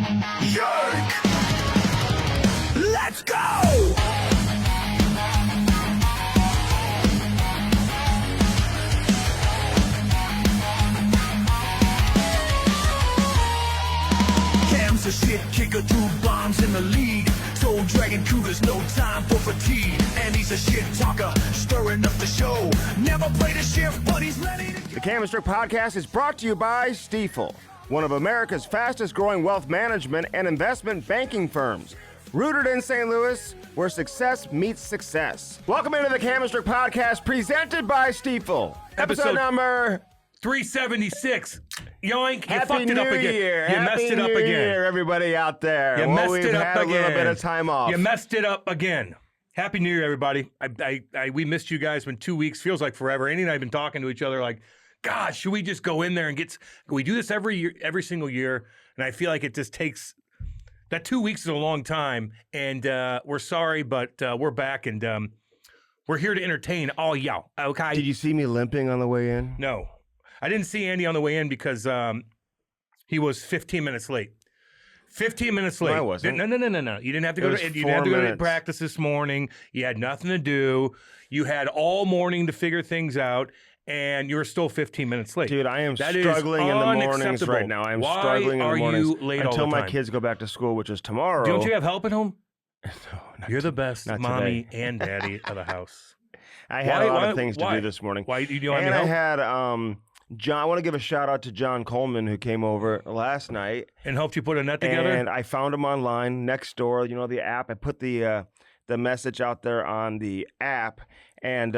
Jerk! Let's go! Cam's a shit kicker, 2 bombs in the lead. Soul Dragon Cougars, no time for fatigue. And he's a shit talker, stirring up the show. Never played a shift, but he's ready to go. The Cam and Strick Podcast is brought to you by Stifel, one of America's fastest growing wealth management and investment banking firms. Rooted in St. Louis, where success meets success. Welcome into the Cam and Strick Podcast, presented by Stifel. Episode number 376. Yoink, you Happy fucked it up New again. Year. You Happy messed it up New again. Year, everybody out there. You messed we've it up had again. a little bit of time off. You messed it up again. Happy New Year, everybody. We missed you guys. Been 2 weeks. Feels like forever. Andy and I have been talking to each other like, God, should we just go in there and get... We do this every year, every single year, and I feel like it just takes... That 2 weeks is a long time, and we're sorry, but we're back, and we're here to entertain all y'all, okay? Did you see me limping on the way in? No. I didn't see Andy on the way in because he was 15 minutes late. 15 minutes late. No, I wasn't. No. You didn't have to go to, you didn't 4 have to go to minutes. practice this morning. You had nothing to do. You had all morning to figure things out, and you were still 15 minutes late. Dude, I am That is struggling in the mornings unacceptable. right now. I'm Why struggling in are the mornings you late all until the my time? kids go back to school, which is tomorrow. Don't you have help at home? No, not You're the to- best not mommy today. and daddy of the house. I had a lot Why- of things why? to do this morning. Why you don't have And any I help? had John. I want to give a shout out to John Coleman, who came over last night, And helped you put a net together? and I found him online next door. You know, the app. I put the message out there on the app, and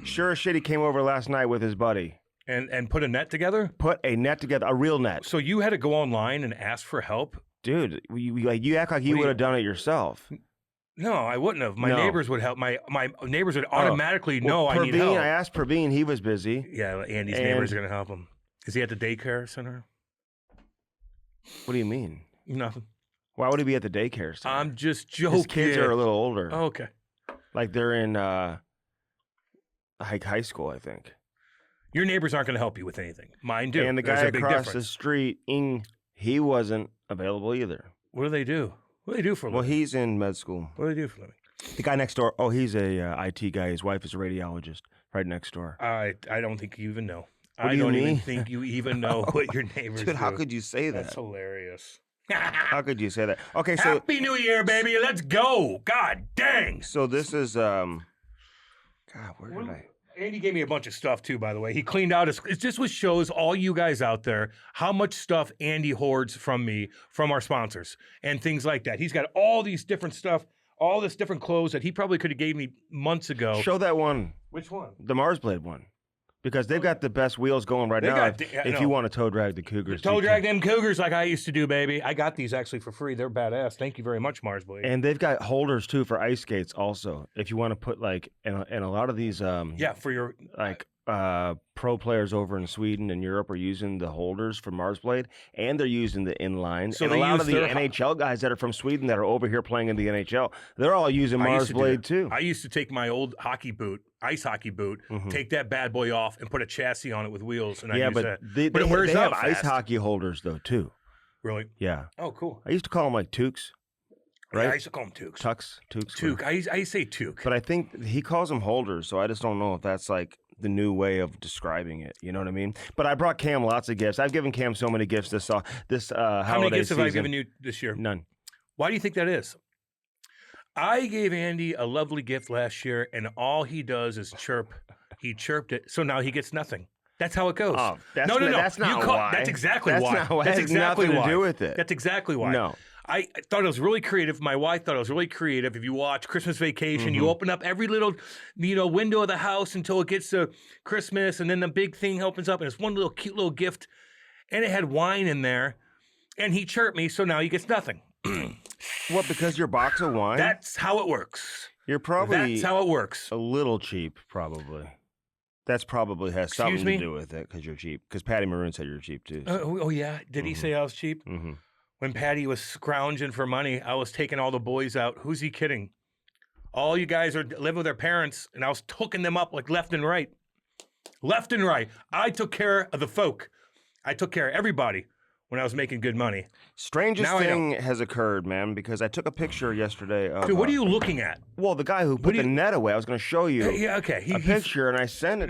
sure as shit, he came over last night with his buddy. And put a net together? Put a net together, a real net. So you had to go online and ask for help? Dude, you act like you would have done it yourself. No, I wouldn't have. My No. neighbors would help. My neighbors would automatically know I need Praveen, help. I asked Praveen, he was busy. Yeah, Andy's And- neighbors are going to help him. Is he at the daycare center? What do you mean? Nothing. Why would he be at the daycare center? I'm just joking. His kids are a little older. Okay. Like they're in high school, I think. Your neighbors aren't going to help you with anything. Mine do. And the There's guy a big across the difference. street, he wasn't available either. What do they do? What do they do for a Well, living? he's in med school. What do they do for a living? The guy next door, he's a IT guy. His wife is a radiologist right next door. I don't think you even know. What I do you don't even mean? think you even know what your neighbors do. Dude, how could you say That's that? hilarious. How could you say that? Okay, so Happy New Year, baby. Let's go. God dang. so this is God, where did I? Andy gave me a bunch of stuff too, by the way. He cleaned out his. It just was shows all you guys out there how much stuff Andy hoards from me, from our sponsors, and things like that. He's got all these different stuff, all this different clothes that he probably could have gave me months ago. Show that one, Which one? the Mars Blade one, because they've got the best wheels going right They now. got if no. you want to tow drag the Cougars, Toe you drag can. them Cougars like I used to do, baby. I got these actually for free. They're badass. Thank you very much, Mars Blade. And they've got holders too for ice skates. Also, if you want to put like, and a lot of these, yeah, for your like pro players over in Sweden and Europe are using the holders for Mars Blade, and they're using the inline. So and a they lot use of the their- NHL guys that are from Sweden that are over here playing in the NHL, they're all using I used Mars to do Blade that. too. I used to take my old hockey boot, ice hockey boot, Mhm. take that bad boy off, and put a chassis on it with wheels, and I Yeah, use but that. they, But it they, wears they have out ice fast. hockey holders though too. Really? Yeah, Oh, cool. I used to call them like toques, Right? right? I used to call them toques. Toques. Toque. I say toque. But I think he calls them holders, so I just don't know if that's like the new way of describing it. You know what I mean? But I brought Cam lots of gifts. I've given Cam so many gifts this How holiday many gifts season. have I given you this year? None. Why do you think that is? I gave Andy a lovely gift last year, and all he does is chirp. He chirped it, so now he gets nothing. That's how it goes. Oh, that's no. That's not You why. That's exactly That's why. Not why. That's It has exactly nothing why. to do with it. That's exactly why. No. I thought it was really creative. My wife thought it was really creative. If you watch Christmas Vacation, you open up every little, window of the house until it gets to Christmas, and then the big thing opens up, and it's one little cute little gift, and it had wine in there, and he chirped me, so now he gets nothing. What? Because your box of wine? That's how it works. You're probably That's how it works. a little cheap, probably. That's probably has Excuse something me? to do with it because you're cheap. Because Patty Maroon said you're cheap too. Oh yeah, did he say I was cheap? Mm-hmm. When Patty was scrounging for money, I was taking all the boys out. Who's he kidding? All you guys are living with their parents, and I was hooking them up like left and right. Left and right. I took care of the folk. I took care of everybody. when I was making good money. Strangest Now I thing has occurred, man, because I took a picture yesterday of... Dude, what are you looking at? Well, the guy who put the net away, I was going to show you Yeah, okay. a picture, and I sent it.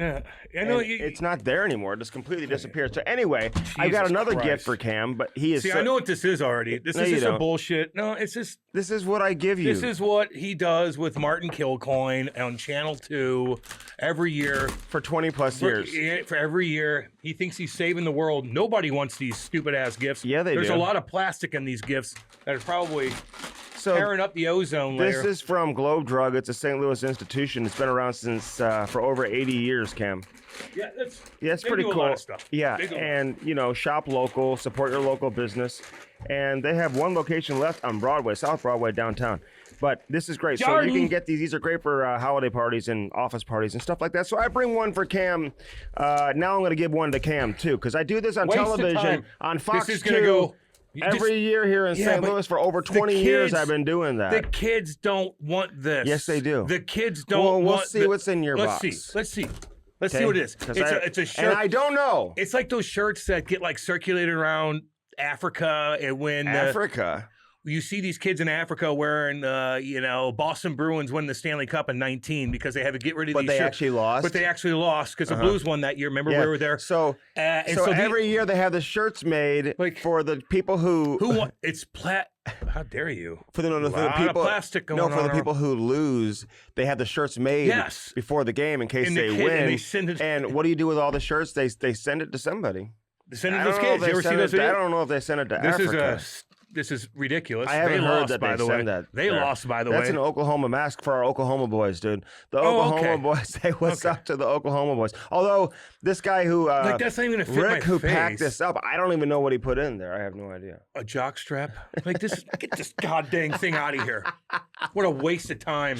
I know and it's not there anymore. It just completely disappeared. So anyway, I got Jesus another Christ. gift for Cam, but he is... See, I know what this is already. This No, is you just a don't. bullshit. No, it's just... This is what I give you. This is what he does with Martin Kilcoyne on Channel 2 every year. For 20-plus years. For every year. He thinks he's saving the world. Nobody wants these stupid-ass gifts. Yeah, they There's do. a lot of plastic in these gifts that are probably So tearing up the ozone layer. this is from Globe Drug. It's a St. Louis institution. It's been around since for over 80 years, Cam. Yeah, It's they pretty do cool. A lot of stuff. Yeah, They do. and shop local, support your local business, and they have one location left on Broadway, South Broadway, downtown. But this is great. So you Jordan. can get these. These are great for holiday parties and office parties and stuff like that. So I bring one for Cam. Now I'm going to give one to Cam too, because I do this on Waste of television time. on Fox This is 2 gonna go every year here in Yeah, St. but Louis for over the 20 years. kids- I've been doing that. The kids don't want this. Yes, they do. The kids don't Well, we'll want see what's in your Let's box. see. Let's see Okay? what it is. 'Cause It's a shirt. And I don't know. It's like those shirts that get like circulated around Africa, and when Africa. you see these kids in Africa wearing, Boston Bruins win the Stanley Cup in 19 because they had to get rid of But these they shirts. actually lost. But they actually lost because the Blues won that year. Remember Yeah. we were there. So, And so the- every year they have the shirts made Like- for the people who won? It's How dare you? for the Lot of people plastic no going for the on. people who lose. They have the shirts made Yes. before the game in case And the they kid- win. and they send it- And what do you do with all the shirts? They send it to somebody. Send it I to those don't know if kids. they You ever see send those it to- I videos? don't know if they send it to This Africa. This is ridiculous. I haven't they heard lost, that by they the way. send that. They there. lost, by the That's way. an Oklahoma mask for our Oklahoma boys, dude. The Oh, Oklahoma okay. boys say what's up to the Oklahoma boys. Although this guy who Like, that's not even gonna fit Rick my who face. packed this up, I don't even know what he put in there. I have no idea. A jock strap. Like this. Get this goddamn thing out of here. What a waste of time.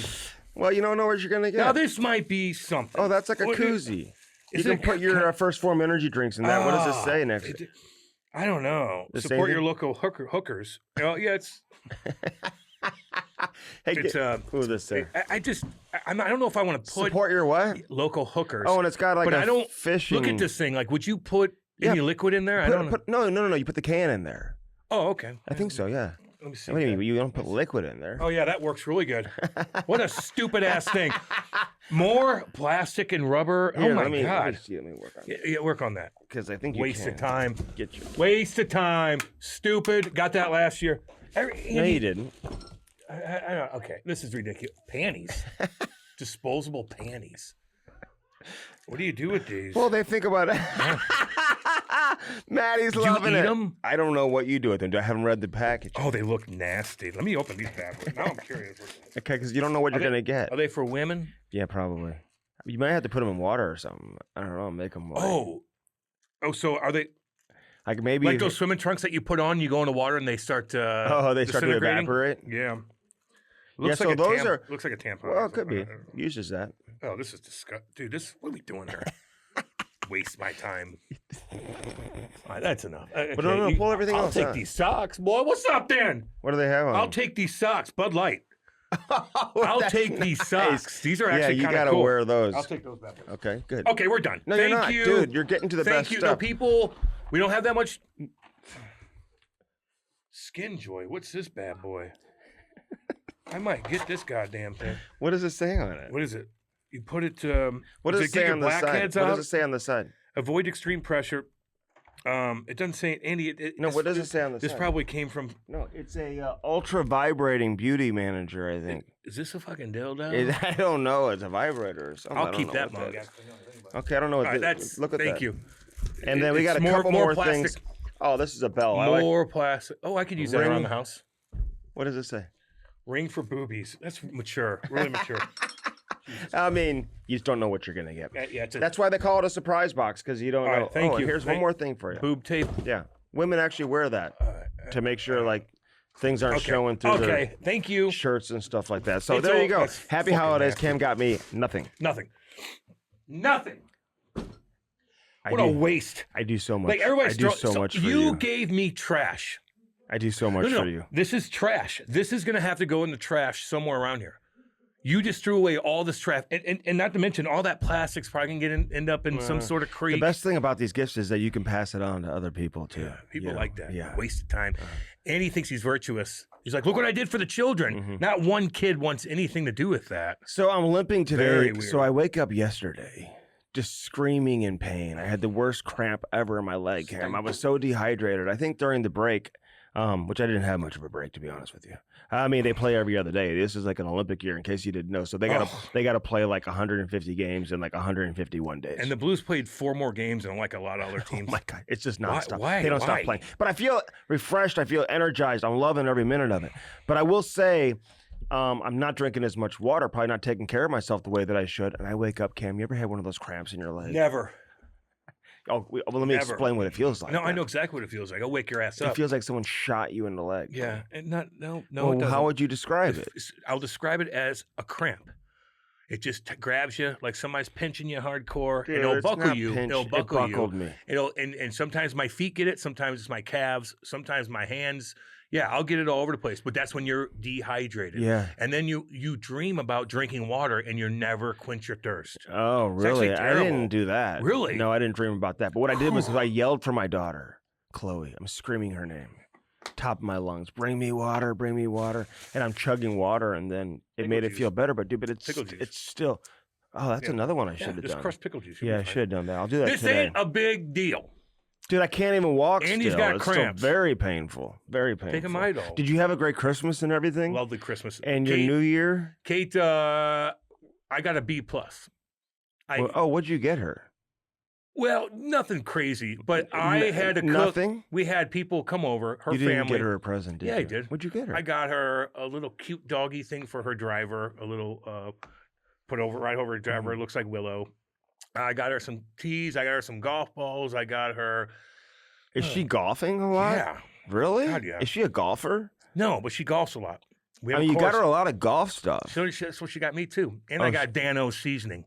Well, you don't know what you're gonna get. Now this might be something. Oh, that's like a What- koozie. You Is can it- put your First Form energy drinks in that. What does it say next? I don't know. The same Support thing? your local hookers. Oh, yeah, it's. Hey, It's who does this say? I don't know if I want to put Support your what? local hookers. Oh, and it's got like but a I don't fishing. look at this thing. Like, would you put any liquid in there? I Put- don't know. put- no. You put the can in there. Oh, okay. I think so. Yeah. Let me see. What do you mean? You don't put liquid in there. Oh yeah, that works really good. What a stupid ass thing. More plastic and rubber. Here, Oh my let me god. let me work on it Yeah, work on that. because I think you Waste can of time. Get your. Waste of time. Stupid. Got that last year. No, you didn't. Okay, this is ridiculous. Panties. Disposable panties. What do you do with these? Well, they think about it. Maddie's Did you loving eat it. 'em? I don't know what you do with them. I haven't read the package. Oh, they look nasty. Let me open these bad boys. Now I'm curious. Okay, because you don't know what you're they- gonna get. Are they for women? Yeah, probably. You might have to put them in water or something. I don't know. Make them. Oh, so are they like maybe. like those swimming trunks that you put on? You go in the water and they start. They start to disintegrating? evaporate. Yeah. Yeah, so like a those are- looks like a tampon. Well, it could be. Uses that. Oh, this is disgusting, dude. What are we doing here? Waste my time. All right, that's enough. But no, pull everything I'll else take out. these socks, boy. What's up, then? What do they have on? I'll them? take these socks. Bud Light. Oh, I'll that's take these nice. socks. These are Yeah, actually you kind of gotta cool. wear those. I'll take those back. Okay, good. Okay, we're done. No, Thank you're not, you, dude. You're getting to the Thank best you. stuff. No, people. We don't have that much. Skin Joy. What's this bad boy? I might get this goddamn thing. What does it say on it? What is it? You put it. What does it get say your on the side? blackheads What out? does it say on the side? Avoid extreme pressure. It doesn't say any. No, what does it say on the This side? probably came from. No, it's a ultra vibrating beauty manager. I think. Is this a fucking dildo? I don't know. It's a vibrator or something. I I'll don't keep know that what mug. is. Okay, I don't know what All right, this. Look at thank that. you. And then we got It's a couple more plastic. things. Oh, this is a bell. I like. More plastic. Oh, I could use that Ring. around the house. What does it say? Ring for boobies. That's mature. Really mature. I mean, you just don't know what you're gonna get. Yeah, it's a That's why they call it a surprise box because you don't All know. right, thank oh, you. Here's one more thing for you. boob tape. Yeah, women actually wear that to make sure like things aren't Okay. showing through Okay, their tyou you. shirts and stuff like that. So It's there all- you go. that's Happy fucking holidays. nasty. Cam got me nothing. Nothing. Nothing. I What do, a waste. I do so much. Like everybody's I do throwing- so much for you you. gave me trash. I do so much No, for you. This is trash. This is gonna have to go in the trash somewhere around here. You just threw away all this trash, and not to mention all that plastic's probably gonna end up in some sort of creek. The best thing about these gifts is that you can pass it on to other people too. Yeah, people like that. Yeah. Wasted time. And he thinks he's virtuous. He's like, look what I did for the children. Not one kid wants anything to do with that. So I'm limping today. Very weird. So I wake up yesterday just screaming in pain. I had the worst cramp ever in my leg, Cam. I was so dehydrated. I think during the break, which I didn't have much of a break, to be honest with you. I mean, they play every other day. This is like an Olympic year, in case you didn't know. So they got to play like 150 games in like 151 days. And the Blues played 4 more games than like a lot of other teams. Oh my God, it's just nonstop. Why? They don't stop playing. But I feel refreshed. I feel energized. I'm loving every minute of it. But I will say, I'm not drinking as much water, probably not taking care of myself the way that I should. And I wake up, Cam, you ever had one of those cramps in your leg? Never. Oh, well, let me explain what it feels like. No, I know exactly what it feels like. I'll wake your ass up. It feels like someone shot you in the leg. Yeah, and no. Well, it doesn't. how would you describe it? I'll describe it as a cramp. It just grabs you like somebody's pinching you hardcore. Dude, and it'll it's buckle not you. pinch. It'll buckle It buckled me. And sometimes my feet get it. Sometimes it's my calves. Sometimes my hands. Yeah, I'll get it all over the place. But that's when you're dehydrated. Yeah. And then you dream about drinking water and you never quench your thirst. Oh, really? I didn't do that. Really? No, I didn't dream about that. But what I did was I yelled for my daughter, Chloe. I'm screaming her name, top of my lungs. Bring me water, bring me water. And I'm chugging water, and then it made it feel better. But dude, it's still. Oh, that's another one I should have just done. crushed pickle juice. Yeah, I should have done that. I'll do that This today. ain't a big deal. Dude, I can't even walk And still. he's got It's cramps. still very painful. Very painful. Take a Midol. Did you have a great Christmas and everything? Lovely Christmas. And your New Year? Kate, I got a B+. What'd you get her? Well, nothing crazy, but I had to cook. Nothing? We had people come over, her You family. didn't get her a present, did you? Yeah, I did. What'd you get her? I got her a little cute doggy thing for her driver, a little put over right over her driver. It looks like Willow. I got her some teas. I got her some golf balls. I got her. Is she golfing a lot? Yeah. Really? God, yeah. Is she a golfer? No, but she golfs a lot. We I have mean, a you got course. her a lot of golf stuff. So that's what she got me too. And Oh, I got Dano's seasoning.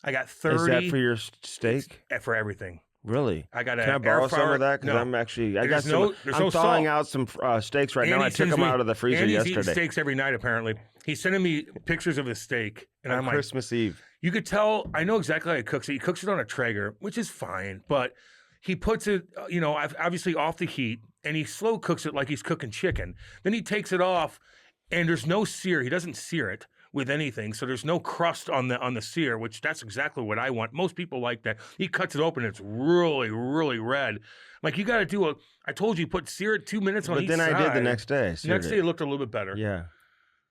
I got 30. Is that for your steak? For everything. Really? I got Can I borrow some of that? Because I'm actually, I got some. I'm thawing out some steaks right now. I took them out of the freezer Andy's yesterday. eating steaks every night, apparently. He's sending me pictures of his steak. And on I'm like, Christmas Eve. you could tell, I know exactly how he cooks it. He cooks it on a Traeger, which is fine, but he puts it, obviously off the heat, and he slow cooks it like he's cooking chicken. Then he takes it off, and there's no sear. He doesn't sear it with anything, so there's no crust on the sear, which that's exactly what I want. Most people like that. He cuts it open, it's really, really red. Like, you got to I told you, sear it 2 minutes on each side. But then I did the next day. The next day it looked a little bit better. Yeah.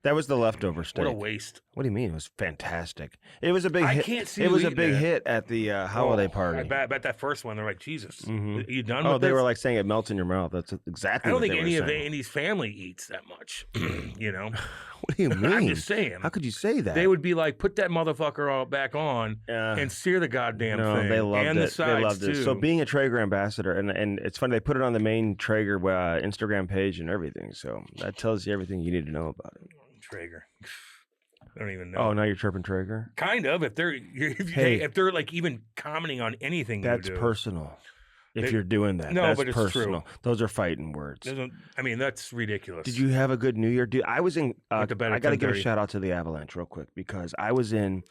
That was the leftover steak. What a waste. What do you mean? It was fantastic. It was a big hit. I can't see it you was a eating big it. hit at the holiday party. I bet that first one, they're like, Jesus, you done Oh, with they this? were like saying it melts in your mouth. That's exactly I what don't they think were any of saying. Andy's family eats that much, What do you mean? I'm just saying. How could you say that? They would be like, put that motherfucker all back on and sear the goddamn thing. They loved and it. the sides They loved it. too. So being a Traeger ambassador, and it's funny, they put it on the main Traeger Instagram page and everything. So that tells you everything you need to know about it. Traeger. I don't even know. Oh, now you're chirping Traeger? Kind of. If they're like even commenting on anything, That's you do. personal. If you're doing that, No, that's but it's personal. true. Those are fighting words. I mean, that's ridiculous. Did you have a good New Year, dude? I was in. Went to bed at I got to give a 10:30. shout out to the Avalanche real quick because I was in.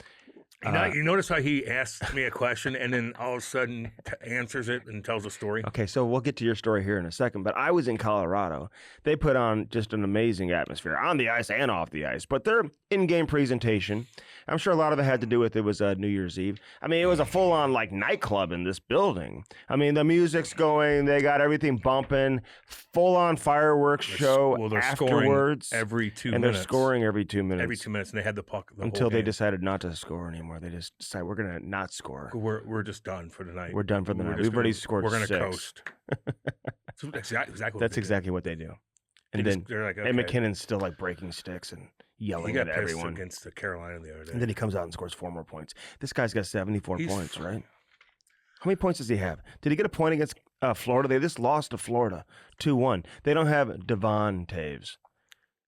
You notice how he asked me a question and then all of a sudden answers it and tells a story? Okay, so we'll get to your story here in a second, but I was in Colorado. They put on just an amazing atmosphere on the ice and off the ice, but their in-game presentation, I'm sure a lot of it had to do with it was New Year's Eve. I mean, it was a full-on like nightclub in this building. I mean, the music's going, they got everything bumping, full-on fireworks show they're afterwards. scoring every 2 and minutes. they're scoring every 2 minutes. Every 2 minutes, and they had the puck the until whole they game. decided not to score anymore. They just decided we're going to not score. We're just done for the night. We're done for the night. just We've already gonna- scored We're going to 6. coast. So that's exactly. That's exactly what they do. And then they're like, and okay. McKinnon's still like breaking sticks and He yelling got at pissed everyone. against the Carolina the other day. And then he comes out and scores 4 more points. This guy's got 74 He's points, fine. right? How many points does he have? Did he get a point against Florida? They just lost to Florida 2-1. They don't have Devon Taves.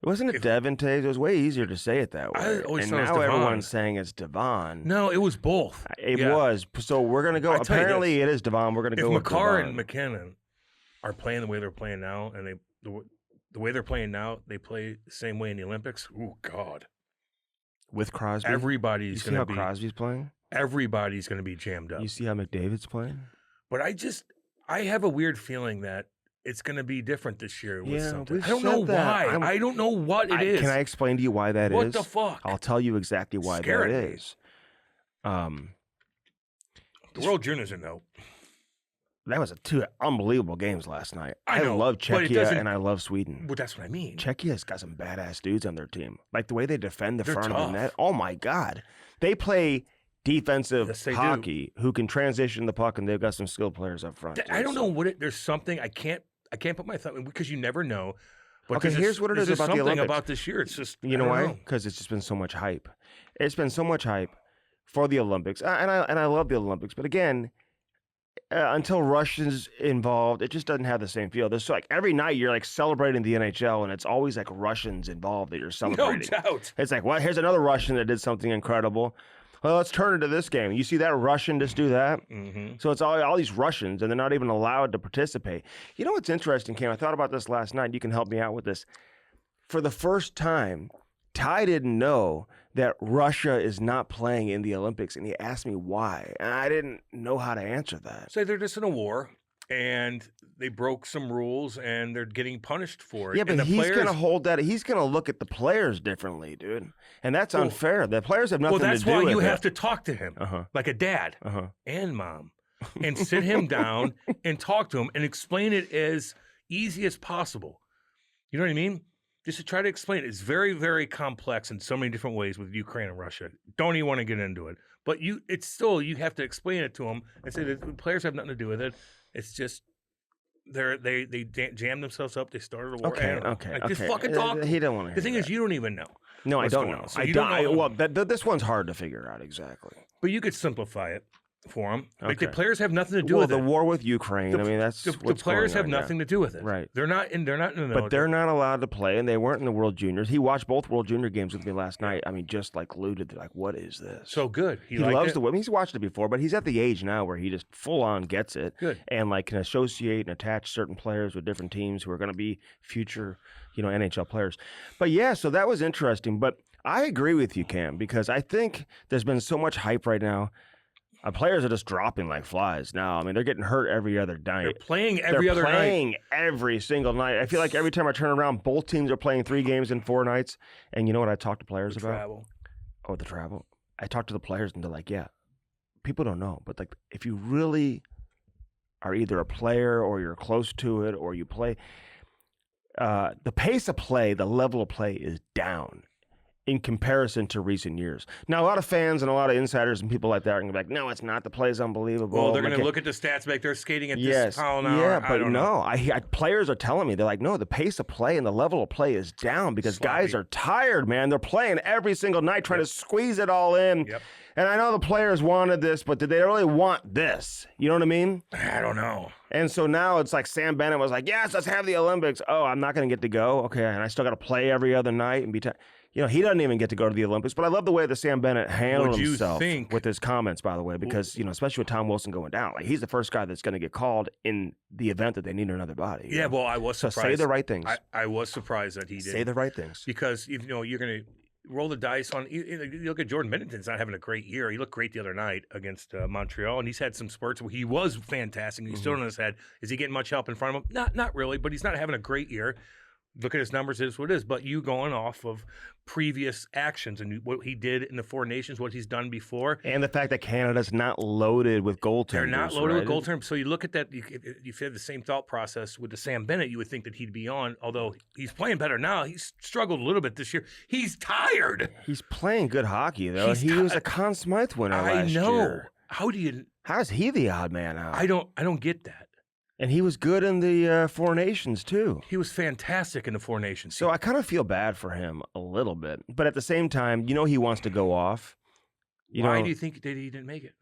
Wasn't it Devon Taves? It was way easier to say it that way. I always and thought it was now Devon. everyone's saying it's Devon. No, it was both. It Yeah. was. So we're going to go. I tell you Apparently it is Devon. We're going to If go with McCarr Devon. and McKinnon are playing the way they're playing now, and the way they're playing now, they play the same way in the Olympics. Oh God, with Crosby. Everybody's going to be. You see how Crosby's playing? Everybody's going to be jammed up. You see how McDavid's playing? But I have a weird feeling that it's going to be different this year with something. I don't said know that. why. I don't know what it is. Can I explain to you why that is? What the fuck? I'll tell you exactly why that is. The World Juniors are no. That was two unbelievable games last night. I know, love Czechia and I love Sweden. Well, that's what I mean. Czechia's got some badass dudes on their team. Like the way they defend the front tough. of the net. Oh my God. They play defensive hockey who can transition the puck, and they've got some skilled players up front. I don't know what it. There's something I can't put my thumb in because you never know. But okay, here's what it is about the Olympics. Something about this year. It's just you know why? Because it's just been so much hype. It's been so much hype for the Olympics, and I love the Olympics. But again, until Russia's involved, it just doesn't have the same feel. There's like every night you're like celebrating the NHL, and it's always like Russians involved that you're celebrating. No doubt. It's like, well, here's another Russian that did something incredible. Well, let's turn it to this game. You see that Russian just do that? Mm-hmm. So it's all these Russians, and they're not even allowed to participate. You know what's interesting, Cam? I thought about this last night. You can help me out with this. For the first time, Ty didn't know that Russia is not playing in the Olympics, and he asked me why. And I didn't know how to answer that. So they're just in a war, and they broke some rules, and they're getting punished for it. Yeah, but he's going to hold that. He's going to look at the players differently, dude. And that's unfair. The players have nothing to do with it. Well, that's why you have to talk to him like a dad and mom and sit him down and talk to him and explain it as easy as possible. You know what I mean? Just to try to explain it. It's very, very complex in so many different ways with Ukraine and Russia. Don't even want to get into it. But you have to explain it to them and say that the players have nothing to do with it. It's just they jammed themselves up. They started a war. Okay. Just fucking talk. He don't want to. The thing is, you don't even know. No, I don't know. So I don't. Well, this one's hard to figure out exactly. But you could simplify it for them. Like the players have nothing to do with it. Well, the war with Ukraine. I mean, that's the players have nothing to do with it. Right. They're not in the But they're not allowed to play, and they weren't in the World Juniors. He watched both World Junior games with me last night. I mean, just like glued to like, what is this? So good. He loves the women. He's watched it before, but he's at the age now where he just full on gets it. Good. And like can associate and attach certain players with different teams who are going to be future, NHL players. But yeah, so that was interesting. But I agree with you, Cam, because I think there's been so much hype right now. Players are just dropping like flies now. I mean, they're getting hurt every other night. They're playing every other night. Every single night. I feel like every time I turn around, both teams are playing 3 games in 4 nights. And you know what I talk to players about? Travel. Oh, the travel. I talk to the players and they're like, yeah, people don't know. But like, if you really are either a player or you're close to it or you play, the pace of play, the level of play is down in comparison to recent years. Now, a lot of fans and a lot of insiders and people like that are going to be like, no, it's not. The play is unbelievable. Well, they're going to look at the stats back. They're skating at this mile an hour. Yeah, but no. Players are telling me, they're like, no, the pace of play and the level of play is down because guys are tired, man. They're playing every single night trying to squeeze it all in. Yep. And I know the players wanted this, but did they really want this? You know what I mean? I don't know. And so now it's like Sam Bennett was like, yes, let's have the Olympics. Oh, I'm not going to get to go. Okay, and I still got to play every other night and be tired. He doesn't even get to go to the Olympics, but I love the way that Sam Bennett handled himself with his comments, by the way, because, especially with Tom Wilson going down, like he's the first guy that's going to get called in the event that they need another body. Yeah, well, I was surprised. So say the right things. I was surprised that he did. Say the right things. Because, you're going to roll the dice on, you look at Jordan Binnington's not having a great year. He looked great the other night against Montreal, and he's had some spurts where he was fantastic. He's still in his head. Is he getting much help in front of him? Not really, but he's not having a great year. Look at his numbers, it is what it is. But you going off of previous actions and what he did in the 4 Nations, what he's done before. And the fact that Canada's not loaded with goaltenders. They're not loaded with goaltenders. So you look at that, if you had the same thought process with the Sam Bennett, you would think that he'd be on, although he's playing better now. He's struggled a little bit this year. He's tired. He's playing good hockey, though. He was a Conn Smythe winner last year. I know. How's he the odd man out? I don't get that. And he was good in the 4 Nations, too. He was fantastic in the 4 Nations. So I kind of feel bad for him a little bit. But at the same time, he wants to go off. Why do you think that he didn't make it?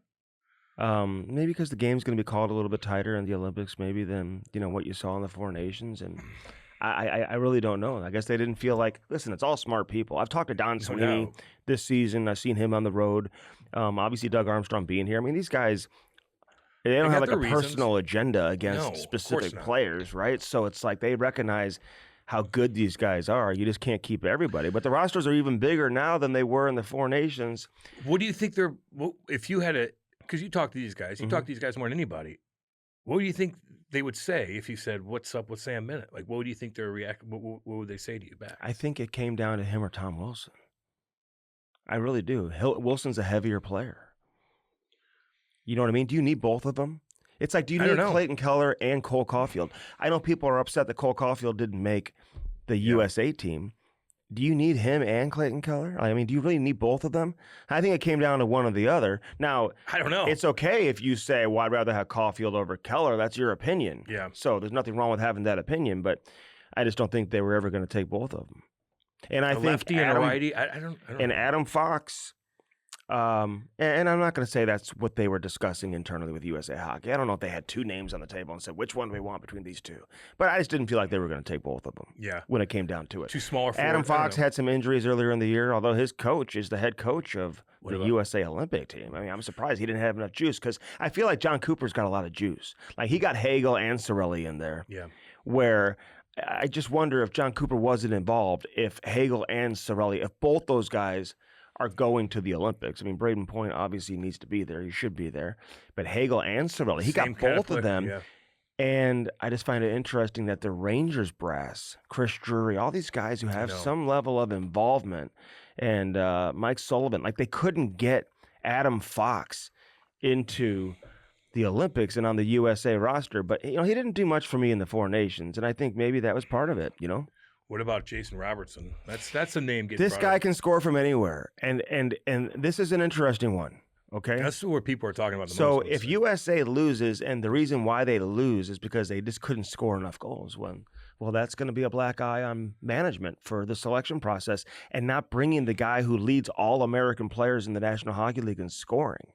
Maybe because the game's going to be called a little bit tighter in the Olympics, maybe than, what you saw in the 4 Nations. And I really don't know. I guess they didn't feel like, listen, it's all smart people. I've talked to Don Sweeney this season. I've seen him on the road. Obviously, Doug Armstrong being here. I mean, these guys... They don't have like a personal agenda against specific players, right? So it's like they recognize how good these guys are. You just can't keep everybody. But the rosters are even bigger now than they were in the Four Nations. What do you think they're? If you had a, because you talk to these guys, you talk to these guys more than anybody. What do you think they would say if you said, "What's up with Sam Bennett?" Like, what do you think their react? What would they say to you back? I think it came down to him or Tom Wilson. I really do. Wilson's a heavier player. You know what I mean? Do you need both of them? It's like, do you need Clayton Keller and Cole Caulfield? I know people are upset that Cole Caulfield didn't make the USA team. Do you need him and Clayton Keller? I mean, do you really need both of them? I think it came down to one or the other. Now, I don't know. It's okay if you say, well, I'd rather have Caulfield over Keller. That's your opinion. Yeah. So there's nothing wrong with having that opinion, but I just don't think they were ever going to take both of them. And I think lefty and a righty. I don't and know. Adam Fox, and I'm not going to say that's what they were discussing internally with USA Hockey. I don't know if they had two names on the table and said, which one do we want between these two? But I just didn't feel like they were going to take both of them. Yeah. When it came down to it. Too smaller for Adam Fox had some injuries earlier in the year, although his coach is the head coach of the USA Olympic team. I mean, I'm surprised he didn't have enough juice because I feel like John Cooper's got a lot of juice. Like, he got Hagel and Cirelli in there. Yeah. Where I just wonder if John Cooper wasn't involved, if Hagel and Cirelli, if both those guys are going to the Olympics. I mean, Braden Point obviously needs to be there. He should be there. But Hagel and Cirelli, he got both of them. Yeah. And I just find it interesting that the Rangers brass, Chris Drury, all these guys who have some level of involvement, and Mike Sullivan, like, they couldn't get Adam Fox into the Olympics and on the USA roster. But, you know, he didn't do much for me in the Four Nations, and I think maybe that was part of it, you know? What about Jason Robertson? That's a name. This guy can score from anywhere, and this is an interesting one. Okay, that's where people are talking about the most. So if USA loses, and the reason why they lose is because they just couldn't score enough goals, well, that's going to be a black eye on management for the selection process and not bringing the guy who leads all American players in the National Hockey League in scoring.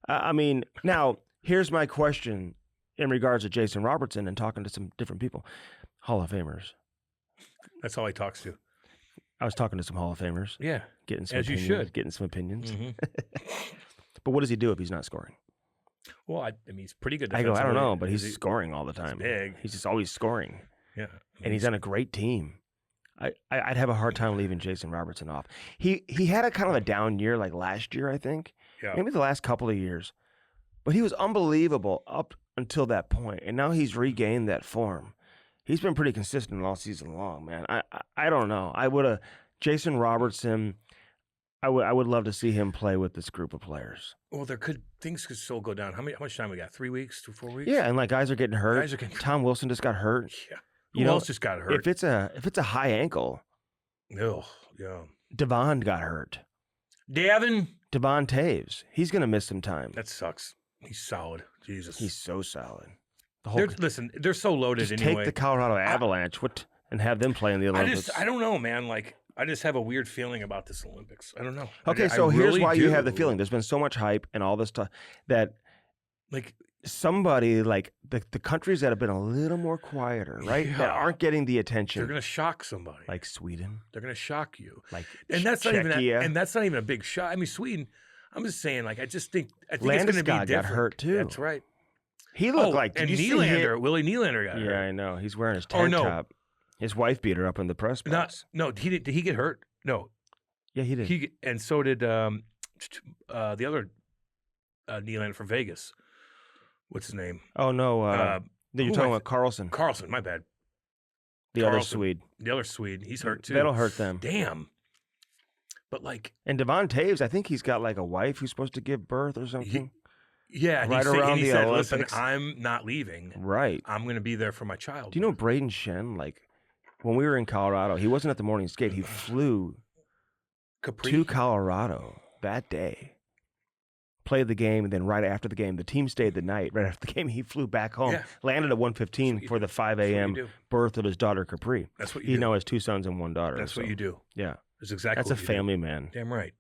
I mean, now here's my question in regards to Jason Robertson and talking to some different people, Hall of Famers. That's all he talks to. I was talking to some Hall of Famers. Yeah. Getting some As opinions, you should. Getting some opinions. Mm-hmm. But what does he do if he's not scoring? Well, I mean, he's pretty good I defensively. don't know, but he's scoring all the time. He's big. He's just always scoring. Yeah. And he's on a great team. I'd have a hard time leaving Jason Robertson off. He had a kind of a down year like last year, I think. Yeah. Maybe the last couple of years. But he was unbelievable up until that point. And now he's regained that form. He's been pretty consistent all season long, man. I don't know. I would have Jason Robertson. I would love to see him play with this group of players. Well, things could still go down. How much time we got? 3 weeks to 4 weeks? Yeah, and like guys are getting hurt. Tom Wilson just got hurt. Yeah. Who else just got hurt? If it's a high ankle. Oh, yeah. Devon got hurt. Devon Taves. He's going to miss some time. That sucks. He's solid. Jesus. He's so solid. Listen, they're so loaded just anyway. Take the Colorado Avalanche and have them play in the Olympics. I don't know, man. Like, I just have a weird feeling about this Olympics. I don't know. Okay, so here's why you have the feeling. There's been so much hype and all this stuff that, like, somebody like the countries that have been a little more quieter, right? Yeah. That aren't getting the attention. They're going to shock somebody. Like Sweden. They're going to shock you. Like that's Czechia. and that's not even a big shock. I mean, Sweden. I'm just saying. Like, I think it's Landeskog going to be different. got hurt too. That's right. He looked like. And Nylander, Willie Nylander got hurt. Yeah, I know. He's wearing his tank top. His wife beat her up in the press box. No, did he get hurt? No. Yeah, he did. And so did the other Nylander from Vegas. What's his name? Oh no, you're talking about Carlson. Carlson, my bad. The other Swede. The other Swede. He's hurt too. That'll hurt them. Damn. But like, and Devon Taves, I think he's got like a wife who's supposed to give birth or something. Yeah, right around he the said, Olympics. "Listen, I'm not leaving. Right, I'm going to be there for my child." Do you know Braden Shen? Like, when we were in Colorado, he wasn't at the morning skate. He flew to Colorado that day, played the game, and then right after the game, the team stayed the night. Right after the game, he flew back home, landed at 1:15 for the 5 a.m. birth of his daughter Capri. That's what you do. He has 2 sons and 1 daughter. That's what you do. Yeah, that's exactly. That's a family man. Damn right.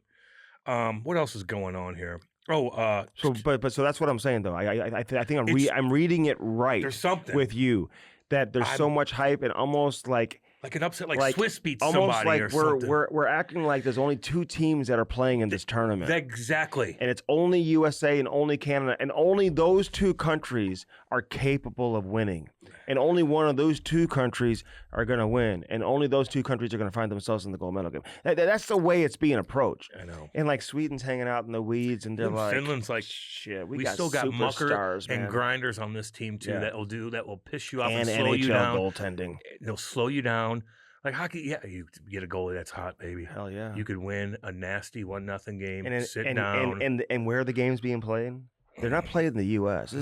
What else is going on here? Oh, so that's what I'm saying though. I think I'm reading it right. There's something with you that there's so much hype and almost like an upset, like Swiss beats somebody almost like or something. We're acting like there's only 2 teams that are playing in this tournament. Exactly. And it's only USA and only Canada, and only those 2 countries are capable of winning. And only one of those two countries are going to win. And only those two countries are going to find themselves in the gold medal game. That's the way it's being approached. I know. And like Sweden's hanging out in the weeds and they're like, Finland's like, shit, we got still got mucker superstars, and man. grinders on this team too that will piss you off And and slow NHL you down. goaltending. They'll slow you down. Like hockey, yeah, you get a goalie that's hot, baby. Hell yeah. You could win a nasty 1-0 game, And sit down. And where are the games being played? They're not played in the U.S.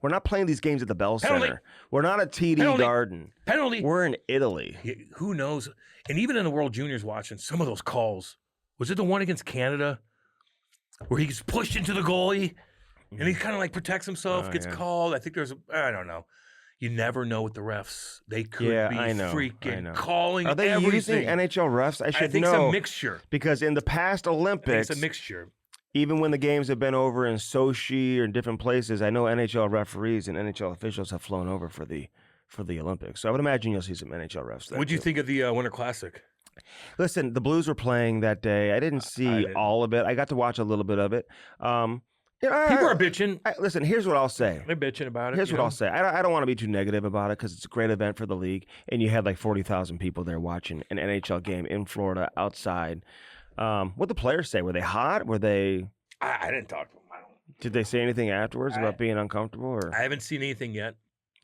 We're not playing these games at the Bell Center. We're not at TD Garden. Penalty. We're in Italy. Who knows? And even in the World Juniors watching, some of those calls, was it the one against Canada where he gets pushed into the goalie and he kind of like protects himself, gets called? I think I don't know. You never know with the refs. They could be freaking calling Are they everything. using NHL refs? I should think know. it's a mixture. Because in the past Olympics, It's a mixture. even when the games have been over in Sochi or in different places, I know NHL referees and NHL officials have flown over for the Olympics. So I would imagine you'll see some NHL refs there. What do you think of the Winter Classic? Listen, the Blues were playing that day. I didn't see all of it. I got to watch a little bit of it. People are bitching. Listen, here's what I'll say. They're bitching about it. Here's what I'll say. I don't want to be too negative about it because it's a great event for the league, and you had like 40,000 people there watching an NHL game in Florida outside. What the players say? Were they hot? Were they? I didn't talk to them. Did they say anything afterwards about being uncomfortable? Or I haven't seen anything yet.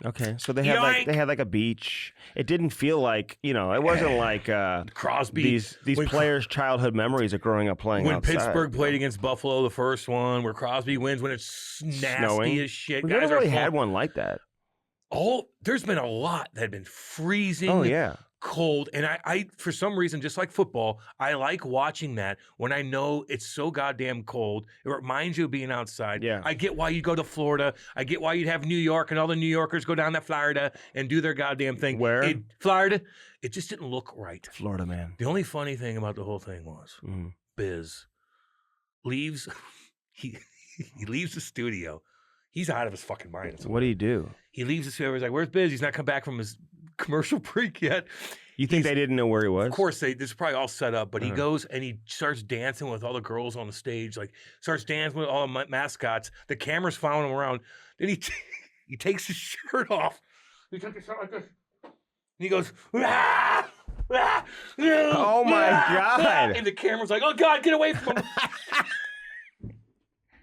Okay, so they had like a beach. It didn't feel like it wasn't like Crosby. These players' childhood memories of growing up playing when outside. Pittsburgh played against Buffalo, the first one where Crosby wins when it's nasty Snowing. as shit. We Guys never are really had one like that. There's been a lot that have been freezing. Oh yeah. Cold, and I for some reason, just like football, I like watching that when I know it's so goddamn cold. It reminds you of being outside. Yeah. I get why you go to Florida. I get why you'd have New York and all the New Yorkers go down to Florida and do their goddamn thing. Where? Florida. It just didn't look right. Florida, man. The only funny thing about the whole thing was Biz leaves. He leaves the studio. He's out of his fucking mind. What do you do? He leaves the studio. He's like, "Where's Biz? He's not come back from his commercial break yet." You think they didn't know where he was? Of course, this is probably all set up. But he goes and he starts dancing with all the girls on the stage. Like starts dancing with all the mascots. The camera's following him around. Then he takes his shirt off. He took his shirt like this. And he goes, "Ah! Ah! Oh my God!" And the camera's like, "Oh God, get away from him!"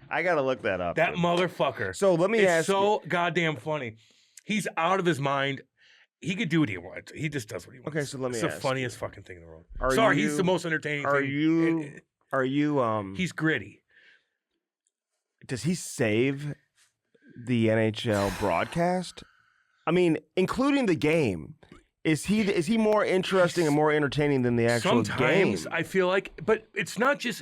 I gotta look that up. That motherfucker. So let me ask. It's so goddamn funny. He's out of his mind. He could do what he wants. He just does what he wants. Okay, so let me ask. It's the funniest fucking thing in the world. He's the most entertaining thing. Are you He's gritty. Does he save the NHL broadcast? I mean, including the game. Is he more interesting and more entertaining than the actual game? Sometimes I feel like, but it's not just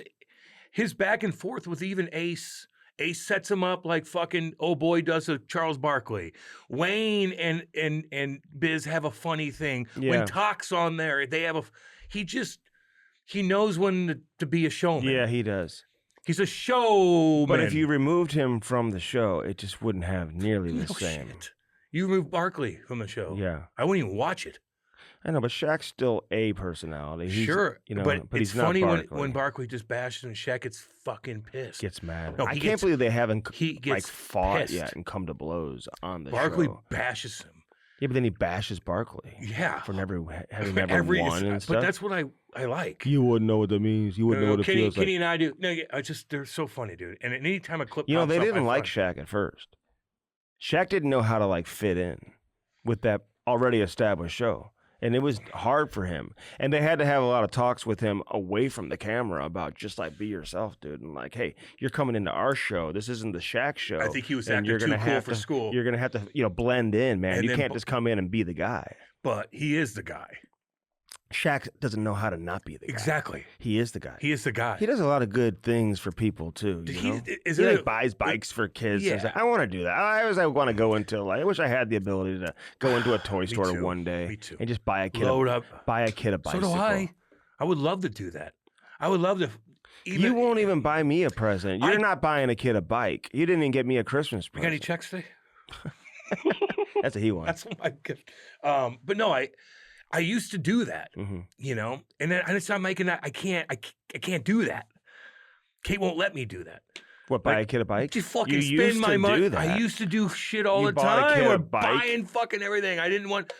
his back and forth with even Ace. Ace sets him up like fucking boy does to Charles Barkley. Wayne and Biz have a funny thing. Yeah. When Talk's on there, they have he knows when to be a showman. Yeah, he does. He's a showman. But if you removed him from the show, it just wouldn't have nearly the same. Shit. You removed Barkley from the show. Yeah. I wouldn't even watch it. I know, but Shaq's still a personality. He's, sure, but he's it's not funny Barkley. when Barkley just bashes and Shaq gets fucking pissed. Gets mad. No, I can't believe they haven't fought pissed. yet and come to blows on the Barkley show. bashes him. Yeah, but then he bashes Barkley. Yeah, for having never won and stuff. But that's what I like. You wouldn't know what that means. You wouldn't know what it feels like. Kenny and I do. No, they're so funny, dude. And anytime a clip, they didn't like Shaq at first. Shaq didn't know how to fit in with that already established show. And it was hard for him. And they had to have a lot of talks with him away from the camera about just be yourself, dude. And hey, you're coming into our show. This isn't the Shaq show. I think he was acting too cool for school. You're going to have to, blend in, man. And you can't just come in and be the guy. But he is the guy. Shaq doesn't know how to not be the guy. Exactly. He is the guy. He is the guy. He does a lot of good things for people too. He buys bikes for kids. Yeah. I want to do that. I always want to go into I wish I had the ability to go into a toy store one day and just buy a kid a bicycle. So do I. I would love to do that. I would love to. You won't even buy me a present. You're not buying a kid a bike. You didn't even get me a Christmas present. You got any checks today? That's what he wants. That's my gift. But no, I used to do that, and then I started making that. I can't do that. Kate won't let me do that. What, buy a kid a bike? Just fucking You spend used my to money. do that. I used to do shit all You the bought a time. kid a Or bike? buying fucking everything. I didn't want.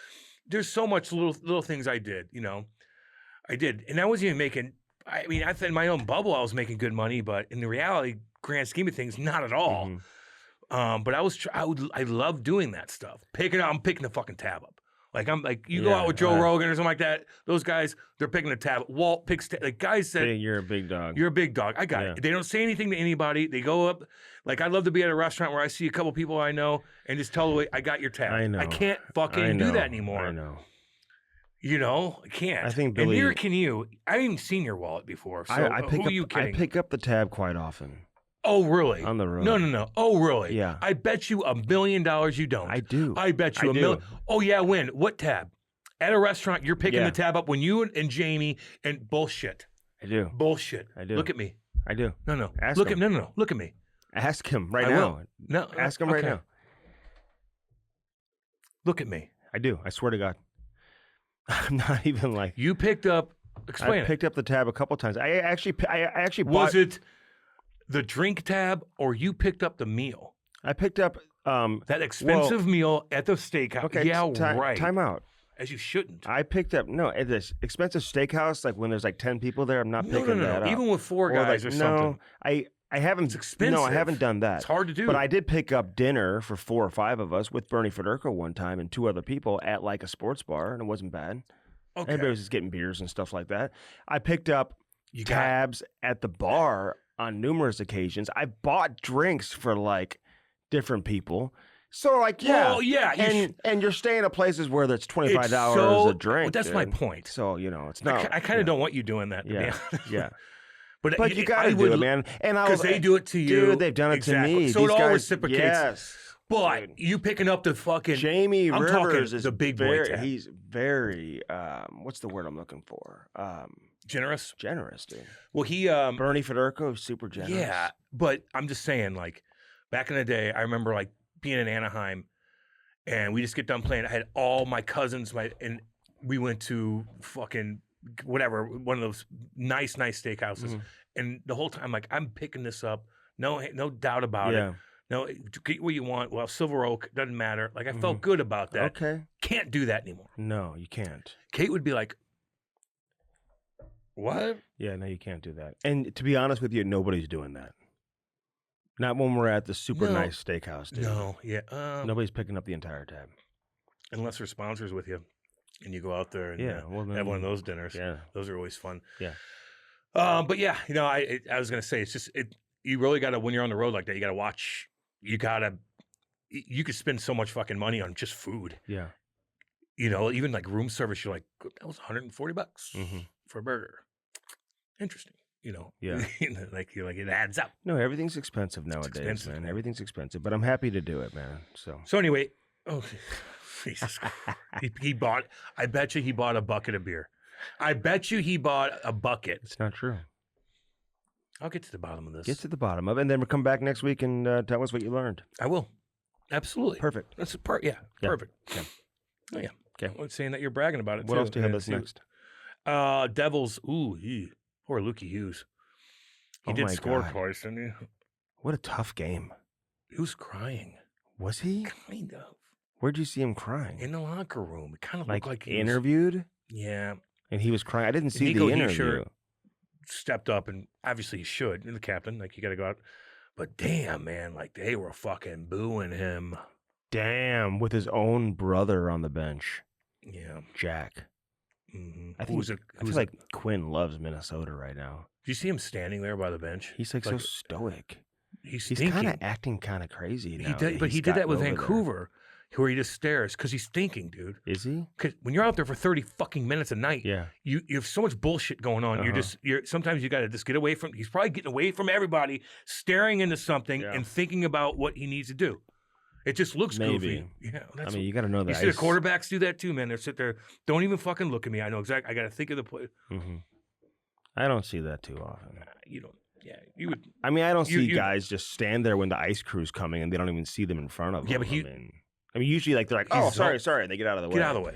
There's so much little things I did. I did, and I wasn't even making. I mean, I thought in my own bubble I was making good money, but in the reality, grand scheme of things, not at all. But I love doing that stuff. I'm picking the fucking tab up. Like you go out with Joe Rogan or something like that. Those guys, they're picking the tab. Walt picks like guys said, You're a big dog. You're a big dog. I got it. They don't say anything to anybody. They go up. Like I love to be at a restaurant where I see a couple people I know and just tell the way I got your tab. I know. I can't fucking do that anymore. I know. I can't. I think and Billy. neither can you. I haven't even seen your wallet before. So who are you kidding? I pick up the tab quite often. Oh, really? On the road. No. Oh, really? Yeah. I bet you $1 million you don't. I do. I bet you I $1 do. million. Oh, yeah, when? What tab? At a restaurant, you're picking the tab up when you and Jamie and bullshit. I do. Bullshit. I do. Look at me. I do. No. Ask Look him. at No. Look at me. Ask him right I now. will. No. Ask him right okay. now. Look at me. I do. I swear to God. I'm not even like. You picked up. Explain I it. picked up the tab a couple times. I actually Was bought. it the drink tab or you picked up the meal? I picked up That expensive meal at the steakhouse. Okay. Yeah, right. Time out. As you shouldn't. I picked up at this expensive steakhouse. Like when there's like 10 people there, I'm not picking that up. Even with four guys or something. No, I haven't. It's expensive. No, I haven't done that. It's hard to do. But I did pick up dinner for 4 or 5 of us with Bernie Federico one time and 2 other people at like a sports bar, and it wasn't bad. Okay. Everybody was just getting beers and stuff like that. I picked up tabs at the bar on numerous occasions. I bought drinks for like different people. So like Well, yeah, and you're staying at places where it's $25 a drink. Well, that's dude. my point. So it's not. I kind of don't want you doing that. To be Yeah, honest. yeah. But you got to do it, man. And because they do it to you. Dude, they've done it to me. So These it all guys, reciprocates. Yes. But dude. you picking up the fucking Jamie I'm Rivers talking is the big boy very. tab. He's very. What's the word I'm looking for? Generous. Generous, dude. Well, he Bernie Federico is super generous. Yeah, but I'm just saying, like back in the day, I remember like being in Anaheim, and we just get done playing. I had all my cousins, and we went to fucking whatever, one of those nice steakhouses, and the whole time, like I'm picking this up, no doubt about it. No, get what you want. Well, Silver Oak doesn't matter. Like I felt good about that. Okay. Can't do that anymore. No, you can't. Kate would be like, "What?" Yeah, no, you can't do that. And to be honest with you, nobody's doing that. Not when we're at the super No. nice steakhouse, dude. No, yeah, Nobody's picking up the entire tab. unless there's sponsors with you, and you go out there and Yeah, well, have one of those dinners. Yeah. Those are always fun. Yeah. But yeah, I was gonna say it's just you really gotta when you're on the road like that, you gotta watch. You could spend so much fucking money on just food. Yeah. Even like room service, you're like, that was $140 for a burger. Interesting. Yeah. like you're like it adds up. No, everything's expensive nowadays, expensive, man. man. Everything's expensive, but I'm happy to do it, man. So anyway, Jesus Christ. he bought. I bet you he bought a bucket of beer. I bet you he bought a bucket. It's not true. I'll get to the bottom of this. Get to the bottom of it, and then we'll come back next week and tell us what you learned. I will. Absolutely. Perfect. That's a part. Yeah. Perfect. Yeah. Oh yeah. Okay. I'm saying that you're bragging about it. What too. else do you have Yeah, this see- next? Devils. Ooh, poor Lukey Hughes. He Oh did my score God. twice, didn't he? What a tough game. He was crying. Was he? Kind of. Where'd you see him crying? In the locker room. It kind of Like, looked like he interviewed? was, yeah. And he was crying. I didn't see Nico the interview. Hischier stepped up, and obviously he should. And the captain, like, you got to go out. But damn, man, like, they were fucking booing him. Damn, with his own brother on the bench, Yeah. Jack. Mm-hmm. I feel like Quinn loves Minnesota right now. Do you see him standing there by the bench? He's like so stoic. He's He's thinking. kind of acting kind of crazy now. But he did that with Vancouver, where he just stares because he's thinking, dude. Is he? Because when you're out there for 30 fucking minutes a night, Yeah. you have so much bullshit going on. You're sometimes you got to just get away from. He's probably getting away from everybody, staring into something and thinking about what he needs to do. It just looks goofy. Yeah, I mean, you got to know that. You see the quarterbacks do that too, man. They sit there, don't even fucking look at me. I know exactly. I got to think of the play. Mm-hmm. I don't see that too often. You don't. Yeah, you would. I mean, I don't see guys just stand there when the ice crew's coming and they don't even see them in front of them. Yeah, but I mean, usually like they're like, oh, sorry, and they get out of the way. Get out of the way.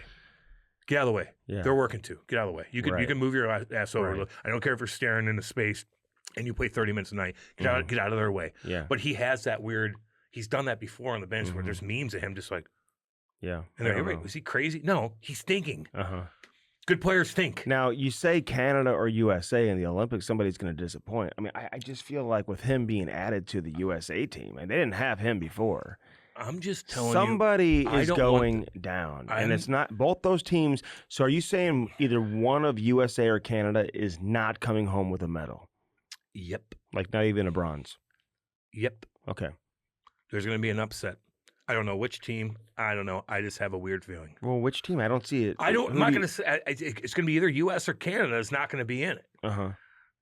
Get out of the way. Yeah. They're working too. Get out of the way. You can move your ass over. Right. I don't care if you're staring into space. and you play 30 minutes a night. Get out of their way. Yeah. But he has that weird. He's done that before on the bench where there's memes of him just like. Yeah. And they're like, was he crazy? No, he's thinking. Uh-huh. Good players think. Now, you say Canada or USA in the Olympics, somebody's going to disappoint. I mean, I just feel like with him being added to the USA team, and they didn't have him before. I'm just telling somebody you. is going down. And it's not both those teams. So are you saying either one of USA or Canada is not coming home with a medal? Yep. Like not even a bronze? Yep. Okay. There's going to be an upset. I don't know which team. I don't know. I just have a weird feeling. Well, which team? I don't see it. I'm not going to say. It's going to be either U.S. or Canada is not going to be in it. Uh-huh.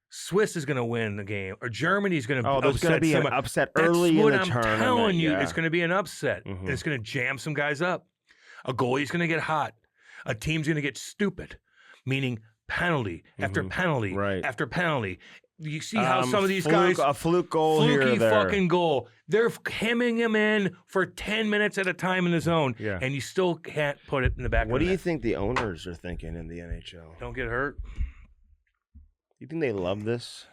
Swiss is going to win the game, or Germany's going to. Oh, there's going to be an upset early in the tournament. That's what I'm telling you. Yeah. It's going to be an upset. And it's going to jam some guys up. A goalie's going to get hot. A team's going to get stupid, meaning penalty after penalty after penalty. You see how some of these guys a fluke goal here or there. Fucking goal. They're hemming him in for 10 minutes at a time in the zone, and you still can't put it in the back. What of the do you net. think the owners are thinking in the NHL? Don't get hurt. You think they love this?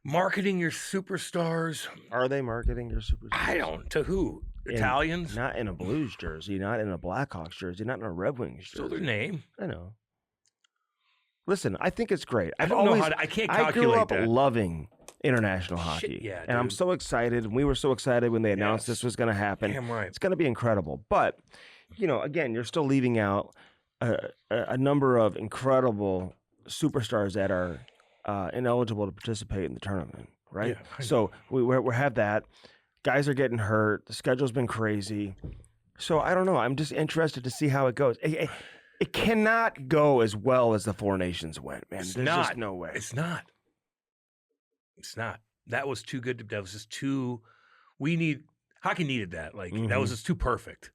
Marketing your superstars. Are they marketing your superstars? I don't. To who? Italians? Not in a Blues jersey, not in a Blackhawks jersey, not in a Red Wings jersey. Still their name. I know. Listen, I think it's great. I don't know how to, I can't calculate I grew up loving international hockey. Yeah, and I'm so excited. We were so excited when they announced this was going to happen. Damn right. It's going to be incredible. But, you know, again, you're still leaving out a number of incredible superstars that are ineligible to participate in the tournament, right? Yeah, so we have that. Guys are getting hurt. The schedule's been crazy. So I don't know. I'm just interested to see how it goes. It cannot go as well as the Four Nations went, man. There's just no way. It's not. It's not. That was too good. That was just too. Hockey needed that. Like that was just too perfect.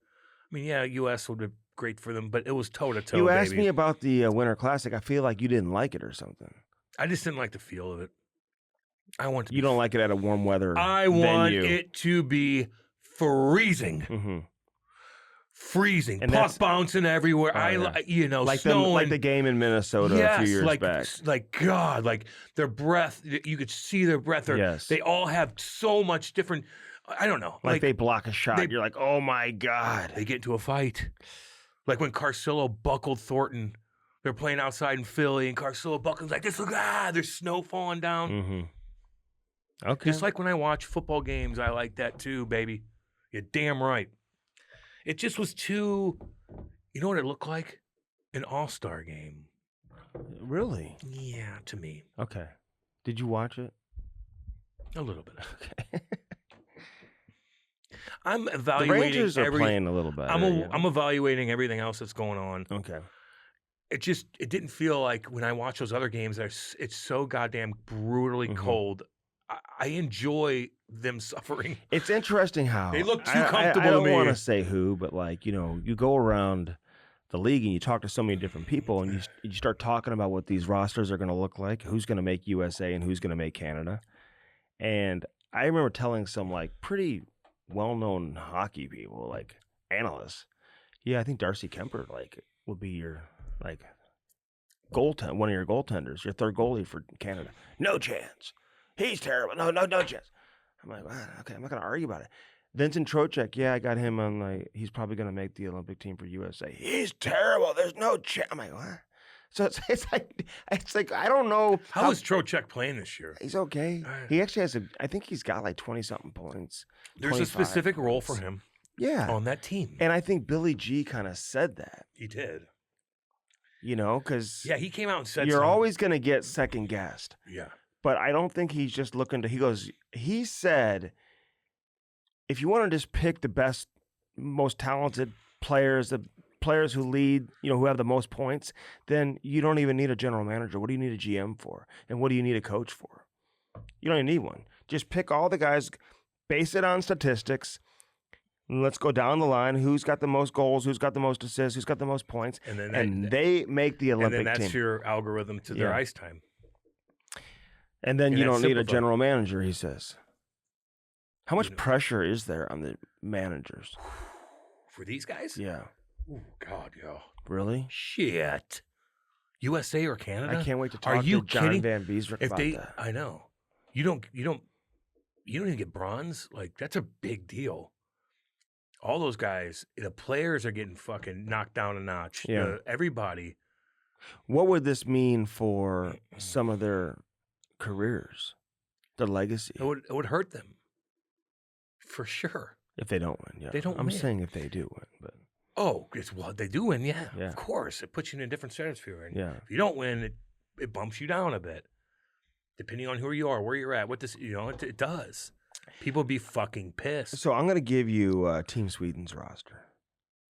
I mean, yeah, U.S. would be great for them, but it was toe to toe. You asked me about the Winter Classic. I feel like you didn't like it or something. I just didn't like the feel of it. You don't like it at a warm weather. I want it to be freezing. Freezing, and puck bouncing everywhere. Like snowing. like the game in Minnesota a few years back. Like God, like their breath. You could see their breath. They all have so much different. I don't know. Like they block a shot. You're like, oh my God. They get into a fight. Like when Carcillo buckled Thornton. They're playing outside in Philly, and Carcillo buckles like this. There's snow falling down. Okay. Just like when I watch football games, I like that too, baby. You're damn right. It just was too, you know what it looked like? An all-star game. Really? Yeah, to me. Okay. Did you watch it? A little bit. Okay. I'm evaluating. The Rangers are playing a little better. I'm evaluating everything else that's going on. Okay. It didn't feel like when I watch those other games, it's so goddamn brutally cold. I enjoy them suffering. It's interesting how they look too comfortable I to me. don't want to say who, but like, you know, you go around the league and you talk to so many different people and you start talking about what these rosters are going to look like, who's going to make USA and who's going to make Canada. And I remember telling some like pretty well-known hockey people, like analysts, yeah, I think Darcy Kemper like would be your like one of your goaltenders, your third goalie for Canada. No chance. He's terrible. No chance. I'm like, wow, okay, I'm not going to argue about it. Vincent Trocheck, yeah, I got him on like, he's probably going to make the Olympic team for USA. He's terrible. There's no chance. I'm like, what? So it's like I don't know. How is Trocheck playing this year? He's okay. He actually has I think he's got like 20-something points. There's a specific role for him. Yeah. On that team. And I think Billy G kind of said that. He did. You know, because he came out and said you're always going to get second guessed. Yeah. But I don't think he's just looking to, he said, if you want to just pick the best, most talented players, the players who lead, you know, who have the most points, then you don't even need a general manager. What do you need a GM for? And what do you need a coach for? You don't even need one. Just pick all the guys, base it on statistics, and let's go down the line. Who's got the most goals? Who's got the most assists? Who's got the most points? And they make the Olympic team. And then that's your algorithm to their ice time. And then you don't need a general manager, he says. How much pressure is there on the managers? For these guys? Yeah. Oh, God, yeah. Really? Shit. USA or Canada? I can't wait to Are talk you to John kidding? Vanbiesbrouck If about they, that. I know. You don't even get bronze. Like, that's a big deal. All those guys, the players are getting fucking knocked down a notch. Yeah. Everybody. What would this mean for some of their careers, their legacy, It would hurt them. For sure. if they don't win? Yeah, They don't I'm win. saying if they do win, but Oh, well, they do win, yeah. Yeah. Of course. It puts you in a different stratosphere. And yeah. if you don't win, it bumps you down a bit. Depending on who you are, where you're at, what this, it does. People be fucking pissed. So I'm going to give you Team Sweden's roster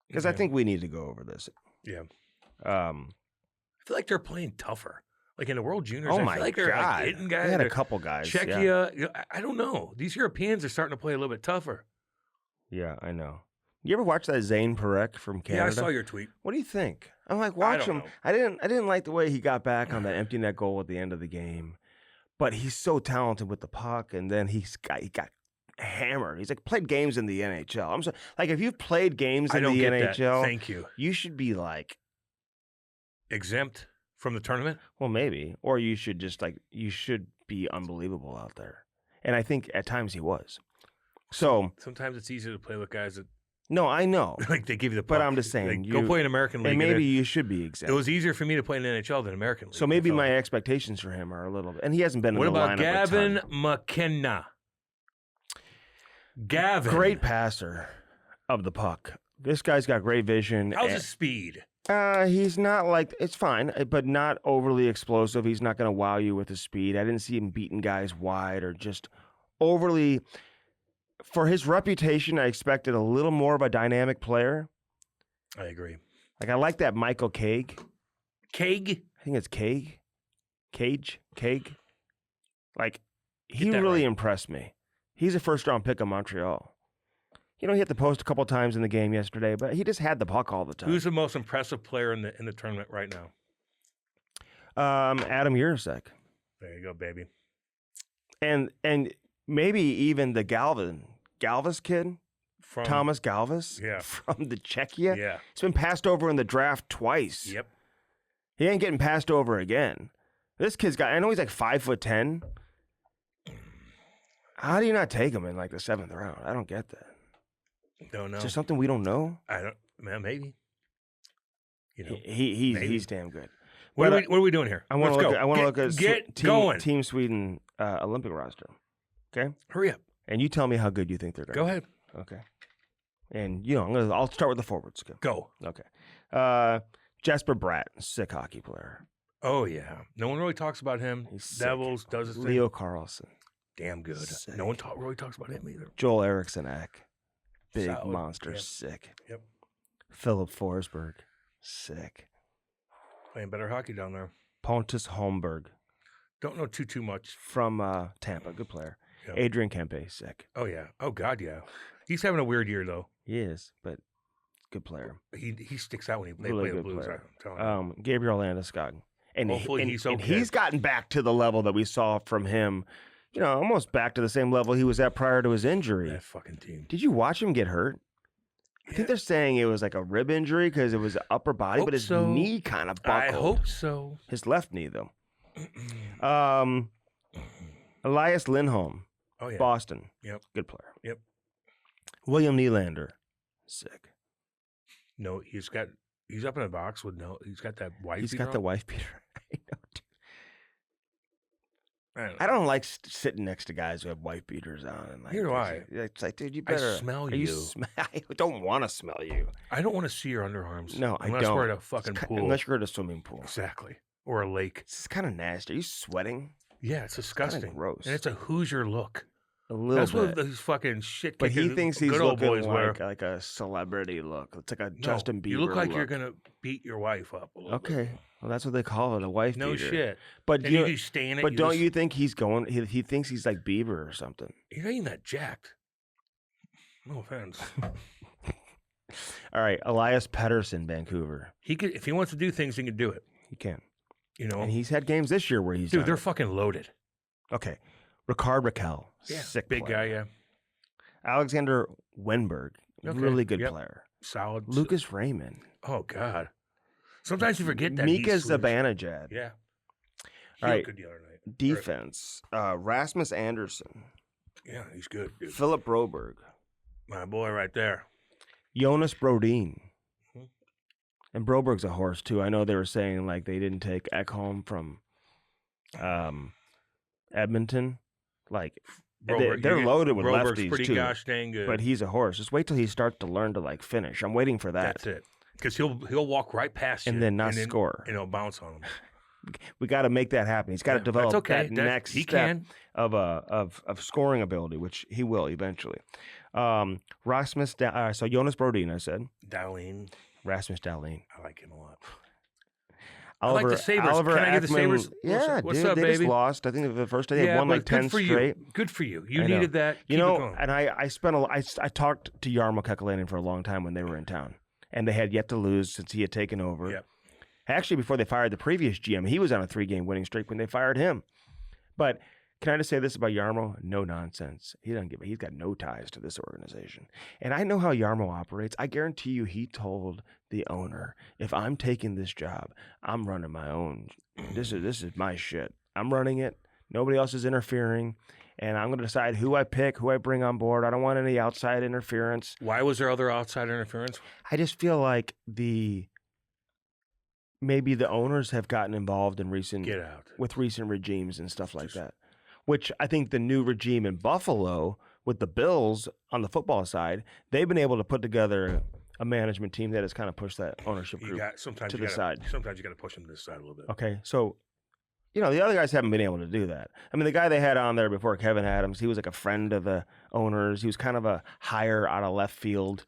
because I Okay. think we need to go over this. Yeah. I I feel like they're playing tougher. Like in the World Juniors, Oh I my feel like they're God! like hitting guys. They had a They're- couple guys. Czechia, I don't know. These Europeans are starting to play a little bit tougher. Yeah, I know. You ever watch that Zane Perek from Canada? Yeah, I saw your tweet. What do you think? I'm like, watch don't him. know. I didn't like the way he got back on that empty net goal at the end of the game, but he's so talented with the puck, and then he got hammered. He's like played games in the NHL. I'm so, like, if you've played games I in don't the get NHL, that. Thank you. you should be like, Exempt from the tournament? well, maybe, or you should just like you should be unbelievable out there. And I think at times he was. So Sometimes it's easier to play with guys that no, I know, like they give you the but puck. I'm just saying, Like, go play in American League. and and maybe it- you should be exempt. it was easier for me to play in the NHL than American League. So I maybe felt my like. expectations for him are a little bit, and he hasn't been What in the about lineup a Gavin ton. McKenna? Gavin. Great passer of the puck. This guy's got great vision. How's his speed? He's not like, it's fine, but not overly explosive. He's not going to wow you with his speed. I didn't see him beating guys wide or just overly. For his reputation, I expected a little more of a dynamic player. I agree. Like, I like that Michael Cage. Keg? I think it's Cage. Cage. Like, he Get that really right. impressed me. He's a first-round pick of Montreal. He hit the post a couple times in the game yesterday, but he just had the puck all the time. Who's the most impressive player in the tournament right now? Adam Urasek. There you go, baby. And maybe even the Galvis kid, From Thomas Galvis, Yeah. from the Czechia. Yeah. He's been passed over in the draft twice. Yep. He ain't getting passed over again. This kid's got, I know he's like 5'10". How do you not take him in like the 7th round? I don't get that. Don't know. Is there something we don't know? I don't. Man, maybe. He's maybe. he's damn good. What But, are we doing here? I want Let's to look. go. I want to look at get going. Team Sweden Olympic roster. Okay, Hurry up. and you tell me how good you think they're going. Go ahead. Okay, and I'll start with the forwards. Go. Okay, Jesper Bratt, sick hockey player. Oh yeah. No one really talks about him. He's sick. Devils does his thing. Leo Carlson, Damn good. Sick. No one really talks about him either. Joel Eriksson Ek, big Solid. monster, Yep. sick. Yep. Philip Forsberg, sick. Playing better hockey down there. Pontus Holmberg Don't know too much. from Tampa, good player. Yep. Adrian Kempe, sick. Oh yeah. Oh God, yeah. He's having a weird year though. He is, but good player. He sticks out when they Really play the good Blues. player. I'm telling you. Gabriel Landeskog. And Hopefully he's and okay. he's gotten back to the level that we saw from him, almost back to the same level he was at prior to his injury. That fucking team. Did you watch him get hurt? I think they're saying it was like a rib injury because it was upper body, Hope but his so. knee kind of I buckled. hope so. His left knee, though. Elias Lindholm, Oh yeah. Boston. Yep. Good player. Yep. William Nylander, sick. No, he's up in a box with he's got that wife. He's beater got the on. wife beater. I know, dude. I don't know. I don't like sitting next to guys who have wife beaters on. And like, Neither do I. It's like, dude, you I better. smell are you. I don't want to smell you. I don't want to see your underarms. No, I unless don't. we're at a fucking It's pool. Unless you're at a swimming pool. Exactly. Or a lake. This is kind of nasty. Are you sweating? Yeah, it's disgusting. gross. And it's a Hoosier look. A little That's bit. what these fucking shit. But he thinks he's good old looking boys wear. like a celebrity look. It's like a No, Justin Bieber You look like look. you're gonna beat your wife up. A little Okay. bit. Well, that's what they call it, a wife No beater. shit. But And you stain it. But don't just- you think he's going? He thinks he's like Bieber or something. You're not even that jacked. No offense. All right, Elias Pettersson, Vancouver. He could, if he wants to do things, he can do it. He can, You know, and he's had games this year where he's dude, done they're it. fucking loaded. Okay, Ricard Raquel, Yeah, sick big player. guy. Yeah, Alexander Wenberg, Okay, really good yep. player. solid. Lucas Raymond, Oh God, Sometimes you forget that Mika he's Swedish. Zibanejad. Yeah. He All right. looked good the other night. Defense. Rasmus Anderson. Yeah, he's good, dude. Philip Broberg. My boy right there. Jonas Brodin. Mhm. And Broberg's a horse, too. I know they were saying, like, they didn't take Ekholm from Edmonton. Like, they're loaded with Broberg's lefties, pretty too. gosh dang good. But he's a horse. Just wait till he starts to learn to, like, finish. I'm waiting for that. That's it. Because he'll walk right past you. And then not score. And he'll bounce on him. We got to make that happen. He's got to develop that next step of scoring ability, which he will eventually. Rasmus, so Jonas Brodin, I said. Dahlin. Rasmus Dahlin. I like him a lot. Oliver, I like the Sabres. Oliver Can I get the Ekman, Sabres? Yeah, What's dude, up, they baby? just lost. I think the first day they won like 10 straight. You. Good for you. You needed that. You Keep know, it going. and I talked to Jarmo Kekalainen for a long time when they were in town, and they had yet to lose since he had taken over. Yep. Actually, before they fired the previous GM, he was on a 3-game winning streak when they fired him. But can I just say this about Jarmo? No nonsense. He doesn't give a. He's got no ties to this organization. And I know how Jarmo operates. I guarantee you he told the owner, if I'm taking this job, I'm running my own. This is my shit. I'm running it. Nobody else is interfering. And I'm going to decide who I pick, who I bring on board. I don't want any outside interference. Why was there other outside interference? I just feel like maybe the owners have gotten involved in recent regimes and stuff like that, which I think the new regime in Buffalo with the Bills on the football side, they've been able to put together a management team that has kind of pushed that ownership group to the side. Sometimes you got to push them to the side a little bit. Okay, so the other guys haven't been able to do that. I mean, the guy they had on there before, Kevin Adams, he was like a friend of the owners. He was kind of a hire out of left field.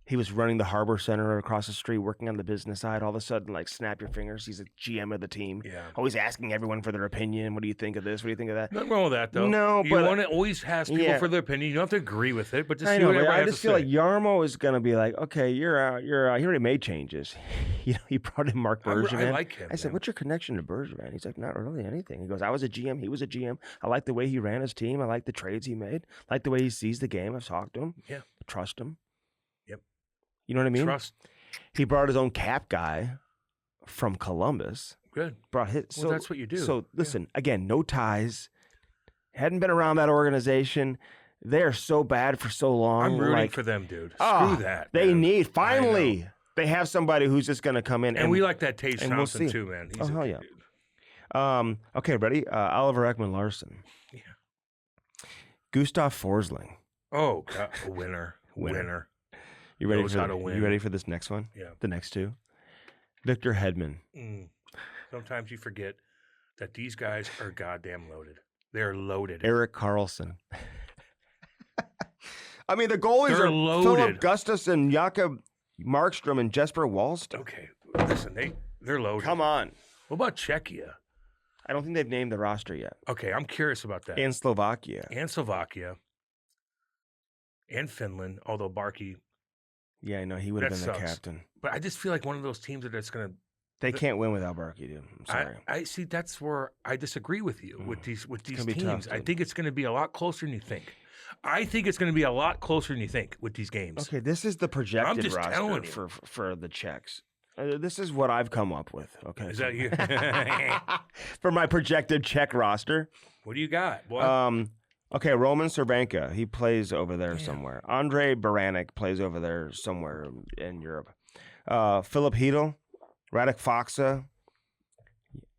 He was running the Harbor Center across the street, working on the business side. All of a sudden, like, snap your fingers. He's a GM of the team. Yeah. Always asking everyone for their opinion. What do you think of this? What do you think of that? Nothing wrong with that, though. No, you but want to always ask people for their opinion. You don't have to agree with it, but just see what everyone has to say. I just feel like Jarmo is going to be like, okay, you're out. He already made changes. He brought in Mark Bergevin. I like him. I said, what's your connection to Bergevin? He's like, not really anything. He goes, I was a GM. He was a GM. I like the way he ran his team. I like the trades he made. I like the way he sees the game. I've talked to him. Yeah. Trust him. Yep. You know what I mean? Trust. He brought his own cap guy from Columbus. Good. Brought his. Well, that's what you do. So listen, again, no ties. Hadn't been around that organization. They are so bad for so long. I'm rooting for them, dude. Screw that. They need finally. They have somebody who's just going to come in, and we like that Tage Thompson we'll too, man. He's hell yeah. Dude. Okay, ready? Oliver Ekman Larson. Yeah. Gustav Forsling. Oh, God. Winner. You ready for this next one? Yeah. The next two. Victor Hedman. Sometimes you forget that these guys are goddamn loaded. They're loaded. Erik Karlsson. I mean, the goalies They're are loaded. Philip Gustafsson, Jakob Markstrom, and Jesper Wallstedt. Okay, listen, they're loaded. Come on. What about Czechia? I don't think they've named the roster yet. Okay, I'm curious about that. And Slovakia. And Finland, although Barkey. Yeah, I know. He would have been the captain. But I just feel like one of those teams that's going to. They can't win without Barkey, dude. I'm sorry. I see. That's where I disagree with you with these teams. Tough, I think it's going to be a lot closer than you think. I think it's going to be a lot closer than you think with these games. Okay, this is the projected roster you. for the Czechs. This is what I've come up with. Okay, Is that you? For my projected Czech roster? What do you got? What? Okay, Roman Cervenka, he plays over there somewhere. Andrei Baranek plays over there somewhere in Europe. Philip Hedl, Radek Faksa,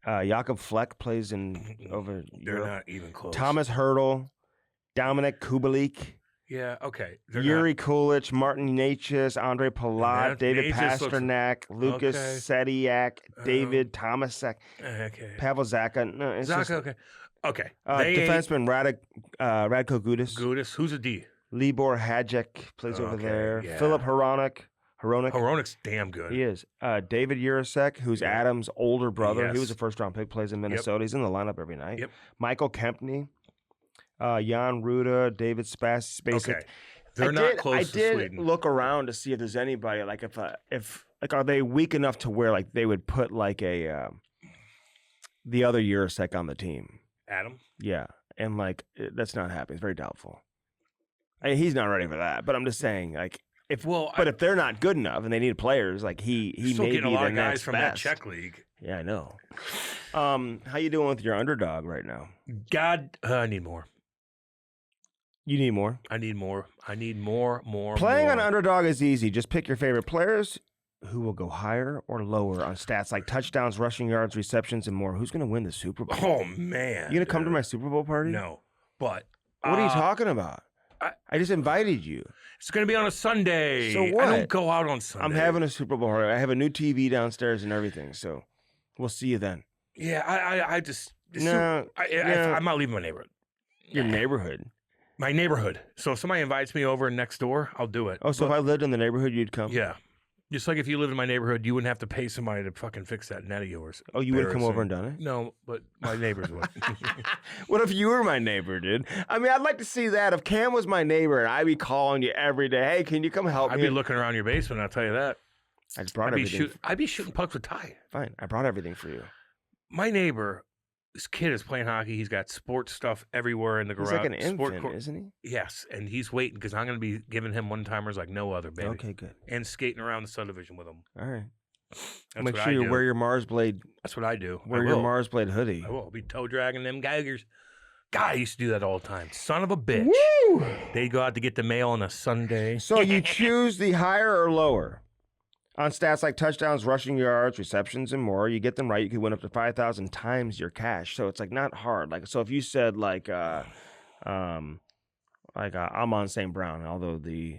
Jakob Fleck plays over They're Europe. not even close. Thomas Hertl, Dominic Kubalik. Yeah, okay. Yuri Kulich, Martin Necas, Andre Palat, David Pasternak, Lucas Sediak, David Tomasek, Pavel Zaka. No, it's Zaka, okay. Defenseman Radko Gudas. Gudas, who's a D? Libor Hadjek plays over there. Yeah. Philip Hronek. Hronek's damn good. He is. David Urasek, who's Adam's older brother. Yes. He was a first-round pick, plays in Minnesota. He's in the lineup every night. Yep. Michael Kempney. Jan Ruda, David Spacek. Okay. They're not close to Sweden. I did look around to see if there's anybody, like if are they weak enough to where like they would put like a the other Urasek on the team. Adam? Yeah. And like that's not happening. It's very doubtful. I mean, he's not ready for that, but I'm just saying, like, But if they're not good enough and they need players, like he still may getting be a lot the of guys next from best. that Czech league. Yeah, I know. How you doing with your underdog right now? I need more. You need more? I need more. Playing more. on underdog is easy. Just pick your favorite players who will go higher or lower on stats like touchdowns, rushing yards, receptions, and more. Who's going to win the Super Bowl? Oh, man. You going to come to my Super Bowl party? No. But. What are you talking about? I just invited you. It's going to be on a Sunday. So what? I don't go out on Sunday. I'm having a Super Bowl party. I have a new TV downstairs and everything. So we'll see you then. Yeah, I just. No. I'm not leaving my neighborhood. Your neighborhood? My neighborhood. So if somebody invites me over next door, I'll do it. Oh, so if I lived in the neighborhood, you'd come? Yeah. Just like if you lived in my neighborhood, you wouldn't have to pay somebody to fucking fix that net of yours. Oh, you would have come over and done it? No, but my neighbors would. What if you were my neighbor, dude? I mean, I'd like to see that. If Cam was my neighbor and I'd be calling you every day, hey, can you come help me? I'd be looking around your basement, I'll tell you that. I just brought everything. I'd be shooting pucks with Ty. Fine. I brought everything for you. My neighbor, this kid is playing hockey. He's got sports stuff everywhere in the garage. He's like an infant, isn't he? Yes, and he's waiting because I'm going to be giving him one-timers like no other, baby. Okay, good. And skating around the subdivision with him. All right. That's Make what sure I you do. wear your Mars Blade. That's what I do. Wear your Mars Blade hoodie. I will. I'll be toe dragging them geigers. God, I used to do that all the time. Son of a bitch. Woo! They'd go out to get the mail on a Sunday. So you choose the higher or lower. On stats like touchdowns, rushing yards, receptions, and more, you get them right, you could win up to 5,000 times your cash. So it's like not hard. Like so, if you said I'm on St. Brown, although the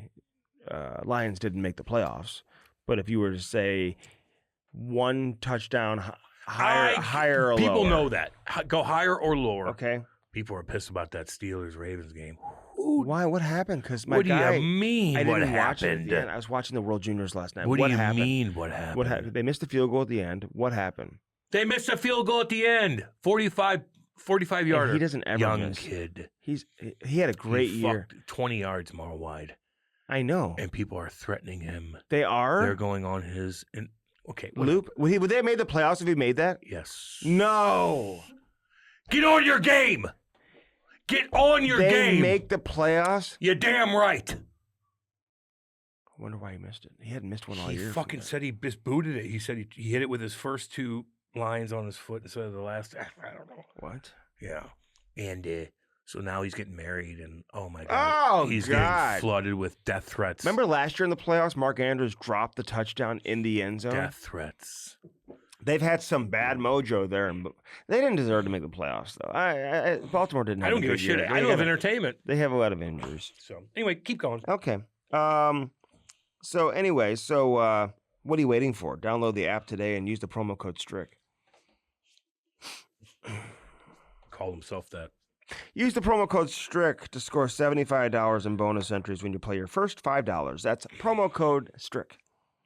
Lions didn't make the playoffs, but if you were to say one touchdown higher or lower, people know that. Go higher or lower. Okay. People are pissed about that Steelers-Ravens game. Why? What happened? Because my What do guy, you mean? I What didn't watch it at happened? the end. I was watching the World Juniors last night. What do you happened? mean? What happened? What happened? They missed a field goal at the end. What happened? They missed a field goal at the end. 45 yarder. He doesn't ever Young miss. kid. He had a great year. 20 yards more wide. I know. And people are threatening him. They are? They're going on his okay. Loop? Would they have made the playoffs if he made that? Yes. No. Get on your game. Get on your game. They make the playoffs? You're damn right. I wonder why he missed it. He hadn't missed one all He year. fucking said he just booted it. He said he hit it with his first two lines on his foot instead of the last. I don't know. What? Yeah. And so now he's getting married, and oh my God. Oh, he's God. getting flooded with death threats. Remember last year in the playoffs, Mark Andrews dropped the touchdown in the end zone? Death threats. They've had some bad mojo there, and they didn't deserve to make the playoffs, though. Baltimore didn't. I don't give a shit. I love entertainment. They have a lot of injuries. So anyway, keep going. Okay. So anyway, what are you waiting for? Download the app today and use the promo code STRICK. Call himself that. Use the promo code STRICK to score $75 in bonus entries when you play your first $5. That's promo code STRICK.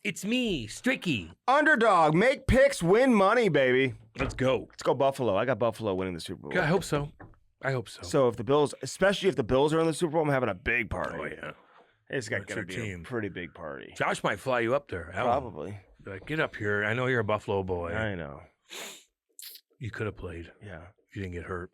It's me, Stricky. Underdog, make picks, win money, baby. Let's go. Let's go Buffalo. I got Buffalo winning the Super Bowl. I hope so. So if the Bills, especially if the Bills are in the Super Bowl, I'm having a big party. Oh yeah. It's got to your be team. a pretty big party. Josh might fly you up there. Alan. Probably. Be like, get up here. I know you're a Buffalo boy. I know. You could have played Yeah. if you didn't get hurt.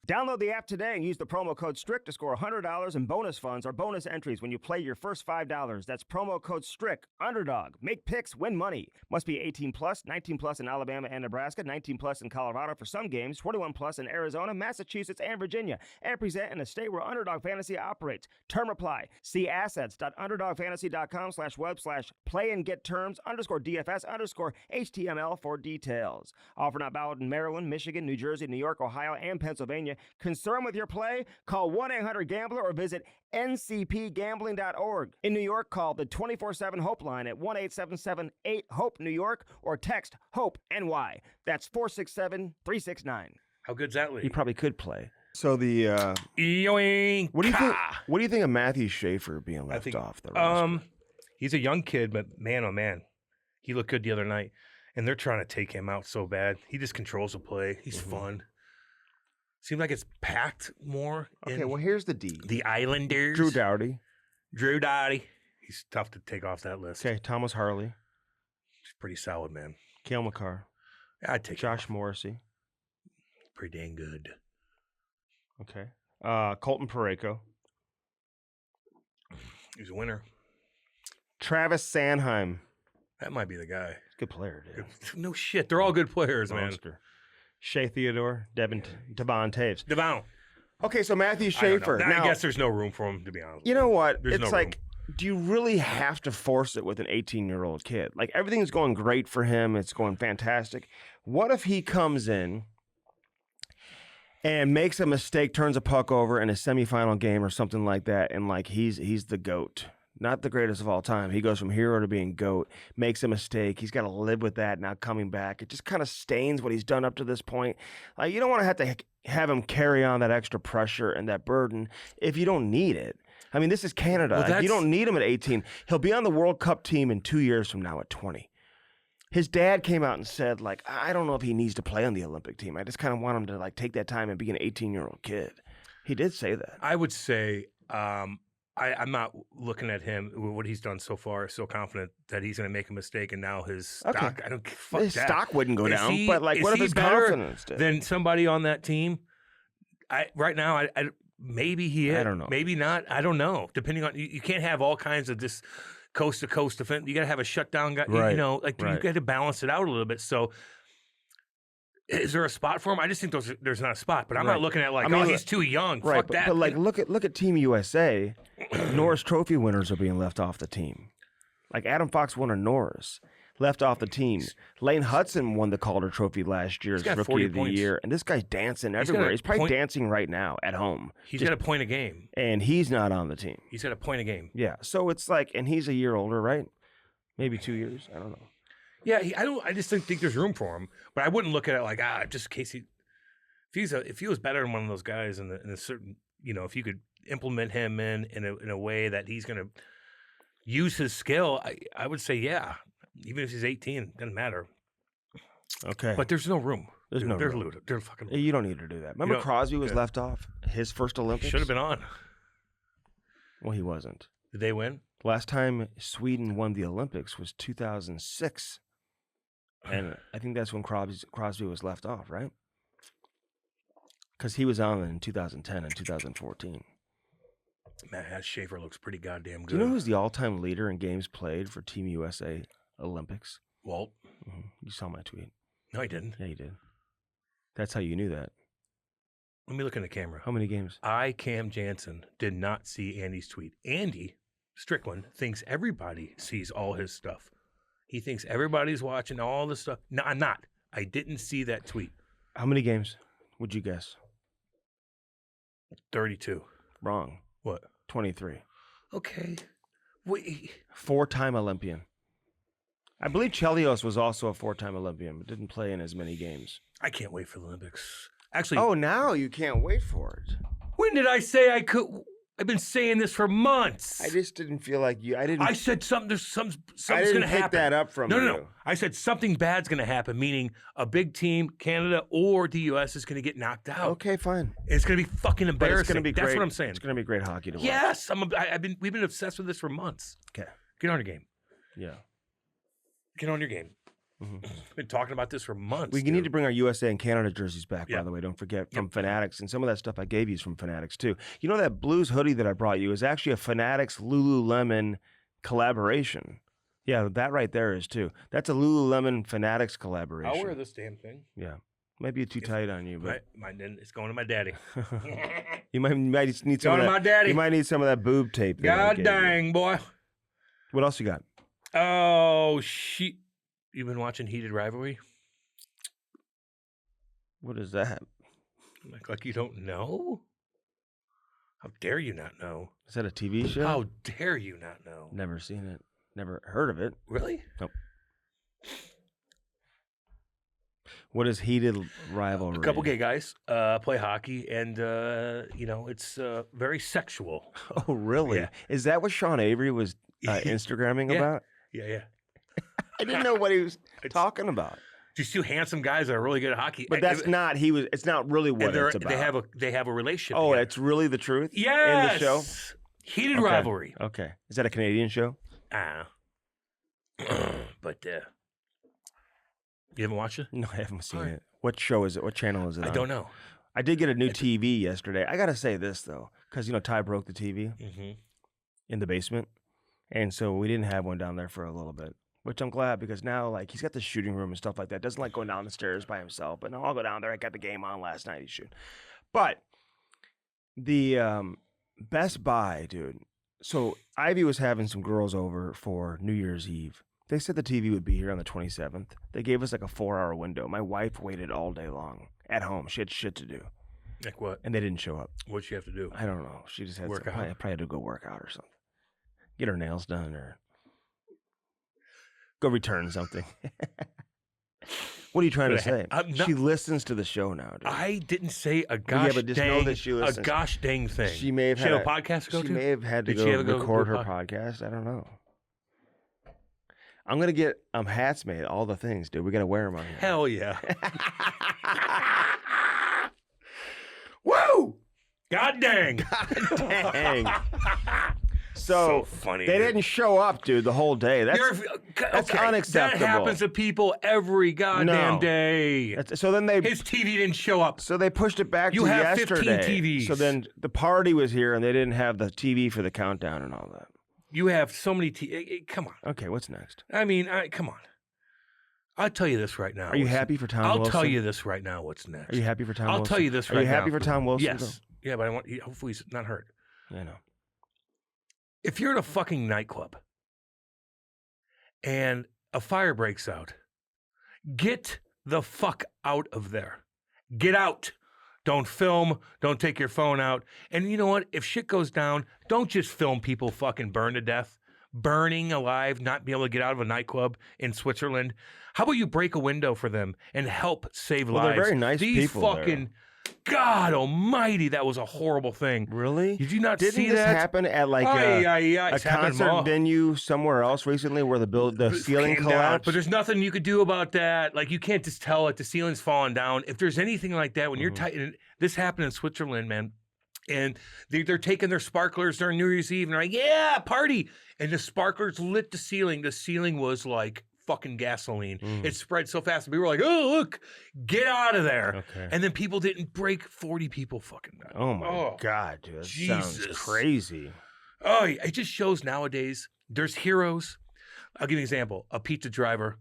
Download the app today and use the promo code STRICK to score $100 in bonus funds or bonus entries when you play your first $5. That's promo code STRICK. Underdog. Make picks, win money. Must be 18 plus, 19 plus in Alabama and Nebraska, 19 plus in Colorado for some games, 21 plus in Arizona, Massachusetts, and Virginia, and present in a state where Underdog Fantasy operates. Term apply. See assets.underdogfantasy.com/web/play and get terms _DFS_HTML for details. Offer not valid in Maryland, Michigan, New Jersey, New York, Ohio, and Pennsylvania. Concerned with your play? Call 1-800-GAMBLER or visit ncpgambling.org. In New York, call the 24/7 Hope line at 1-877-8-HOPE-New York or text HOPE-NY. That's 467-369. How good's that league? He probably could play. So the Yoink. what do you think? What do you think of Matthew Schaefer being left off the roster? He's a young kid, but man, oh man, he looked good the other night. And they're trying to take him out so bad. He just controls the play. He's fun. Seems like it's packed more. Okay, well here's the D. The Islanders. Drew Doughty. He's tough to take off that list. Okay, Thomas Harley. He's pretty solid, man. Cale Makar. I'd take Josh Morrissey. Pretty dang good. Okay. Colton Parayko. He's a winner. Travis Sanheim. That might be the guy. Good player, dude. No shit. They're all good players, man. Monster. Shea Theodore, Devon Taves. Devon. Okay, so Matthew I don't know. Schaefer. I Now, guess there's no room for him, to be honest. you know what? There's It's no like, do you really have to force it with an 18-year-old kid? Like, everything's going great for him. It's going fantastic. What if he comes in and makes a mistake, turns a puck over in a semifinal game or something like that, and, like, he's the GOAT? Not the greatest of all time. He goes from hero to being GOAT, makes a mistake. He's got to live with that now coming back. It just kind of stains what he's done up to this point. Like, you don't want to have him carry on that extra pressure and that burden if you don't need it. I mean, this is Canada. Well, Like, you don't need him at 18. He'll be on the World Cup team in 2 years from now at 20. His dad came out and said, like, I don't know if he needs to play on the Olympic team. I just kind of want him to, like, take that time and be an 18-year-old kid. He did say that. I would say I'm not looking at him, what he's done so far, so confident that he's going to make a mistake, and now his stock, I don't fuck His that. stock wouldn't go down, He- but, like, is what if he his better confidence did? than somebody on that team? Right now, I maybe he is. I don't know. Maybe not. I don't know. Depending on, you can't have all kinds of this coast to coast defense. You got to have a shutdown guy. Right, You know, like you right. got to balance it out a little bit. So, is there a spot for him? I just think there's not a spot. But I'm Right. not looking at like, I mean, he's too young. Right, Fuck but, that. but like, look at Team USA. Norris Trophy winners are being left off the team. Like Adam Fox won a Norris, left off the team. Lane Hudson won the Calder Trophy last year as got Rookie 40 of the points. Year, and this guy's dancing got everywhere. a He's probably point- dancing right now at home, He's got a point a game. and he's not on the team. He's got a point a game. Yeah, so it's like, and he's a year older, right? Maybe 2 years. I don't know. Yeah, I just don't think there's room for him. But I wouldn't look at it like just in case if he was better than one of those guys in a certain, you know, if you could implement him in a way that he's going to use his skill, I would say yeah. Even if he's 18, doesn't matter. Okay, But there's no room. There's no room. room. There's fucking. You don't need to do that. Remember know, Crosby was yeah. left off his first Olympics? Should have been on. Well, he wasn't. Did they win? Last time Sweden won the Olympics was 2006. And I think that's when Crosby was left off, right? Because he was on in 2010 and 2014. Man, that Schaefer looks pretty goddamn Do good. you know who's the all-time leader in games played for Team USA Olympics? Walt? You saw my tweet. No, he didn't. Yeah, you did. That's how you knew that. Let me look in the camera. How many games? Cam Jansen, did not see Andy's tweet. Andy Strickland thinks everybody sees all his stuff. He thinks everybody's watching all the stuff. No, I'm not. I didn't see that tweet. How many games would you guess? 32. Wrong. What? 23. Okay. Wait. 4-time Olympian. I believe Chelios was also a 4-time Olympian, but didn't play in as many games. I can't wait for the Olympics. Actually, Oh, now you can't wait for it. when did I say I could? I've been saying this for months. I just didn't feel like you. I said something's I going didn't to pick happen. that up from No. you. I said something bad's going to happen, meaning a big team, Canada or the U.S. is going to get knocked out. Okay, fine. It's going to be fucking But embarrassing. it's going to be That's great. what I'm saying. It's going to be great hockey to watch. Yes, we've been obsessed with this for months. Okay. Get on your game. Yeah. Get on your game. Been talking about this for months. We need to bring our USA and Canada jerseys back, Yeah. by the way. Don't forget, from Fanatics. And some of that stuff I gave you is from Fanatics, too. You know that Blues hoodie that I brought you is actually a Fanatics Lululemon collaboration. Yeah, that right there is, too. That's a Lululemon Fanatics collaboration. I'll wear this damn thing. Yeah. Might be too tight on you, but It's going to my daddy. you might need some Going of to that. my daddy. You might need some of that boob tape. that I God gave you. dang, boy. What else you got? Oh, shit. You've been watching Heated Rivalry? What is that? Like you don't know? How dare you not know? Is that a TV show? How dare you not know? Never seen it. Never heard of it. Really? Nope. What is Heated Rivalry? A couple gay guys play hockey, and it's very sexual. Oh, really? Yeah. Is that what Sean Avery was Instagramming Yeah. about? Yeah. I didn't know what he was talking about. Just two handsome guys that are really good at hockey. But that's not. It's not really what it's about. They have a relationship. Oh, together. it's really the truth. Yes. In the show. Heated Okay. Rivalry. Okay. Is that a Canadian show? But you haven't watched it? No, I haven't seen All right. it. What show is it? What channel is it I on? don't know. I did get a new TV yesterday. I gotta say this though, because Ty broke the TV Mm-hmm. in the basement, And so we didn't have one down there for a little bit, which I'm glad because now, like, he's got the shooting room and stuff like that. Doesn't like going down the stairs by himself. But no, I'll go down there. I got the game on last night. He's shooting. But the Best Buy, dude. So Ivy was having some girls over for New Year's Eve. They said the TV would be here on the 27th. They gave us like a 4-hour window. My wife waited all day long at home. She had shit to do. Like what? And they didn't show up. What'd she have to do? I don't know. She just had Work out. probably had to go work out or something. Get her nails done or go return something. What are you trying to say? She listens to the show now, dude. I didn't say a gosh but just know that she listens. a gosh dang thing. She may have she had a podcast to go to? She may have had to Did she go have to record go her podcast. I don't know. I'm gonna get hats made, all the things, dude. We gotta wear them on here. Hell yeah. Woo! God dang. God dang. So funny. They dude. didn't show up, dude, the whole day. That's unacceptable. That happens to people every goddamn day. So then his TV didn't show up. So they pushed it back you to have yesterday. 15 TVs. So then the party was here and they didn't have the TV for the countdown and all that. You have so many TVs. Come on. Okay, what's next? I mean, come on. I'll tell you this right now. Are you happy for Tom Wilson? I'll tell you this right now. What's next? Are you happy for Tom Wilson? I'll tell you this right now. Are you happy for Tom Wilson? Yes. Though? Yeah, but hopefully he's not hurt. I know. If you're in a fucking nightclub and a fire breaks out, get the fuck out of there. Get out. Don't film. Don't take your phone out. And you know what? If shit goes down, don't just film people fucking burn to death, burning alive, not be able to get out of a nightclub in Switzerland. How about you break a window for them and help save lives? They're very nice people fucking, God almighty, that was a horrible thing. Really? Did you not Didn't see this that? happen at like a concert venue somewhere else recently where the ceiling collapsed? But there's nothing you could do about that. Like, you can't just tell it. The ceiling's falling down. If there's anything like that, when you're tight, and this happened in Switzerland, man. And they're taking their sparklers during New Year's Eve and they're like, yeah, party. And the sparklers lit the ceiling. The ceiling was like fucking gasoline. It spread so fast. And people were like, oh, look, get out of there. Okay. And then people didn't break. 40 people fucking died. Oh, my God, dude. That sounds crazy. Oh, it just shows nowadays there's heroes. I'll give you an example. A pizza driver,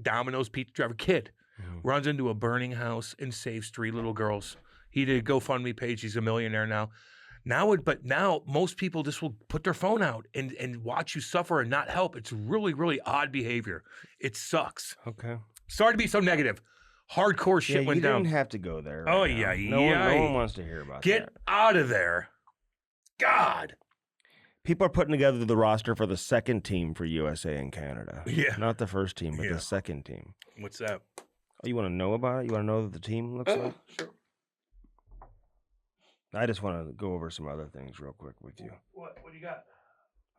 Domino's pizza driver, kid, runs into a burning house and saves 3 little girls. He did a GoFundMe page. He's a millionaire now. But now most people just will put their phone out and watch you suffer and not help. It's really, really odd behavior. It sucks. Okay. Sorry to be so negative. Hardcore shit went down. You didn't have to go there. Oh, right yeah, now. No one wants to hear about that. Get out of there. God. People are putting together the roster for the second team for USA and Canada. Yeah. Not the first team, but the second team. What's that? Oh, you want to know about it? You want to know what the team looks like? Sure. I just want to go over some other things real quick with you. What do you got?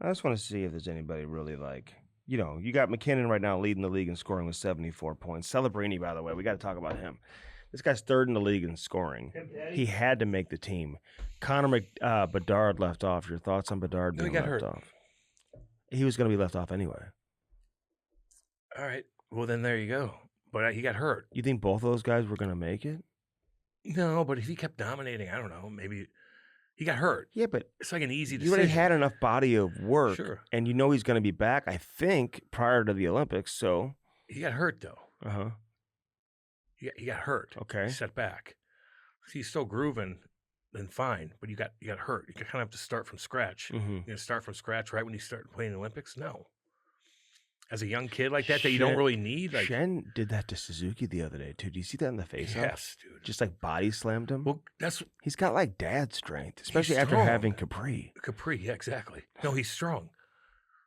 I just want to see if there's anybody really like, you got McKinnon right now leading the league in scoring with 74 points. Celebrini, by the way, we got to talk about him. This guy's third in the league in scoring. He had to make the team. Connor Bedard left off. Your thoughts on Bedard being left off? He was going to be left off anyway. All right. Well, then there you go. But he got hurt. You think both of those guys were going to make it? No, but if he kept dominating, I don't know, maybe he got hurt. Yeah, but it's like an easy decision. You already had enough body of work. Sure. And you know he's going to be back, I think, prior to the Olympics, so. He got hurt, though. Uh-huh. He got hurt. Okay. He set back. He's still grooving, then fine, but you got hurt. You kind of have to start from scratch. You're going to start from scratch right when you start playing the Olympics? No. As a young kid like that you don't really need. Like, Shen did that to Suzuki the other day, too. Do you see that in the face? Yes, dude. Just like body slammed him. Well, he's got like dad strength, especially after having Capri. Yeah, exactly. No, he's strong.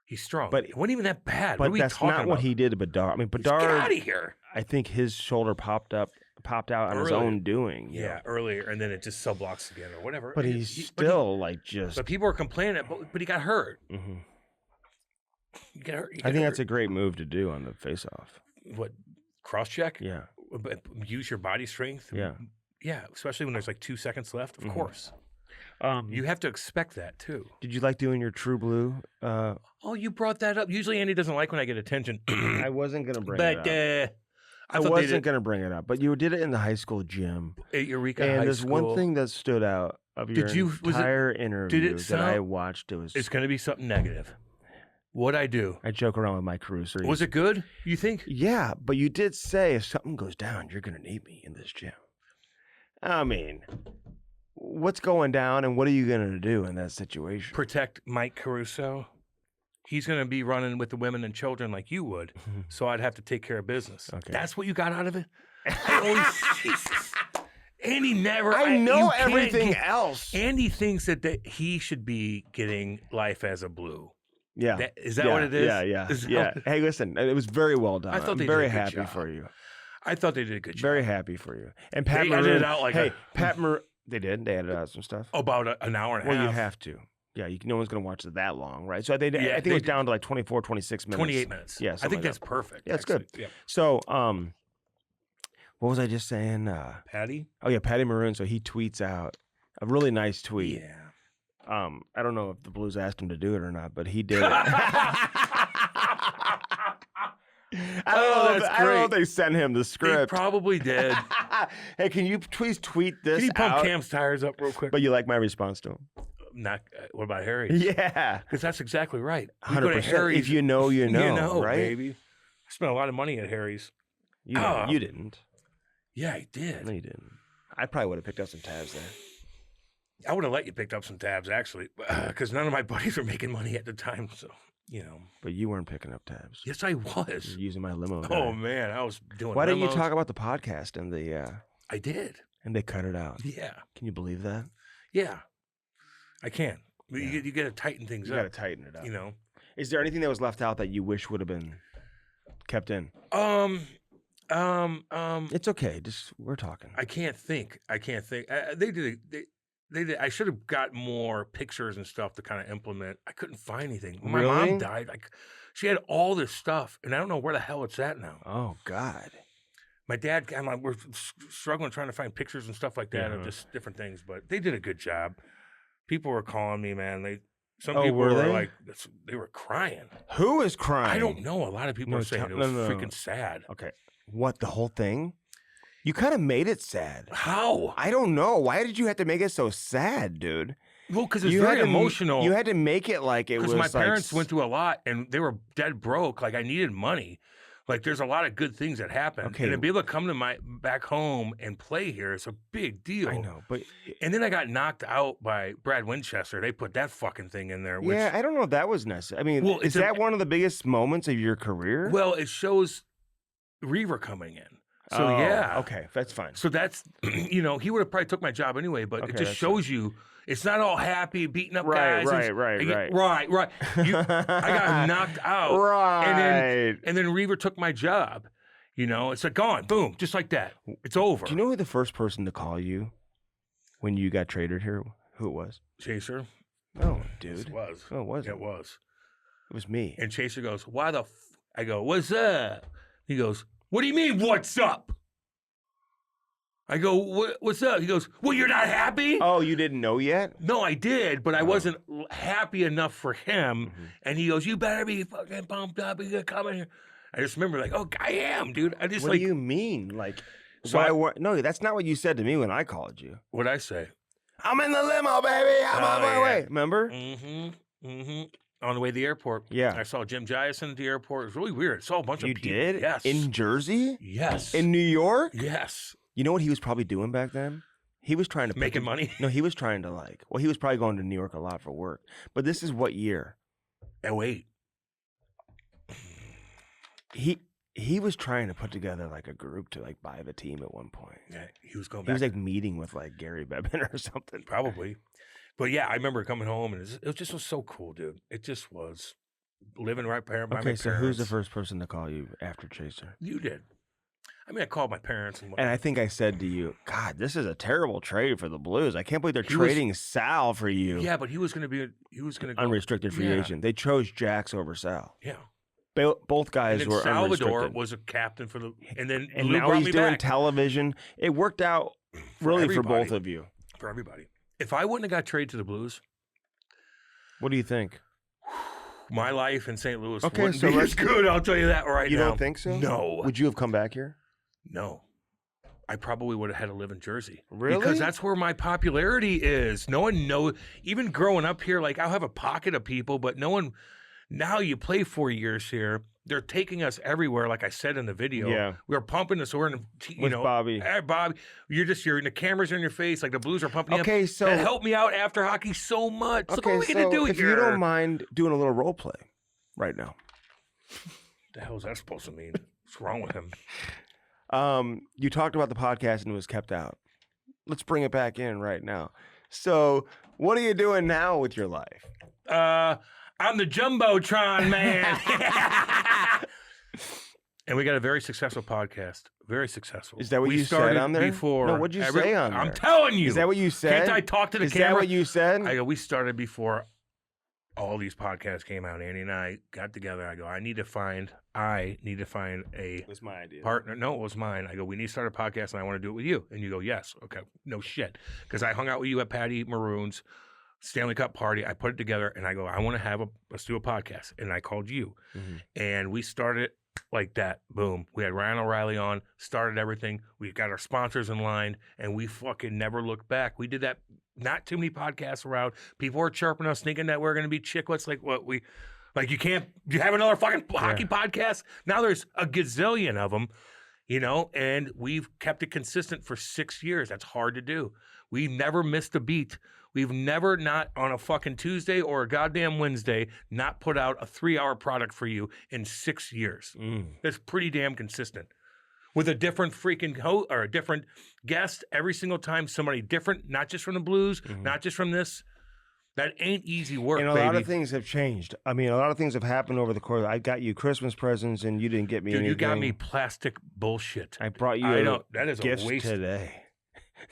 He's strong. But it wasn't even that bad. But that's not what he did to Bedard. I mean, Bedard. Get out of here. I think his shoulder popped out on his own doing. Yeah, earlier, and then it just sub-blocks again or whatever. But he's still just. But people are complaining, but he got hurt. Mm-hmm. I think that's a great move to do on the face-off. What, cross-check? Yeah. Use your body strength? Yeah. Yeah, especially when there's like 2 seconds left, of course. You have to expect that, too. Did you like doing your True Blue? You brought that up. Usually Andy doesn't like when I get attention. I wasn't going to bring it up. I wasn't going to bring it up, but you did it in the high school gym. At Eureka High School. And there's one thing that stood out of your entire interview that I watched. It's going to be something negative. What'd I do? I joke around with Mike Caruso. Was it good, you think? Yeah, but you did say if something goes down, you're going to need me in this gym. I mean, what's going down and what are you going to do in that situation? Protect Mike Caruso. He's going to be running with the women and children like you would, so I'd have to take care of business. Okay. That's what you got out of it? Oh, Jesus. Andy never... I know you can't everything else. Andy thinks that he should be getting Life as a Blue. Yeah. Is that what it is? Yeah. Hey, listen, it was very well done. I thought they I'm very did a good happy job. for you. I thought they did a good job. Very happy for you. And Pat They Maroon, edited out like Pat Maroon, they did. They edited out some stuff. about an hour and a Well, half. you have to. Yeah, no one's going to watch it that long, right? So I think it was down to like 24, 26 minutes. 28 minutes. Yeah, I think something like that's that. perfect. Yeah, it's actually. good. Yeah. So, what was I just saying? Patty? Oh, yeah, Patty Maroon. So he tweets out a really nice tweet. Yeah. I don't know if the Blues asked him to do it or not, but he did it. I don't know if they sent him the They script. probably did. Hey, can you please tweet this Can you pump out? Cam's tires up real quick? But you like my response to him? Not. What about Harry's? Yeah. Because that's exactly right. You go to 100%. Harry's, If you know, you know, you know, right? baby. I spent a lot of money at Harry's. You, you didn't. Yeah, I did. No, you didn't. I probably would have picked up some tabs there. I would have let you pick up some tabs, actually, because none of my buddies were making money at the time. So, you know. But you weren't picking up tabs. Yes, I was. You're using my limo. Guy. Oh, man. I was doing Why didn't you limos. talk about the podcast and the... I did. and they cut it out? Yeah. Can you believe that? Yeah. I can. Yeah. You got to tighten things You up. got to tighten it up. You know. Is there anything that was left out that you wish would have been kept in? It's okay. Just we're talking. I can't think. They did. I should have got more pictures and stuff to kind of implement. I couldn't find anything. When my Really? mom died. Like, she had all this stuff, and I don't know where the hell it's at now. Oh God. My dad, we're struggling trying to find pictures and stuff like that of just different things. But they did a good job. People were calling me, man. Some people were were they? like, they were crying. Who is crying? I don't know. A lot of people No, are saying it was freaking sad. Okay. What, the whole thing? You kind of made it sad. How? I don't know. Why did you have to make it so sad, dude? Well, because it's You very had to- emotional. You had to make it like it was Because my like parents went through a lot and they were dead broke. Like, I needed money. Like, there's a lot of good things that happen. Okay. And to be able to come to back home and play here is a big deal. I know, but And then I got knocked out by Brad Winchester. They put that fucking thing in there. Which, yeah, I don't know if that was necessary. I mean, Well, is it's that one of the biggest moments of your career? well, it shows Reaver coming in. So, Oh, yeah. Okay, that's fine. So that's, he would have probably took my job anyway, but Okay, it just that's shows you it's not all happy, beating up Right, guys. right, and- right, and get- right. Right. I got knocked out. Right. And then Reaver took my job. It's like gone, boom, just like that. It's over. Do you know who the first person to call you when you got traded here? Who it was? Chaser? Oh, dude. It was. Oh, it wasn't. It was. It was me. And Chaser goes, why the I go, what's up? He goes, what do you mean, what's up? I go, what's up? He goes, well, you're not happy? Oh, you didn't know yet? No, I did, but I wasn't happy enough for him. Mm-hmm. And he goes, you better be fucking pumped up. You gotta come in here. I just remember like, oh, I am, dude. I just What like, do you mean? Like, So no, that's not what you said to me when I called you. what'd I say? I'm in the limo, baby. I'm on my yeah. way. Remember? On the way to the airport. Yeah. I saw Jim Giason at the airport. It was really weird. I saw a bunch You of people. did? Yes. In Jersey? Yes. In New York? Yes. You know what he was probably doing back then? He was trying to Making money? No, he was trying to he was probably going to New York a lot for work. But this is what year? Oh, wait. He was trying to put together like a group to like buy the team at one point. Yeah, he was going He back. was like meeting with like Gary Bettman or something. Probably. But yeah, I remember coming home and it just was so cool, dude. It just was living right by my Okay, parents. so who's the first person to call you after Chaser? You did. I mean, I called my parents. And I think I said to you, God, this is a terrible trade for the Blues. I can't believe they're He was- trading Sal for you. Yeah, but he was going to go. Unrestricted free Yeah. agent. They chose Jax over Sal. Yeah. Both guys And then were Salvador unrestricted. was a captain for the. And then And Lou now brought he's me doing back television. It worked out really for everybody. both of you. for everybody. If I wouldn't have got traded to the Blues, What do you think? my life in St. Louis Okay, wouldn't so be let's- as good. I'll tell you that right You now. don't think so? No. Would you have come back here? No. I probably would have had to live in Jersey. Really? Because that's where my popularity is. No one knows. Even growing up here, like I'll have a pocket of people, but no one Now you play 4 years here. They're taking us everywhere, like I said in the video. Yeah. We're pumping us. So we're in, With Bobby. Bobby, you're the cameras are in your face, like the Blues are pumping you up. Okay, so that helped me out after hockey so much. Look okay, what we get to do if here. you don't mind doing a little role play right now. The hell is that supposed to mean? What's wrong with him? You talked about the podcast and it was kept out. Let's bring it back in right now. So, what are you doing now with your life? I'm the Jumbotron man. And we got a very successful podcast. Very successful. Is that what we you started said on there? Before No, what'd you say on there? I'm telling you. Is that what you said? Can't I talk to the Is camera? that what you said? I go, we started before all these podcasts came out. Andy and I got together. I go, I need to find a It was my idea. partner. No, it was mine. I go, we need to start a podcast and I want to do it with you. And you go, yes. Okay. No shit. Because I hung out with you at Patty Maroon's Stanley Cup party. I put it together and I go, I want to let's do a podcast. And I called you. Mm-hmm. And we started like that. Boom. We had Ryan O'Reilly on, started everything. We got our sponsors in line and we fucking never looked back. We did that. Not too many podcasts around. People were chirping us, thinking that we're going to be chicklets. You have another fucking hockey podcast? Now there's a gazillion of them, and we've kept it consistent for 6 years. That's hard to do. We never missed a beat. We've never not on a fucking Tuesday or a goddamn Wednesday not put out a 3-hour product for you in 6 years. That's pretty damn consistent. With a different freaking host or a different guest every single time, somebody different, not just from the Blues, not just from this. That ain't easy work, And a baby. lot of things have changed. I mean, a lot of things have happened over the course. I got you Christmas presents, and you didn't get me Dude, anything. you got me plastic bullshit. I brought you I know, that is a gift waste. today.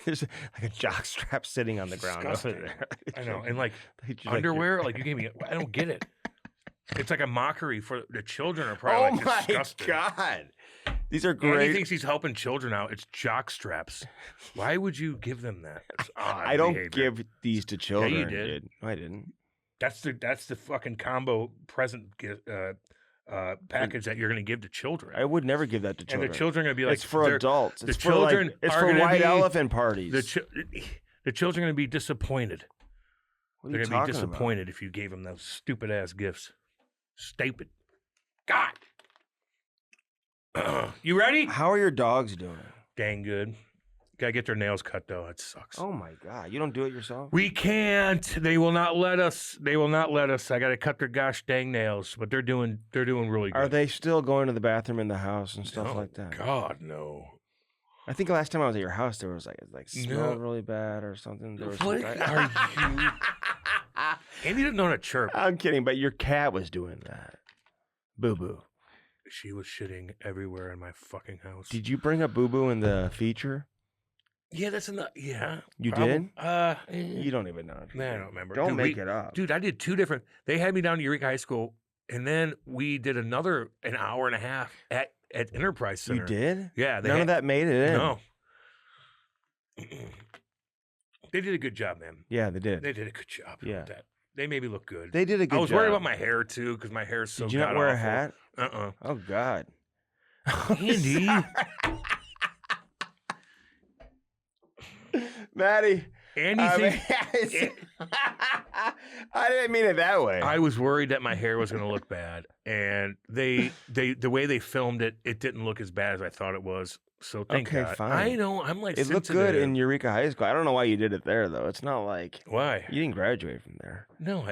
There's like a jock strap sitting on the ground over Disgusting. there. I know, and like Like, underwear, like you gave me. I don't get it. It's like a mockery for the children. Are probably Oh like my disgusting. God. These are And great. he thinks he's helping children out. It's jock straps. Why would you give them that? It's odd I don't behavior. give these to children. you did. No, I didn't. That's the fucking combo present package that you're going to give to children. I would never give that to children. And the children are going to be like, it's for they're- adults. the It's for like, children it's are for gonna white be- elephant parties. The children are going to be disappointed. What are They're you going to be talking about? disappointed if you gave them those stupid ass gifts. Stupid. God. You ready? How are your dogs doing? Dang good. Gotta get their nails cut though. It sucks. Oh my God. You don't do it yourself? We can't. They will not let us. They will not let us. I gotta cut their gosh dang nails. But they're doing really good. Are they still going to the bathroom in the house and stuff Oh, like that? God, no. I think last time I was at your house, there was like smelled No. really bad or something. There was What some- are you? Andy didn't know how to chirp. I'm kidding, but your cat was doing that. Boo Boo. She was shitting everywhere in my fucking house. Did you bring up Boo Boo in the feature? Yeah, that's enough. Yeah. You did? You You don't even know. Man, I don't remember. Don't Dude, make it up. Dude, I did 2 different. They had me down to Eureka High School, and then we did an hour and a half at Enterprise Center. You did? Yeah. None of that made it in. No. They did a good job, man. Yeah, they did. They did a good job. Yeah. With that. They made me look good. They did a good I was job. worried about my hair too, because my hair is so. Did you not wear a god-awful. hat? Uh-uh. Oh God. Andy. Maddie. Andy I thinks. mean, I didn't mean it that way. I was worried that my hair was going to look bad, and the way they filmed it, it didn't look as bad as I thought it was. So thank Okay, God. fine. I know. I'm like It looked good in Eureka High School. I don't know why you did it there though. It's not like Why? you didn't graduate from there. No,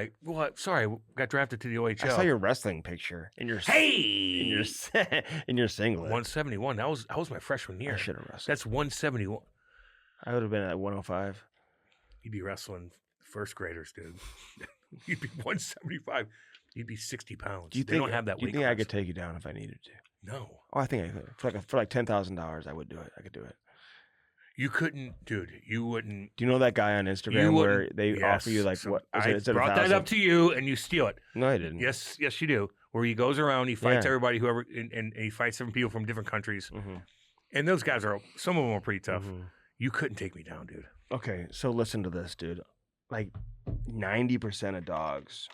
sorry, I got drafted to the OHL. I saw your wrestling picture in your Hey, in your singlet. 171. That was my freshman year. I should have wrestled. That's 171. I would have been at 105. You'd be wrestling first graders, dude. You'd be 175. You'd be 60 pounds. Do you They think don't have that Do you weight think I class. could take you down if I needed to? No, Oh, I think I could. For like $10,000, I would do it. I could do it. you couldn't, dude. You wouldn't. Do you know that guy on Instagram where wouldn't- they offer you like so what? I brought that up to you, and you steal it. No, I didn't. Yes, you do. Where he goes around, he fights Yeah. everybody, whoever, and he fights different people from different countries. Mm-hmm. And those guys some of them are pretty tough. Mhm. You couldn't take me down, dude. Okay, so listen to this, dude. Like 90% of dogs'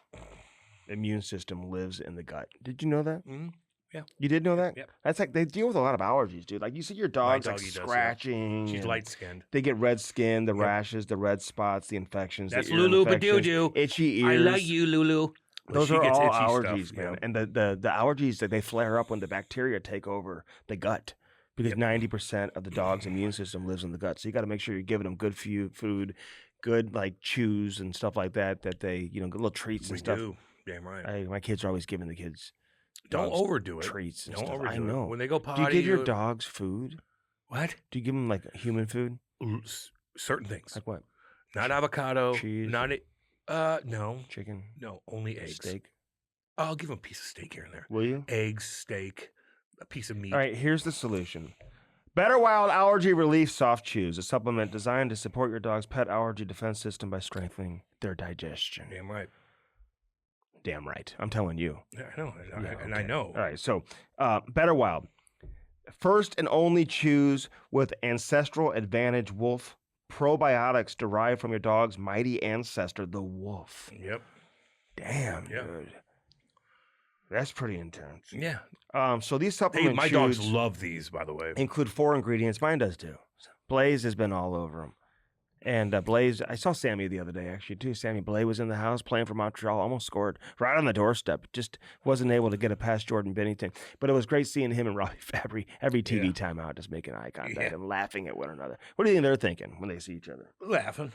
immune system lives in the gut. Did you know that? Mm-hmm. Yeah. You did know that? Yep. That's like they deal with a lot of allergies, dude. Like you see your dog's like doggy does, yeah. scratching. She's and light skinned. They get red skin, the Yep. rashes, the red spots, the infections. That's the ear Lulu infections, Badoo. itchy I ears. like you, Lulu. Those She are gets all itchy allergies, stuff, man. yeah. And the allergies that they flare up when the bacteria take over the gut, because 90% of the dog's immune system lives in the gut. So you got to make sure you're giving them good food, good like chews and stuff like that. That they, good little treats and We stuff. do. Damn right. My kids are always giving the kids. Don't dogs overdo it. treats and Don't stuff. overdo I know. it. When they go Do potty, you give your dogs food? What? Do you give them like human food? Certain things. Like what? Not avocado. Cheese? Not no. Chicken? No, only eggs. Steak? I'll give them a piece of steak here and there. Will you? Eggs, steak, a piece of meat. All right, here's the solution. Better Wild Allergy Relief Soft Chews, a supplement designed to support your dog's pet allergy defense system by strengthening their digestion. Damn right. Damn right. I'm telling you. Yeah, I know. And I okay. know. All right, so Better Wild. First and only chews with Ancestral Advantage Wolf probiotics derived from your dog's mighty ancestor, the wolf. Yep. Damn, Yep. dude. That's pretty intense. Yeah. So these Hey, supplement my chews dogs love these, by the way. include 4 ingredients. Mine does too. Blaze has been all over them. And Blaze, I saw Sammy the other day actually too. Sammy Blay was in the house playing for Montreal, almost scored right on the doorstep. Just wasn't able to get it past Jordan Bennington. But it was great seeing him and Robbie Fabry every TV timeout just making eye contact and laughing at one another. What do you think they're thinking when they see each other? Laughing.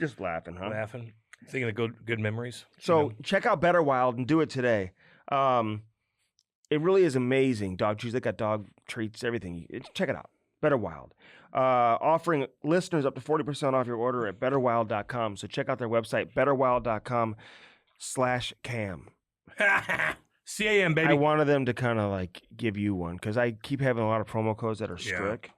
Just laughing, huh? Laughing. Thinking of good memories. So check out Better Wild and do it today. It really is amazing. Dog chews, they got dog treats, everything. Check it out. Better Wild. Offering listeners up to 40% off your order at betterwild.com. So check out their website, betterwild.com/cam. CAM, baby. I wanted them to kind of like give you one because I keep having a lot of promo codes that are strict.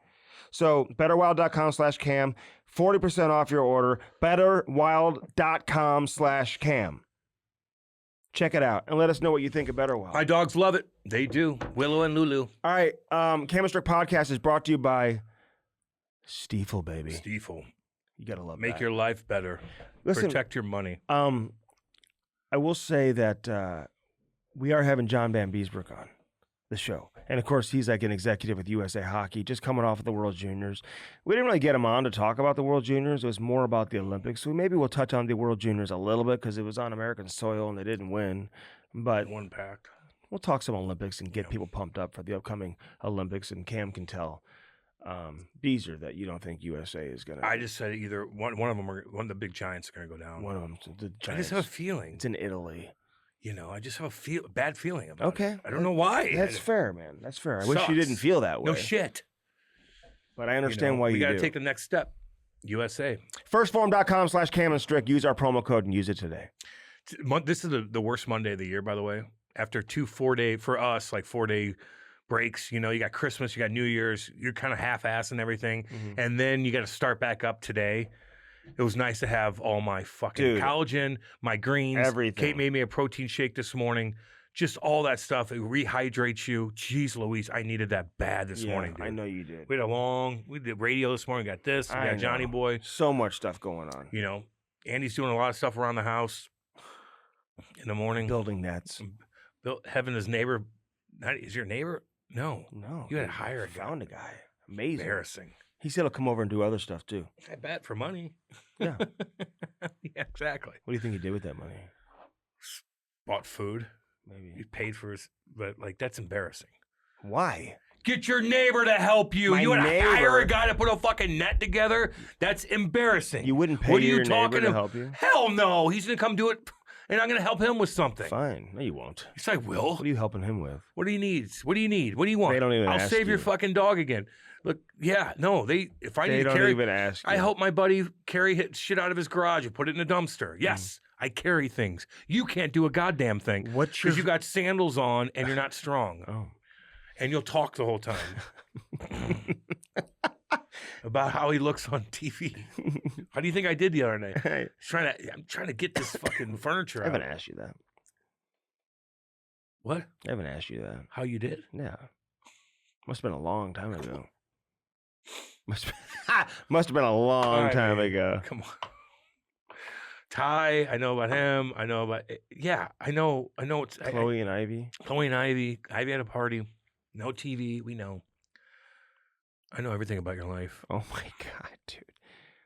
So betterwild.com/cam, 40% off your order, betterwild.com/cam. Check it out and let us know what you think of Better Wild. My dogs love it. They do. Willow and Lulu. All right. Cam and Strick Podcast is brought to you by Stiefel, baby. Stiefel. You got to love Make that. your life better. Listen, Protect your money. I will say that we are having John Vanbiesbrouck on the show. And, of course, he's like an executive with USA Hockey, just coming off of the World Juniors. We didn't really get him on to talk about the World Juniors. It was more about the Olympics. So maybe we'll touch on the World Juniors a little bit because it was on American soil and they didn't win. But One pack. we'll talk some Olympics and get people pumped up for the upcoming Olympics. And Cam can tell Beezer that you don't think USA is going to. I just said either one of them or one of the big giants are going to go down. One of them. The I just have a Giants. feeling. It's in Italy. I just have a bad feeling about Okay. it. I don't know why. That's fair, man. That's fair. I wish you Sucks. didn't feel that way. No shit. But I understand why we you got do. to take the next step. USA. Firstform.com/Cam and Strick. Use our promo code and use it today. This is the worst Monday of the year, by the way. After 2 4-day, for us, like 4-day breaks, you got Christmas, you got New Year's, you're kind of half-assing everything. Mm-hmm. And then you got to start back up today. It was nice to have all my fucking collagen, my greens. Everything. Kate made me a protein shake this morning. Just all that stuff. It rehydrates you. Jeez Louise, I needed that bad this morning, dude. I know you did. We did radio this morning. We got this. We got Johnny Boy. So much stuff going on. Andy's doing a lot of stuff around the house in the morning. Building nets. Having his neighbor. Is your neighbor? No. No. You had to hire a guy. Found a guy. Amazing. Embarrassing. He said he'll come over and do other stuff too. I bet for money. Yeah. Yeah, exactly. What do you think he did with that money? Bought food. He Maybe. paid for his, but that's embarrassing. Why? Get your neighbor to help you. My You want to neighbor- hire a guy to put a fucking net together? That's embarrassing. You wouldn't pay What are you your talking neighbor to about? help you? Hell no. He's going to come do it, and I'm going to help him with something. Fine. No, you won't. He's like, Will, What are you helping him with? what do you need? What do you need? What do you want? They don't even I'll ask save your you. fucking dog again. Look, yeah, no, if I They need to don't carry, even ask you. I help my buddy carry shit out of his garage and put it in a dumpster. Yes, I carry things. You can't do a goddamn thing What's your... because you got sandals on and you're not strong, Oh. and you'll talk the whole time about how he looks on TV. How do you think I did the other night? I'm trying to get this fucking furniture I haven't out. asked you that. What? I haven't asked you that. How you did? Yeah. Must have been a long time ago. Must have been a long All right, time man. ago. Come on. Ty, I know about him. I know about I know. It's Chloe and Ivy. Chloe and Ivy. Ivy had a party. No TV. We know. I know everything about your life. Oh my God, dude.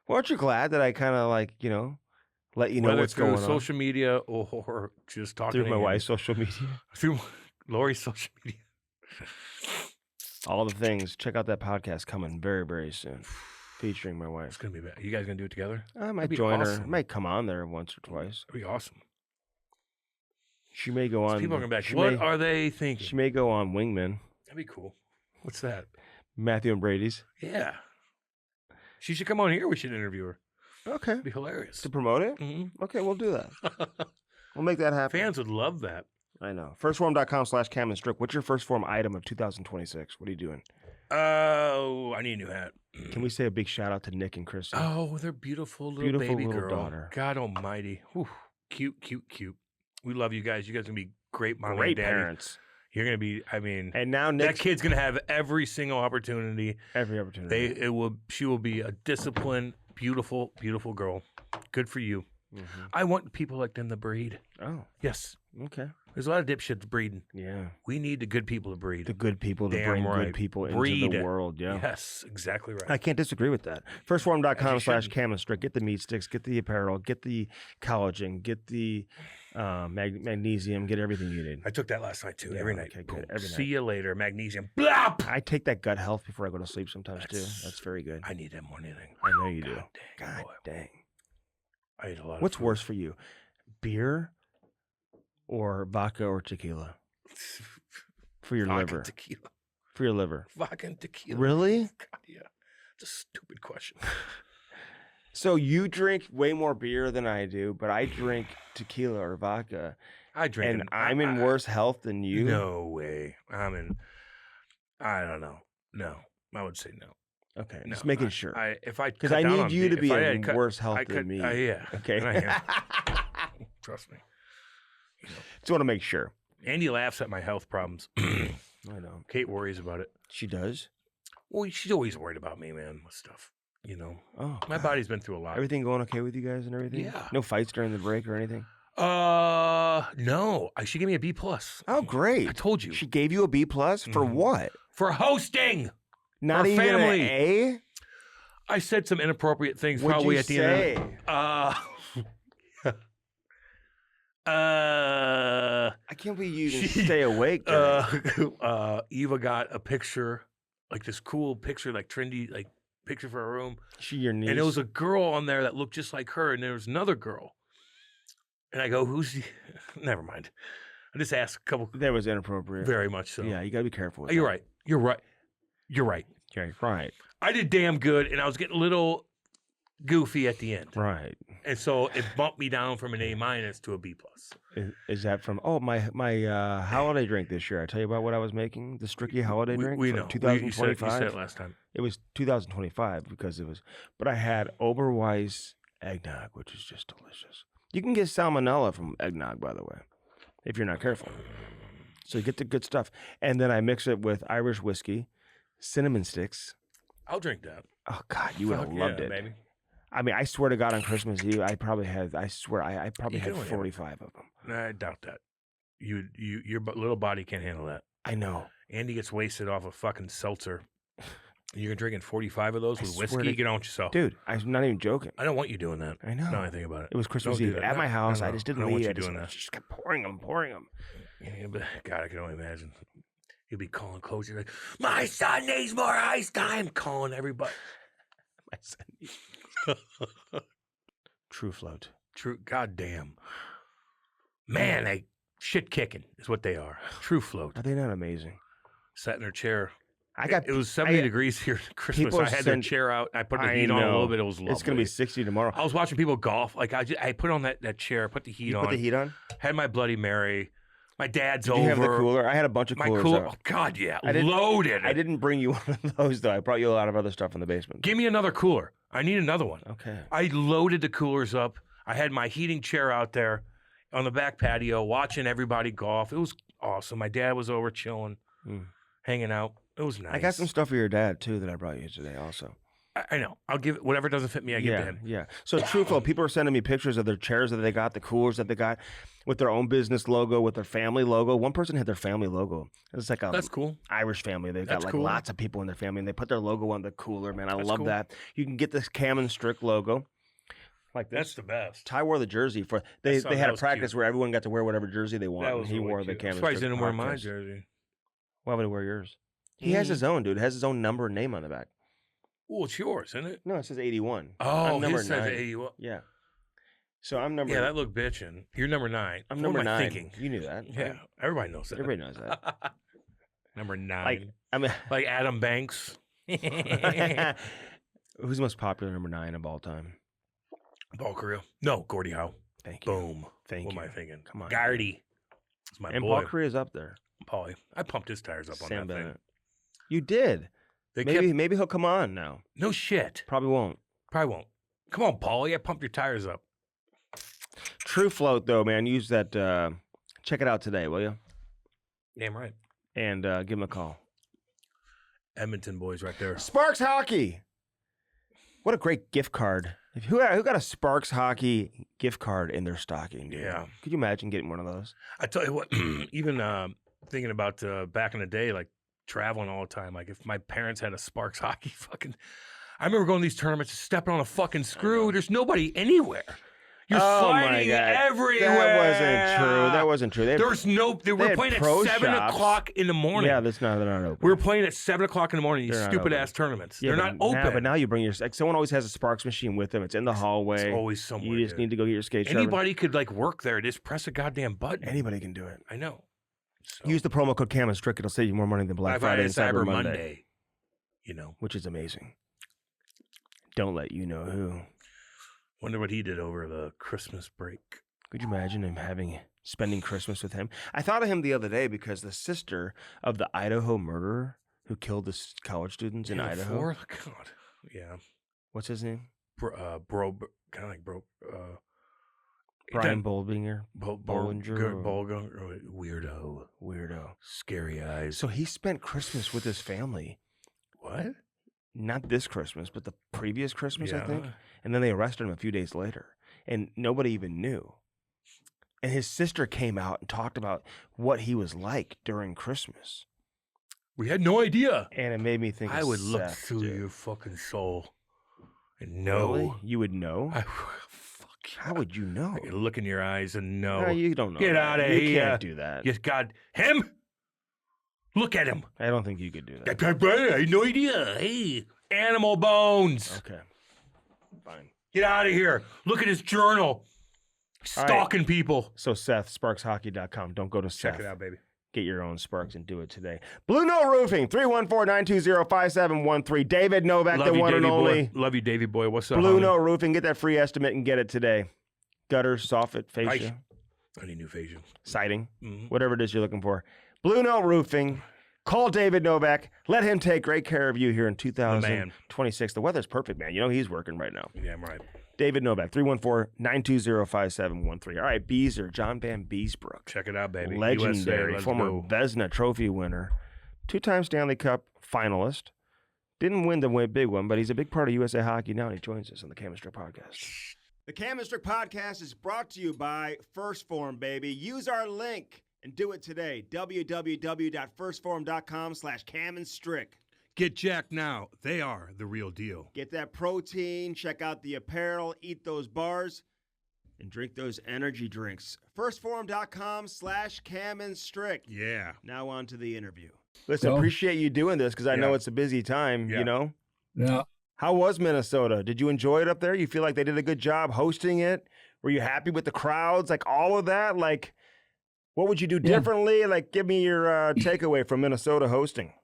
Well, aren't you glad that I kind of let you know Whether what's through going on. social media or just talking Through to my Andy. wife's social media. Through Lori's social media. All the things. Check out that podcast coming very, very soon, featuring my It's wife. gonna be bad. You guys gonna do it together? I might That'd be join her. awesome. I might come on there once or twice. That'd be awesome. She may go on. People are gonna be like, she what may- are they thinking? She may go on Wingman. That'd be cool. What's that? Matthew and Brady's. Yeah. She should come on here. We should interview her. Okay. It'd be hilarious. To promote it? Mhm. Okay, we'll do that. We'll make that happen. Fans would love that. I know. Firstform.com/Cam and Strick. What's your first form item of 2026? What are you doing? Oh, I need a new hat. Can we say a big shout out to Nick and Kristen? Oh, they're beautiful little Beautiful baby little girl. daughter. God almighty. Whew. Cute, cute, cute. We love you guys. You guys are going to be great mom Great and daddy. parents. You're going to be, I mean, And now that Nick's kid's going to have every single opportunity. every opportunity. She will be a disciplined, beautiful, beautiful girl. Good for you. Mhm. I want people like them to breed. Oh, Yes. okay. There's a lot of dipshits breeding. Yeah. We need the good people to breed. The good people to Damn bring right. good people into Breed. the world. Yeah. Yes, exactly right. I can't disagree with that. Firstform.com/Cam shouldn't. and Strick. Get the meat sticks, get the apparel, get the collagen, get the magnesium, get everything you need. I took that last night too. Yeah, Every night. okay, good. Boom. Every See night. you later. Magnesium. Blop! I take that gut health before I go to sleep sometimes too. That's- That's very good. I need that more than anything. I know you do. God dang, God boy. dang. I ate a lot. What's of food. worse for you, beer or vodka or tequila for your Vodka liver? and tequila. For your liver. Vodka and tequila. Really? God, yeah. It's a stupid question. So you drink way more beer than I do, but I drink tequila or vodka, I drink. and I'm in worse health than you. No way. I'm in. I don't know. No, I would say no. Okay, No, just making sure. If I Because cut I down need on you to beer- be if I had in cut- worse health I than could- me. yeah. Okay. And I am. Trust me. Just want to make sure. Andy laughs at my health problems. I know. Kate worries about it. She does? Well, she's always worried about me, man, with stuff. You know, Oh. my God. body's been through a lot. Everything going okay with you guys and everything? Yeah. No fights during the break or anything? No. She gave me a B plus. Oh, great. I told you. She gave you a B plus for Mhm. what? For hosting. Not Our even family. an A? I said some inappropriate things What'd probably you at the end. say? I can't believe you even She- stay awake. during it. Eva got a picture, like this cool picture, like trendy, like picture for her room. She your niece. And there was a girl on there that looked just like her, and there was another girl. And I go, who's the... Never mind. I just asked a couple, That was inappropriate. very much so. Yeah, you got to be careful with You're that. right. You're right. You're right. Okay, right. I did damn good, and I was getting a little goofy at the end. Right. And so it bumped me down from an A minus to a B plus. Is that from, my holiday drink this year? I tell you about what I was making? The Stricky holiday drink We for know. You 2025? said it last time. It was 2025 because it was, but I had Oberweis eggnog, which is just delicious. You can get salmonella from eggnog, by the way, if you're not careful. So you get the good stuff. And then I mix it with Irish whiskey, cinnamon sticks. I'll drink that. Oh, God, you would have Fuck loved yeah, it. baby. I mean, I swear to God, on Christmas Eve, I probably had, I probably You had can only have- 45 of them. I doubt that. Your little body can't handle that. I know. Andy gets wasted off a fucking seltzer. You're drinking 45 of those I with swear whiskey? to- Get on with yourself. Dude, I'm not even joking. I don't want you doing that. I know. Now I think about it. It was Christmas Don't do Eve that. at my house. No, I just I didn't don't want leave. you I just, doing that. just kept pouring them. Yeah, but God, I can only imagine. You'd be calling coach. You're like, my son needs more ice time. Calling everybody. My son needs- True float. True. God damn. Man, they shit kicking is what they are. True float. Are they not amazing? Sat in their chair. I got. It was 70 I- degrees here at Christmas. people I had their send- chair out. I put the I heat on a know. little bit. It was lovely. It's gonna be 60 tomorrow. I was watching people golf. Like I put on that chair, put the heat You on. put the heat on. Had my Bloody Mary. My dad's Did over. you have the cooler? I had a bunch of My coolers. cooler. out. Oh, God, yeah. I didn't- Loaded. I didn't bring you one of those though. I brought you a lot of other stuff in the basement. Give me another cooler. I need another one. Okay. I loaded the coolers up. I had my heating chair out there on the back patio watching everybody golf. It was awesome. My dad was over chilling, Mm. hanging out. It was nice. I got some stuff for your dad too that I brought you today also. I know. I'll give it whatever doesn't fit me. I give to Yeah, him. yeah. So truthful, people are sending me pictures of their chairs that they got, the coolers that they got, with their own business logo, with their family logo. One person had their family logo. It's like a That's cool. Irish family. They've got That's like cool. lots of people in their family, and they put their logo on the cooler. Man, I That's love cool. that. You can get this Cam and Strick logo. Like this. That's the best. Ty wore the jersey for they That had a was practice cute. where everyone got to wear whatever jersey they wanted. That was He really wore cute. the I'm Cameron surprised he Strick didn't wear my podcast. jersey. Why would he wear yours? He has his own, dude. It has his own number and name on the back. Well, it's yours, isn't it? No, it says 81. Oh, I'm number his says 9. 81. Yeah. So I'm number. Yeah, that looked bitchin'. You're number 9. I'm What number am I 9. thinking? You knew that. Yeah, right? everybody knows that. Everybody knows that. Number 9. Like, I mean, Like Adam Banks. who's the most popular number 9 of all time? Paul Karill. No, Gordie Howe. Thank you. Boom. Thank What you. am I thinking? Come on. Gardy. It's my And boy. Paul Korea's up there. Paulie. I pumped his tires up on Sam that Bennett. thing. You did. They Maybe he'll come on now. No shit. Probably won't. Probably won't. Come on, Paulie. I pumped your tires up. True Float though, man. Use that. Check it out today, will you? Damn right. And give him a call. Edmonton boys right there. Sparks Hockey. What a great gift card. Who got a Sparks Hockey gift card in their stocking, dude? Yeah. Could you imagine getting one of those? I tell you what, even thinking about back in the day, like traveling all the time, like if my parents had a Sparks Hockey fucking, I remember going to these tournaments, stepping on a fucking screw. There's nobody anywhere. You're sliding everywhere. That wasn't true. There's no. They were had playing at pro 7 shops. o'clock in the morning. Yeah, they're not open. We were playing at 7 o'clock in the morning. These They're not stupid open. ass tournaments. Yeah, They're not open. But now you bring your. Like, someone always has a Sparks machine with them. It's in the hallway. It's always somewhere. You just need to go get your skate. Anybody could like work there. Just press a goddamn button. Anybody can do it. I know. So, Use the promo code Cam and Strick. It'll save you more money than Black Friday and Cyber Monday. You know, which is amazing. Don't let you know who. Wonder what he did over the Christmas break. Could you imagine him spending Christmas with him? I thought of him the other day because the sister of the Idaho murderer who killed the college students in Idaho. God, yeah. What's his name? Brian Bollinger. Bollinger. Weirdo. Scary eyes. So he spent Christmas with his family. What? Not this Christmas, but the previous Christmas, I Yeah. think. And then they arrested him a few days later. And nobody even knew. And his sister came out and talked about what he was like during Christmas. We had no idea. And it made me think I of would look Seth, through dude. your fucking soul and know. Really? You would know? Fuck. How would you know? I could look in your eyes and know. No, you don't know. Get that. out of you here. You can't do that. Yes, God. Him? Look at him. I don't think you could do that. I had no idea. Hey, animal bones. Okay. Fine. Get out of here. Look at his journal. Stalking people. So Seth, sparkshockey.com. Don't go to Seth. Check it out, baby. Get your own Sparks and do it today. Blue Note Roofing, 314-920-5713. David Novak, Love the you, one and Davey only. boy. Love you, Davey boy. What's up, Blue homie? Note Roofing. Get that free estimate and get it today. Gutters, soffit, fascia, I need new fascia. siding, Mhm. whatever it is you're looking for. Blue Note Roofing. Call David Novak. Let him take great care of you here in 2026. The weather's perfect, man. You know he's working right now. Yeah, I'm right. David Novak, 314-920-5713. All right, Beezer, John Vanbiesbrouck. Check it out, baby. Legendary, USA, let's former go. Vezina Trophy winner, 2-time Stanley Cup finalist. Didn't win the big one, but he's a big part of USA Hockey now, and he joins us on the Cam and Strick Podcast. The Cam and Strick Podcast is brought to you by First Form, baby. Use our link and do it today. www.firstform.com/Cam and Strick. Get jacked now. They are the real deal. Get that protein, check out the apparel, eat those bars, and drink those energy drinks. Firstform.com/Cam and Strick. Yeah. Now on to the interview. Listen, appreciate you doing this because I know Yeah. it's a busy time, Yeah. you know? Yeah. How was Minnesota? Did you enjoy it up there? You feel like they did a good job hosting it? Were you happy with the crowds? Like all of that? Like, what would you do differently? Like, give me your takeaway from Minnesota hosting.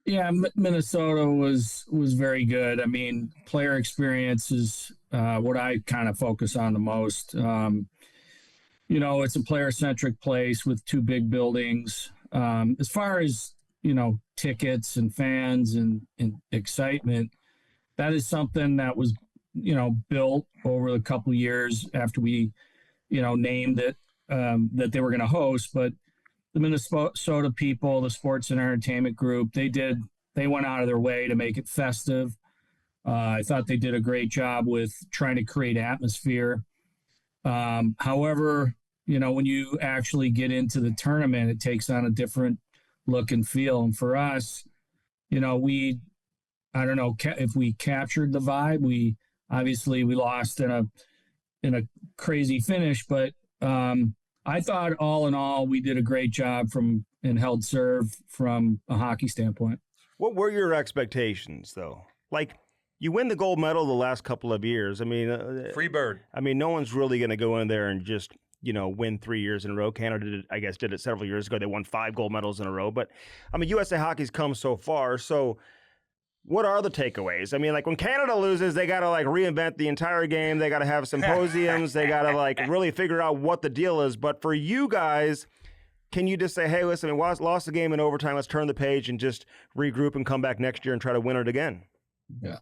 Yeah, Minnesota was very good. I mean, player experience is what I kind of focus on the most. You know, it's a player-centric place with 2 big buildings. As far as, you know, tickets and fans and excitement, that is something that was, you know, built over a couple of years after we, you know, named it that they were going to host. But the Minnesota people, the sports and entertainment group, they went out of their way to make it festive. I thought they did a great job with trying to create atmosphere. However, you know, when you actually get into the tournament, it takes on a different look and feel. And for us, you know, I don't know if we captured the vibe. Obviously, we lost in a crazy finish, but I thought all in all we did a great job and held serve from a hockey standpoint. What were your expectations, though? Like, you win the gold medal the last couple of years. I mean, Free bird. I mean, no one's really going to go in there and just, win 3 years in a row. Canada, did it several years ago. They won 5 gold medals in a row. But, I mean, USA Hockey's come so far. So what are the takeaways? I mean, like, when Canada loses, they got to, like, reinvent the entire game. They got to have symposiums. They got to, like, really figure out what the deal is. But for you guys, can you just say, hey, listen, we lost the game in overtime. Let's turn the page and just regroup and come back next year and try to win it again? Yeah.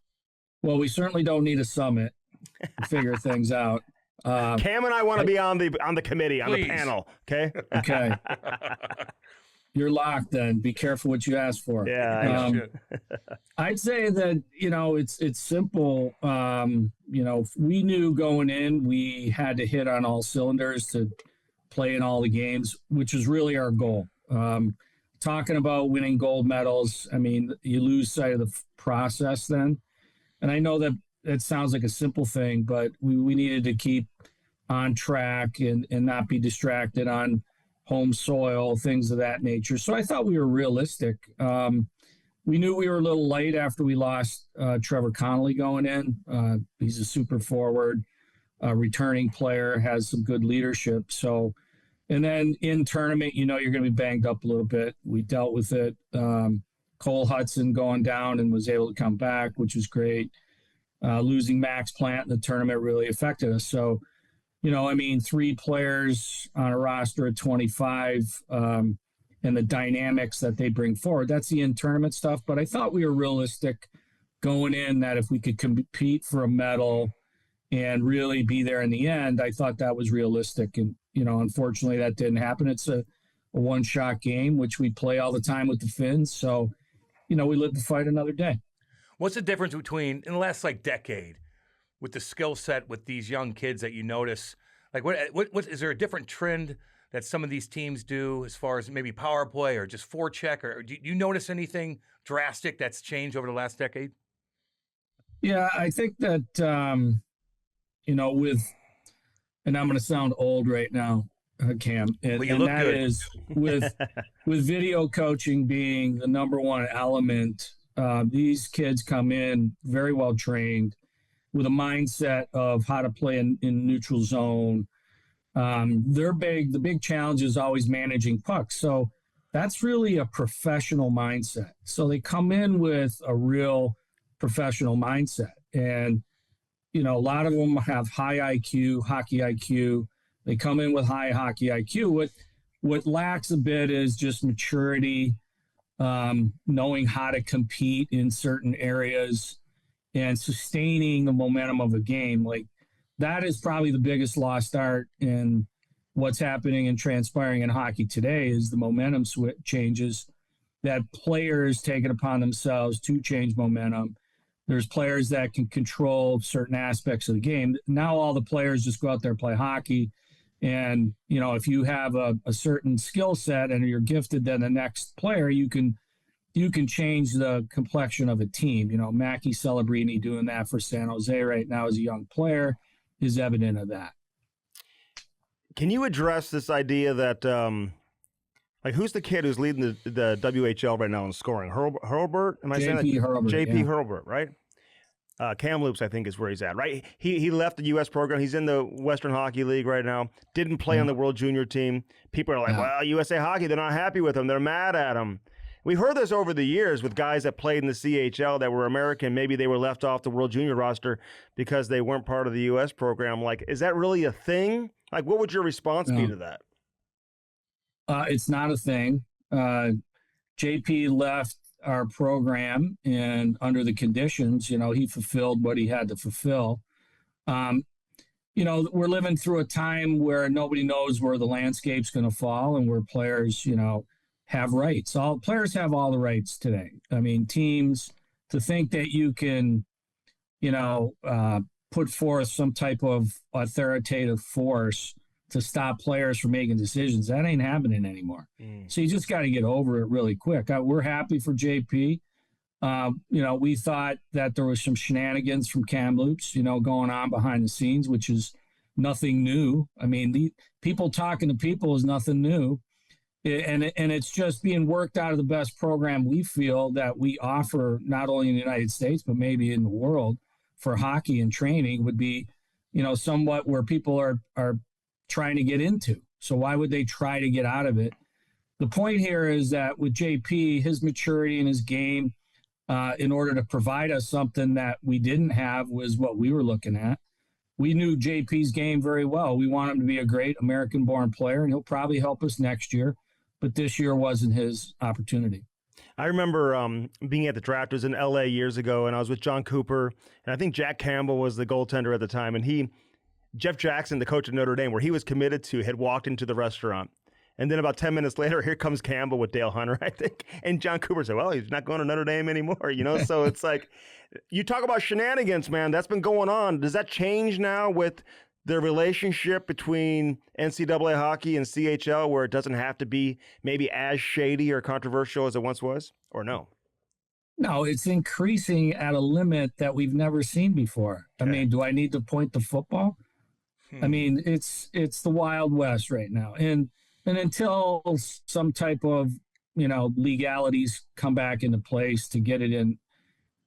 Well, we certainly don't need a summit to figure things out. Cam and I want to be on the committee, on the panel, okay? Okay. You're locked then. Be careful what you ask for. Yeah. I'd say that, it's simple. We knew going in we had to hit on all cylinders to play in all the games, which is really our goal. Talking about winning gold medals, I mean, you lose sight of the process then. And I know that it sounds like a simple thing, but we needed to keep on track and not be distracted on home soil, things of that nature. So I thought we were realistic. We knew we were a little light after we lost Trevor Connolly going in. He's a super forward, returning player, has some good leadership. So, and then in tournament, you're going to be banged up a little bit. We dealt with it. Cole Hudson going down and was able to come back, which was great. Losing Max Plant in the tournament really affected us. So, 3 players on a roster of 25 and the dynamics that they bring forward, that's the in-tournament stuff. But I thought we were realistic going in that if we could compete for a medal and really be there in the end, I thought that was realistic. And, unfortunately, that didn't happen. It's a one-shot game, which we play all the time with the Finns. So, we live to fight another day. What's the difference between, in the last, decade, with the skill set with these young kids that you notice? Like, what is there a different trend that some of these teams do as far as maybe power play or just forecheck? Or do you notice anything drastic that's changed over the last decade? Yeah, I think that, and I'm going to sound old right now, Cam, and that good. Is with video coaching being the number one element. These kids come in very well trained with a mindset of how to play in neutral zone. The big challenge is always managing pucks. So that's really a professional mindset. So they come in with a real professional mindset. And, a lot of them have high IQ, hockey IQ. They come in with high hockey IQ. What lacks a bit is just maturity, knowing how to compete in certain areas and sustaining the momentum of a game. Like, that is probably the biggest lost art in what's happening and transpiring in hockey today is the momentum changes that players take it upon themselves to change momentum. There's players that can control certain aspects of the game. Now all the players just go out there and play hockey. And, if you have a certain skill set and you're gifted than the next player, you can change the complexion of a team. Mackie Celebrini doing that for San Jose right now as a young player is evident of that. Can you address this idea that, who's the kid who's leading the WHL right now in scoring? Hurlburt? Am I saying that? Hurlburt. JP Hurlburt, right? Kamloops, I think, is where he's at, right? He left the U.S. program. He's in the Western Hockey League right now. Didn't play on the World Junior team. People are like, well, USA Hockey, they're not happy with him. They're mad at him. We've heard this over the years with guys that played in the CHL that were American. Maybe they were left off the World Junior roster because they weren't part of the U.S. program. Like, is that really a thing? Like, what would your response be to that? It's not a thing. JP left our program, and under the conditions, he fulfilled what he had to fulfill. We're living through a time where nobody knows where the landscape's going to fall and where players, have rights. All players have all the rights today. I mean, teams, to think that you can, put forth some type of authoritative force to stop players from making decisions, that ain't happening anymore. So you just got to get over it really quick. We're happy for JP. We thought that there was some shenanigans from Kamloops, going on behind the scenes, which is nothing new. I mean, the people talking to people is nothing new. And it's just being worked out of the best program we feel that we offer, not only in the United States, but maybe in the world for hockey and training would be, somewhat where people are trying to get into. So why would they try to get out of it? The point here is that with JP, his maturity and his game, in order to provide us something that we didn't have was what we were looking at. We knew JP's game very well. We want him to be a great American-born player, and he'll probably help us next year. But this year wasn't his opportunity. I remember being at the draft. It was in L.A. years ago, and I was with John Cooper, and I think Jack Campbell was the goaltender at the time. And Jeff Jackson, the coach of Notre Dame, where he was committed to, had walked into the restaurant. And then about 10 minutes later, here comes Campbell with Dale Hunter, I think. And John Cooper said, well, he's not going to Notre Dame anymore, So it's like, you talk about shenanigans, man. That's been going on. Does that change now with the relationship between NCAA hockey and CHL, where it doesn't have to be maybe as shady or controversial as it once was, or no? No, it's increasing at a limit that we've never seen before. Okay. I mean, do I need to point to football? I mean, it's the Wild West right now. And until some type of, legalities come back into place to get it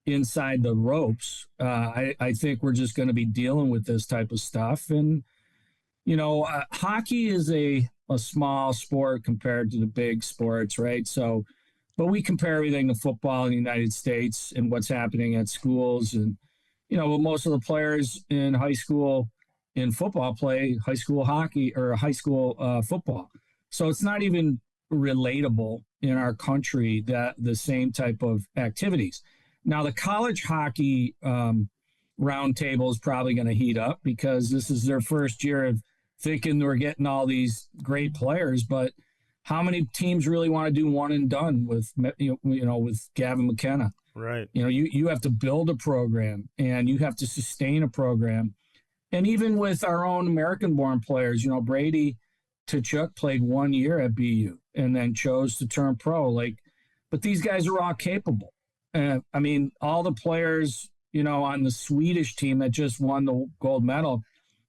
inside the ropes, I think we're just going to be dealing with this type of stuff. And, hockey is a small sport compared to the big sports, right? So, but we compare everything to football in the United States and what's happening at schools. And, most of the players in high school in football play high school hockey or high school football. So it's not even relatable in our country that the same type of activities. Now, the college hockey roundtable is probably going to heat up because this is their first year of thinking we're getting all these great players. But how many teams really want to do one and done with Gavin McKenna? Right. You have to build a program and you have to sustain a program. And even with our own American-born players, Brady Tkachuk played 1 year at BU and then chose to turn pro. But these guys are all capable. All the players, on the Swedish team that just won the gold medal,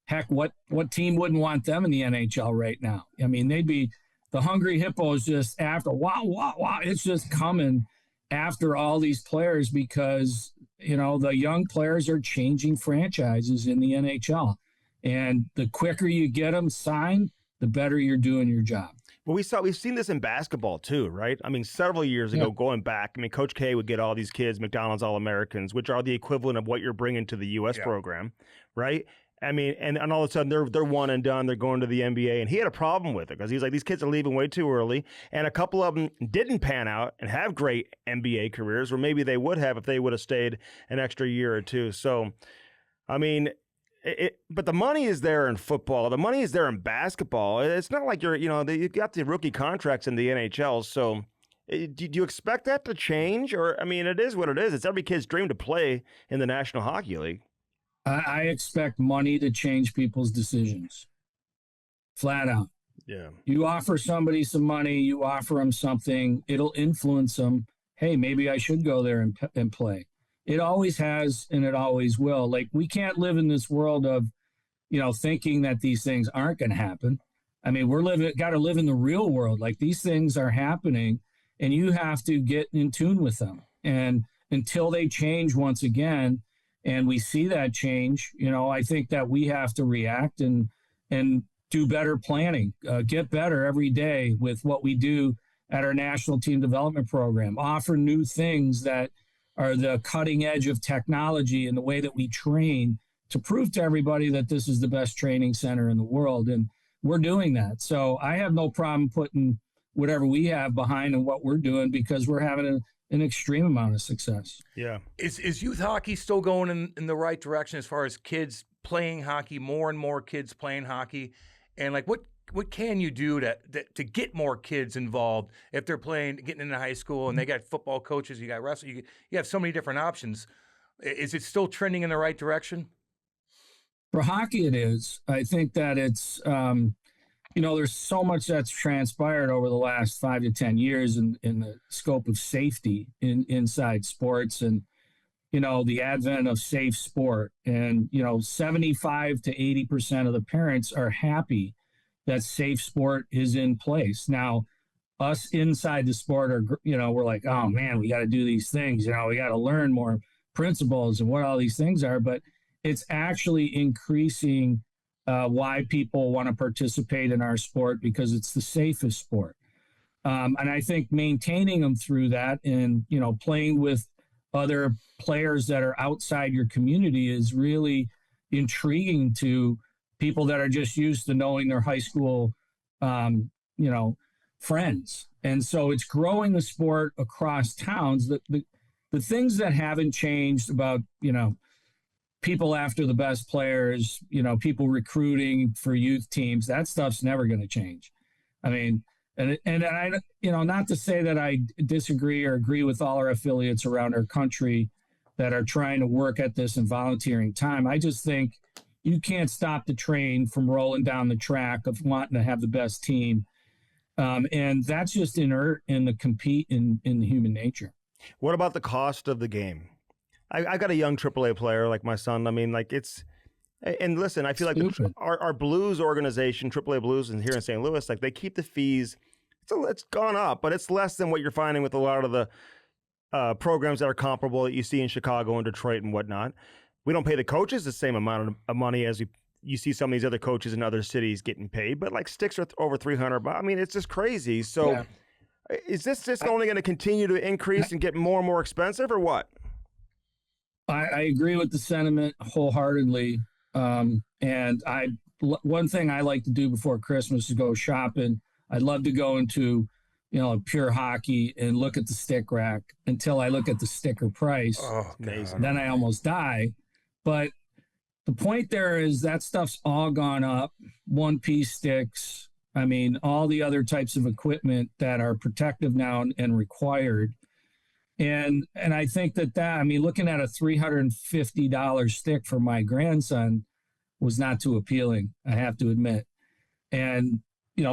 heck, what team wouldn't want them in the NHL right now? I mean, they'd be the Hungry Hippos just after, wow. It's just coming after all these players because, the young players are changing franchises in the NHL. And the quicker you get them signed, the better you're doing your job. Well, we've seen this in basketball too, right? I mean, several years ago, going back, Coach K would get all these kids McDonald's All-Americans, which are the equivalent of what you're bringing to the U.S. program, right? I mean, and all of a sudden they're one and done. They're going to the NBA, and he had a problem with it because he's like, these kids are leaving way too early, and a couple of them didn't pan out and have great NBA careers, or maybe they would have if they would have stayed an extra year or two. So, I mean. But the money is there in football. The money is there in basketball. It's not like you got the rookie contracts in the NHL. So do you expect that to change? Or, it is what it is. It's every kid's dream to play in the National Hockey League. I expect money to change people's decisions. Flat out. Yeah. You offer somebody some money, you offer them something, it'll influence them. Hey, maybe I should go there and play. It always has, and it always will. We can't live in this world of, thinking that these things aren't going to happen. I mean, got to live in the real world. These things are happening, and you have to get in tune with them. And until they change once again, and we see that change, I think that we have to react and do better planning, get better every day with what we do at our national team development program, offer new things that are the cutting edge of technology and the way that we train to prove to everybody that this is the best training center in the world. And we're doing that. So I have no problem putting whatever we have behind and what we're doing because we're having an extreme amount of success. Yeah. Is youth hockey still going in the right direction as far as kids playing hockey, more and more kids playing hockey? And what can you do to get more kids involved if they're getting into high school and they got football coaches, you got wrestling, you have so many different options. Is it still trending in the right direction? For hockey, it is. I think that it's, there's so much that's transpired over the last 5 to 10 years in the scope of safety inside sports, and the advent of safe sport. And 75 to 80% of the parents are happy that safe sport is in place. Now, us inside the sport are, we're like, oh man, we got to do these things. We got to learn more principles and what all these things are. But it's actually increasing why people want to participate in our sport, because it's the safest sport. And I think maintaining them through that, and playing with other players that are outside your community is really intriguing to people that are just used to knowing their high school, friends. And so it's growing the sport across towns. The things that haven't changed about, people after the best players, people recruiting for youth teams, that stuff's never going to change. I mean, and I, not to say that I disagree or agree with all our affiliates around our country that are trying to work at this and volunteering time. I just think you can't stop the train from rolling down the track of wanting to have the best team. And that's just inert in the compete in the human nature. What about the cost of the game? I got a young AAA player like my son. I mean, like and listen, I feel like our Blues organization, AAA Blues, and here in St. Louis, like they keep the fees. It's gone up, but it's less than what you're finding with a lot of the programs that are comparable that you see in Chicago and Detroit and whatnot. We don't pay the coaches the same amount of money as you see some of these other coaches in other cities getting paid, but like sticks are over $300. I mean, it's just crazy. So is this just only going to continue to increase and get more and more expensive, or what? I agree with the sentiment wholeheartedly. And one thing I like to do before Christmas is go shopping. I'd love to go into, Pure Hockey and look at the stick rack until I look at the sticker price. Oh, amazing. Then I almost die. But the point there is that stuff's all gone up. One-piece sticks. I mean, all the other types of equipment that are protective now and required. And I think looking at a $350 stick for my grandson was not too appealing, I have to admit. And,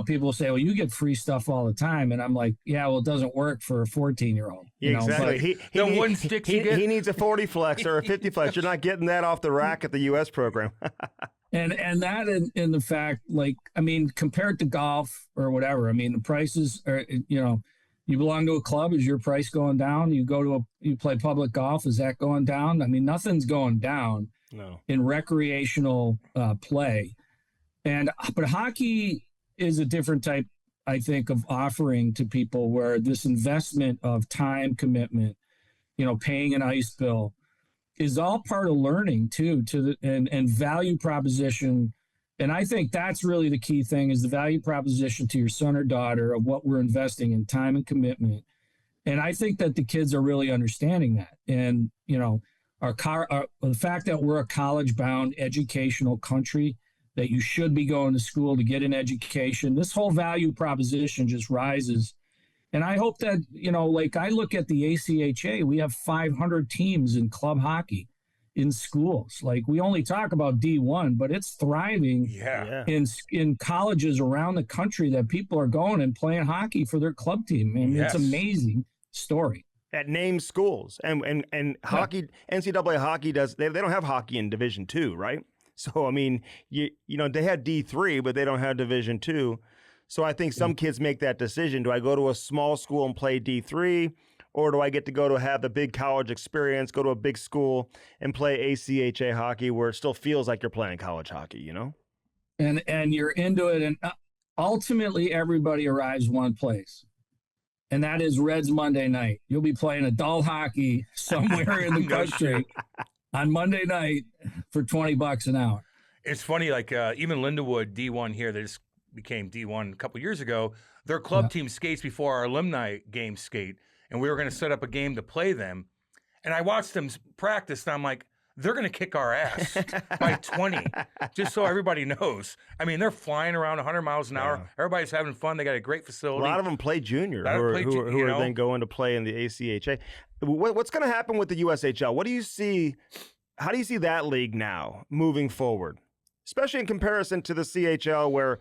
people say, well, you get free stuff all the time. And I'm like, yeah, well, it doesn't work for a 14-year-old. Exactly. One stick he needs a 40 flex or a 50 flex. You're not getting that off the rack at the U.S. program. And that in the fact, compared to golf or whatever, the prices are, you belong to a club, is your price going down? You play public golf, is that going down? Nothing's going down in recreational play. But hockey is a different type, I think, of offering to people, where this investment of time commitment, paying an ice bill, is all part of learning too, and value proposition. And I think that's really the key thing, is the value proposition to your son or daughter of what we're investing in time and commitment. And I think that the kids are really understanding that. And, the fact that we're a college-bound educational country, that you should be going to school to get an education, this whole value proposition just rises. And I hope that, I look at the ACHA, we have 500 teams in club hockey in schools. Like, we only talk about D1, but it's thriving in colleges around the country, that people are going and playing hockey for their club team. And it's an amazing story. At named schools. And hockey, NCAA hockey they don't have hockey in Division II, right? So, they had D3, but they don't have Division II. So I think some kids make that decision. Do I go to a small school and play D3? Or do I get to go to have the big college experience, go to a big school and play ACHA hockey, where it still feels like you're playing college hockey, And you're into it. And ultimately, everybody arrives one place. And that is Reds Monday night. You'll be playing adult hockey somewhere in the country on Monday night for $20 an hour. It's funny, even Lindenwood D1 here, they just became D1 a couple years ago. Their club team skates before our alumni game skate. And we were going to set up a game to play them. And I watched them practice, and I'm like, they're going to kick our ass by 20, just so everybody knows. They're flying around 100 miles an hour. Everybody's having fun. They got a great facility. A lot of them play junior, who are then going to play in the ACHA. What's going to happen with the USHL? What do you see? How do you see that league now moving forward, especially in comparison to the CHL, where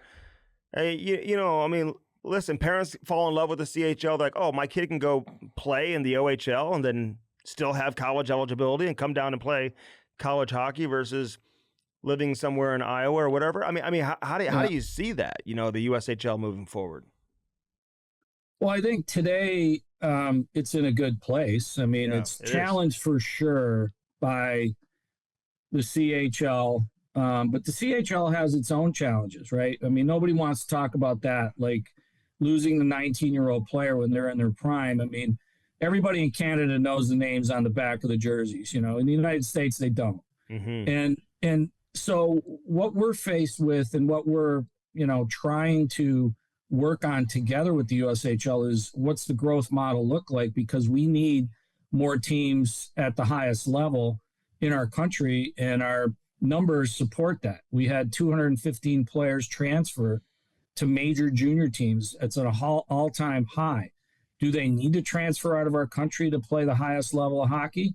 Hey, I mean, listen, parents fall in love with the CHL. They're like, oh, my kid can go play in the OHL and then still have college eligibility and come down and play college hockey versus living somewhere in Iowa or whatever. I mean, how do you see that? The USHL moving forward. Well, I think today it's in a good place. I mean, it's challenged for sure by the CHL, but the CHL has its own challenges, right? I mean, nobody wants to talk about that, like losing the 19-year-old player when they're in their prime. I mean, everybody in Canada knows the names on the back of the jerseys. In the United States, they don't. Mm-hmm. And so what we're faced with and what we're, trying to work on together with the USHL is what's the growth model look like, because we need more teams at the highest level in our country, and our numbers support that. We had 215 players transfer to major junior teams. It's at an all-time high. Do they need to transfer out of our country to play the highest level of hockey?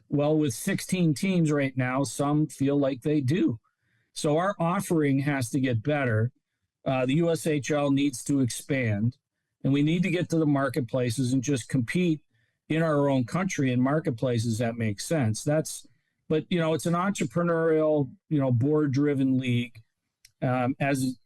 Well, with 16 teams right now, some feel like they do. So our offering has to get better. The USHL needs to expand, and we need to get to the marketplaces and just compete in our own country in marketplaces that make sense. But it's an entrepreneurial, board-driven league. As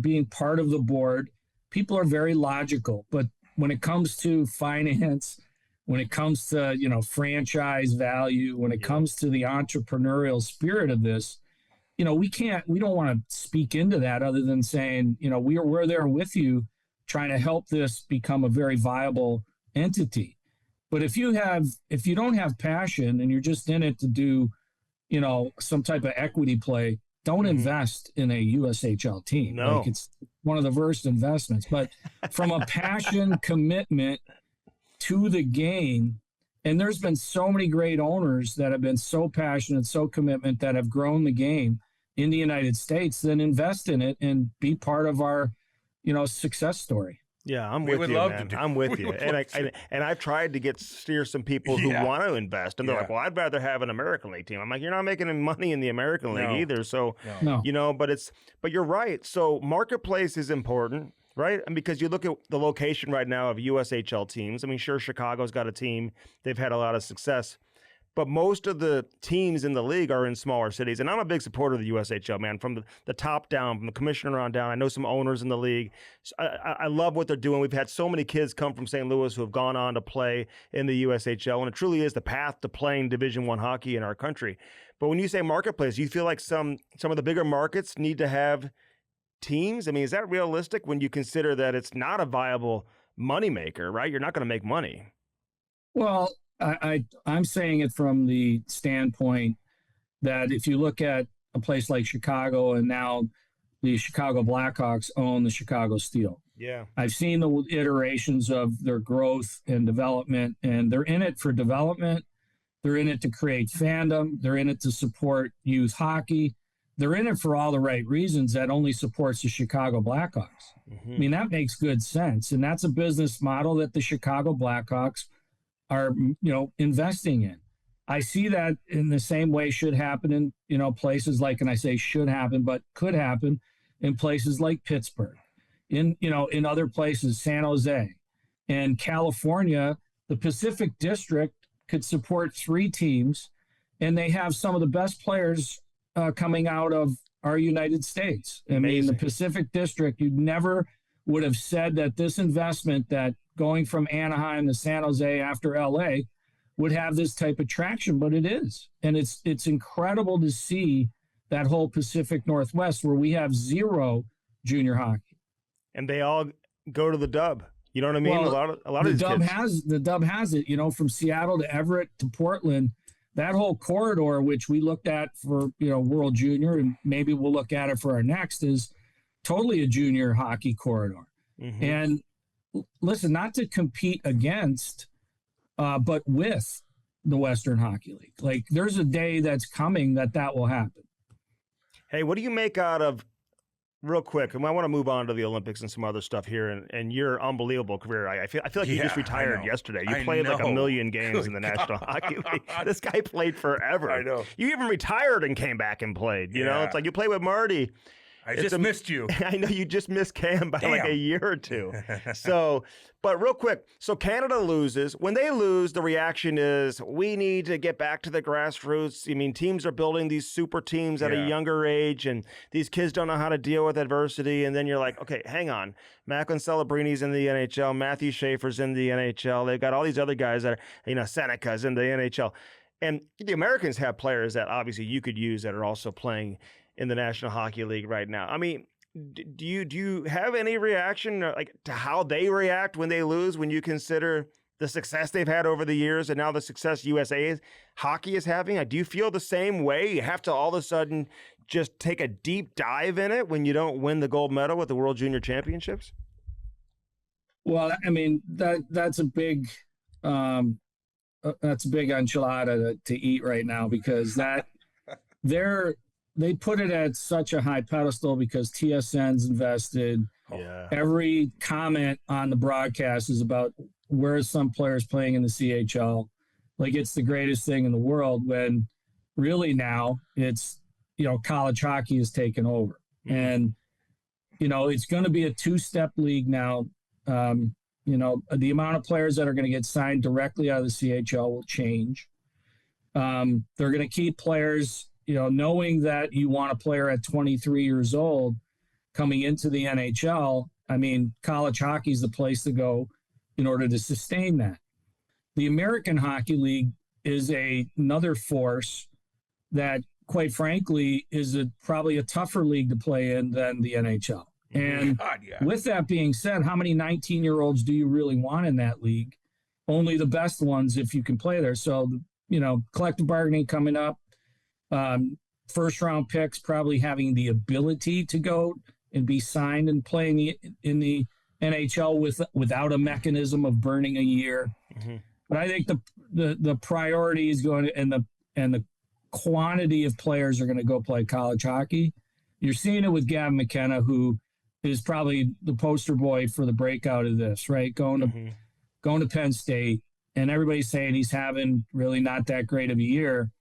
being part of the board, people are very logical. But when it comes to finance, when it comes to franchise value, when it comes to the entrepreneurial spirit of this, we don't want to speak into that other than saying, we're there with you trying to help this become a very viable entity. But if you don't have passion and you're just in it to do, some type of equity play, don't invest in a USHL team. No. Like, it's one of the worst investments. But from a passion commitment to the game, and there's been so many great owners that have been so passionate, so commitment, that have grown the game in the United States, then invest in it and be part of our, success story. Yeah, I'm with you, man. I'm with you. And I've tried to steer some people who want to invest, and they're like, well, I'd rather have an American League team. I'm like, you're not making any money in the American League either. So, No. but you're right. So marketplace is important, right? And because you look at the location right now of USHL teams. I mean, sure, Chicago's got a team. They've had a lot of success. But most of the teams in the league are in smaller cities. And I'm a big supporter of the USHL, man, from the top down, from the commissioner on down. I know some owners in the league. I love what they're doing. We've had so many kids come from St. Louis who have gone on to play in the USHL, and it truly is the path to playing Division I hockey in our country. But when you say marketplace, you feel like some of the bigger markets need to have teams? I mean, is that realistic when you consider that it's not a viable moneymaker, right? You're not going to make money. Well, I'm saying it from the standpoint that if you look at a place like Chicago, and now the Chicago Blackhawks own the Chicago Steel. Yeah. I've seen the iterations of their growth and development, and they're in it for development. They're in it to create fandom. They're in it to support youth hockey. They're in it for all the right reasons that only supports the Chicago Blackhawks. Mm-hmm. I mean, that makes good sense. And that's a business model that the Chicago Blackhawks are, investing in. I see that in the same way should happen in, places like, and I say should happen, but could happen in places like Pittsburgh, in other places, San Jose, and California. The Pacific District could support 3 teams, and they have some of the best players coming out of our United States. I mean, the Pacific District, you never would have said that this investment, that going from Anaheim to San Jose after LA, would have this type of traction, but it is. And it's incredible to see that whole Pacific Northwest where we have 0 junior hockey. And they all go to the Dub. You know what I mean? Well, a lot of these kids. The Dub has it, from Seattle to Everett to Portland. That whole corridor, which we looked at for, World Junior, and maybe we'll look at it for our next, is totally a junior hockey corridor. Mm-hmm. And listen, not to compete against, but with the Western Hockey League. Like, there's a day that's coming that will happen. Hey, what do you make out of, real quick, and I want to move on to the Olympics and some other stuff here, and your unbelievable career. I feel like you just retired yesterday. You played like 1 million games in the National Hockey League. This guy played forever. I know. You even retired and came back and played. You know, it's like you play with Marty. I just missed you. I know you just missed Cam by like a year or two. So, but real quick, so Canada loses. When they lose, the reaction is we need to get back to the grassroots. I mean, teams are building these super teams at a younger age, and these kids don't know how to deal with adversity. And then you're like, okay, hang on. Macklin Celebrini's in the NHL. Matthew Schaefer's in the NHL. They've got all these other guys that are, Seneca's in the NHL. And the Americans have players that obviously you could use that are also playing in the National Hockey League right now. I mean, do you have any reaction like to how they react when they lose, when you consider the success they've had over the years and now the success USA hockey is having? Do you feel the same way? You have to all of a sudden just take a deep dive in it when you don't win the gold medal with the World Junior Championships? Well, I mean, that's a big enchilada to eat right now, because they put it at such a high pedestal because TSN's invested. Yeah. Every comment on the broadcast is about where some players playing in the CHL. Like it's the greatest thing in the world, when really now it's, college hockey has taken over. Mm-hmm. And, it's going to be a two-step league now. The amount of players that are going to get signed directly out of the CHL will change. They're going to keep players, knowing that you want a player at 23 years old coming into the NHL. I mean, college hockey is the place to go in order to sustain that. The American Hockey League is another force that, quite frankly, is probably a tougher league to play in than the NHL. And with that being said, how many 19-year-olds do you really want in that league? Only the best ones if you can play there. So, collective bargaining coming up, first-round picks probably having the ability to go and be signed and playing in the NHL without a mechanism of burning a year. Mm-hmm. But I think the priority is going to, and the quantity of players are going to go play college hockey. You're seeing it with Gavin McKenna, who is probably the poster boy for the breakout of this, right? Going to Penn State, and everybody's saying he's having really not that great of a year,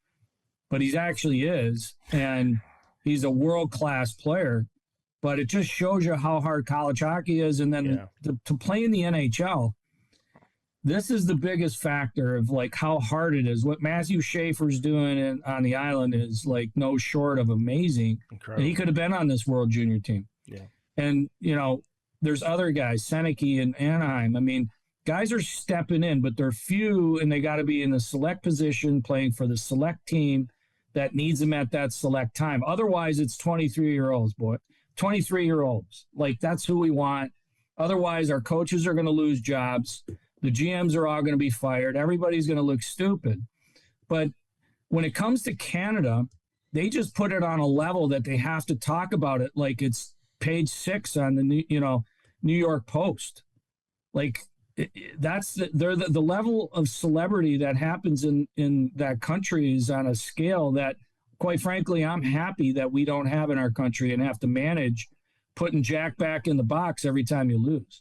but he actually is, and he's a world-class player. But it just shows you how hard college hockey is, and then to play in the NHL, this is the biggest factor of like how hard it is. What Matthew Schaefer's doing on the island is like no short of amazing. Incredible. And he could have been on this World Junior team. Yeah. And, there's other guys, Seneca and Anaheim. I mean, guys are stepping in, but they're few, and they got to be in the select position playing for the select team that needs them at that select time. Otherwise, it's 23-year-olds, boy. 23-year-olds. Like, that's who we want. Otherwise, our coaches are going to lose jobs. The GMs are all going to be fired. Everybody's going to look stupid. But when it comes to Canada, they just put it on a level that they have to talk about it like it's page 6 on the New York Post. Like that's the level of celebrity that happens in that country is on a scale that, quite frankly, I'm happy that we don't have in our country and have to manage putting Jack back in the box every time you lose.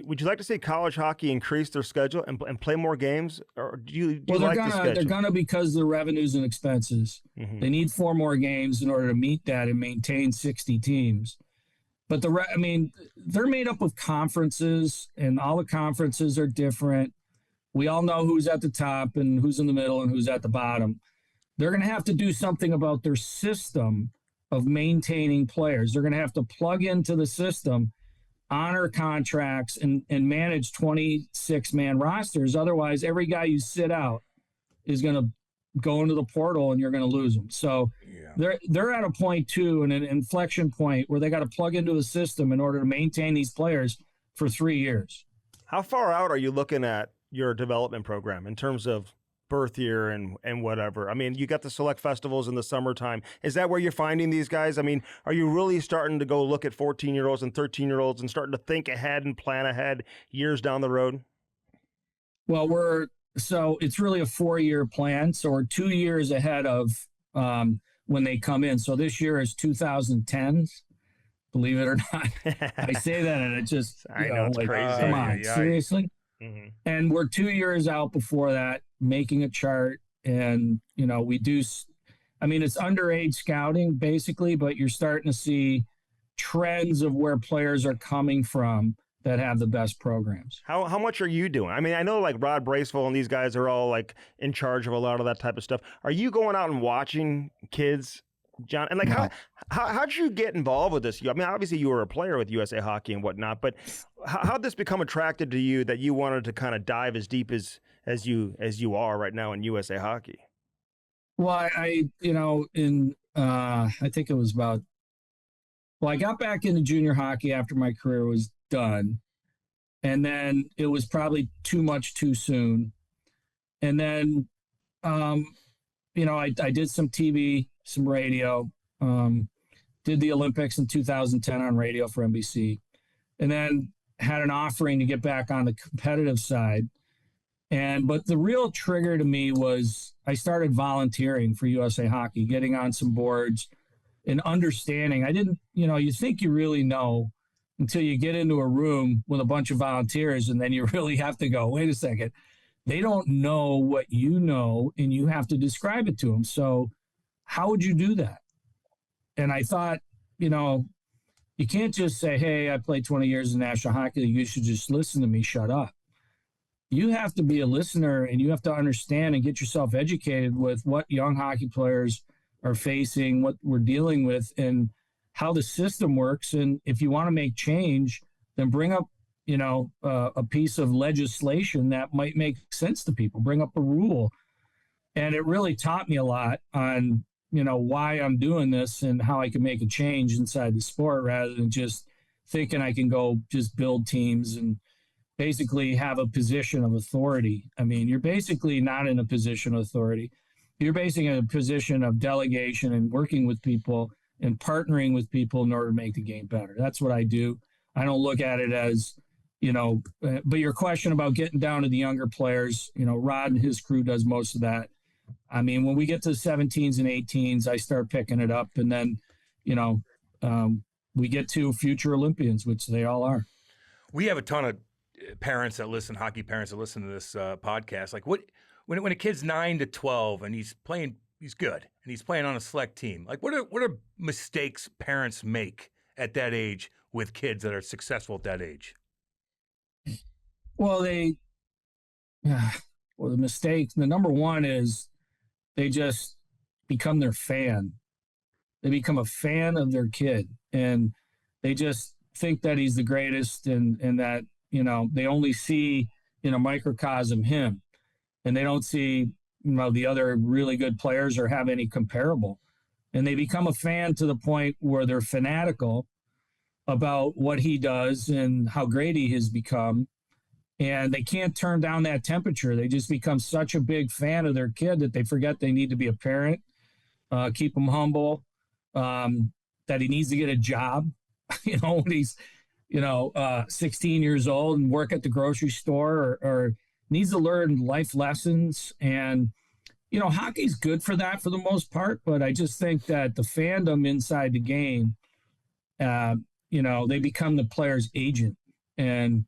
Would you like to see college hockey increase their schedule and play more games, or do you like the schedule? They're gonna, because of the revenues and expenses. Mm-hmm. They need 4 more games in order to meet that and maintain 60 teams. But they're made up of conferences, and all the conferences are different. We all know who's at the top and who's in the middle and who's at the bottom. They're going to have to do something about their system of maintaining players. They're going to have to plug into the system, honor contracts, and manage 26-man rosters. Otherwise, every guy you sit out is going to go into the portal and you're going to lose them. So they're at a point too, and an inflection point where they got to plug into a system in order to maintain these players for 3 years. How far out are you looking at your development program in terms of birth year and whatever? I mean, you got the select festivals in the summertime. Is that where you're finding these guys? I mean, are you really starting to go look at 14-year-olds and 13-year-olds and starting to think ahead and plan ahead years down the road? Well, so it's really a 4-year plan. So we're 2 years ahead of when they come in. So this year is 2010s, believe it or not. I say that and it just, I know it's crazy. Come on, seriously? Mm-hmm. And we're 2 years out before that, making a chart. And, we do, it's underage scouting basically, but you're starting to see trends of where players are coming from that have the best programs. How much are you doing? I mean, I know like Rod Braceville and these guys are all like in charge of a lot of that type of stuff. Are you going out and watching kids, John? And like, No. how'd you get involved with this? I mean, obviously you were a player with USA Hockey and whatnot, but how'd this become attracted to you that you wanted to kind of dive as deep as you are right now in USA Hockey? Well, I think it was about, I got back into junior hockey after my career was done. And then it was probably too much too soon. And then, I did some TV, some radio, did the Olympics in 2010 on radio for NBC, and then had an offering to get back on the competitive side. But the real trigger to me was I started volunteering for USA Hockey, getting on some boards and understanding. I didn't, you think you really know until you get into a room with a bunch of volunteers, and then you really have to go, wait a second, they don't know what you know, and you have to describe it to them. So how would you do that? And I thought, you can't just say, hey, I played 20 years in National Hockey League, you should just listen to me, shut up. You have to be a listener, and you have to understand and get yourself educated with what young hockey players are facing, what we're dealing with, and how the system works. And if you want to make change, then bring up, a piece of legislation that might make sense to people, bring up a rule. And it really taught me a lot on, why I'm doing this and how I can make a change inside the sport rather than just thinking I can go just build teams and basically have a position of authority. I mean, you're basically not in a position of authority. You're basically in a position of delegation and working with people and partnering with people in order to make the game better. That's what I do. I don't look at it as, but your question about getting down to the younger players, Rod and his crew does most of that. I mean, when we get to the 17s and 18s, I start picking it up. And then, we get to future Olympians, which they all are. We have a ton of parents that listen, hockey parents that listen to this podcast. Like when a kid's 9 to 12 and he's good and he's playing on a select team, like what are mistakes parents make at that age with kids that are successful at that age? Well, the mistake, the number one is they just become their fan. They become a fan of their kid, and they just think that he's the greatest, and that, they only see in a microcosm him, and they don't see, the other really good players or have any comparable. And they become a fan to the point where they're fanatical about what he does and how great he has become. And they can't turn down that temperature. They just become such a big fan of their kid that they forget they need to be a parent, keep him humble, that he needs to get a job, when he's, 16 years old and work at the grocery store or needs to learn life lessons. And, hockey's good for that for the most part. But I just think that the fandom inside the game, they become the player's agent. And,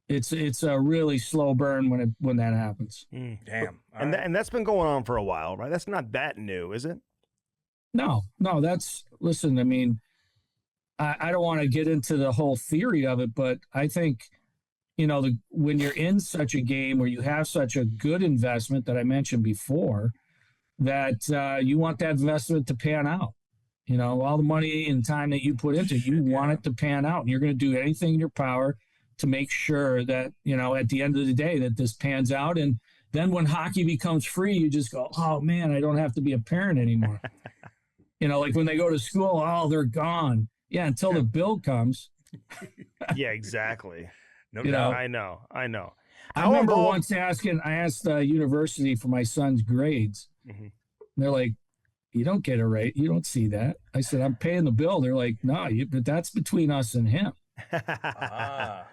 it's a really slow burn when that happens. Damn. And that's been going on for a while, right? That's not that new, is it? No, listen, I mean, I don't want to get into the whole theory of it, but I think, when you're in such a game where you have such a good investment that I mentioned before, that you want that investment to pan out. All the money and time that you put into it, you want it to pan out. And you're going to do anything in your power to make sure that, at the end of the day, that this pans out. And then when hockey becomes free, you just go, oh, man, I don't have to be a parent anymore. Like when they go to school, oh, they're gone. Yeah, until the bill comes. Yeah, exactly. No doubt. I know. I remember once I asked the university for my son's grades. Mm-hmm. They're like, you don't get a rate. You don't see that. I said, I'm paying the bill. They're like, no, but that's between us and him. That's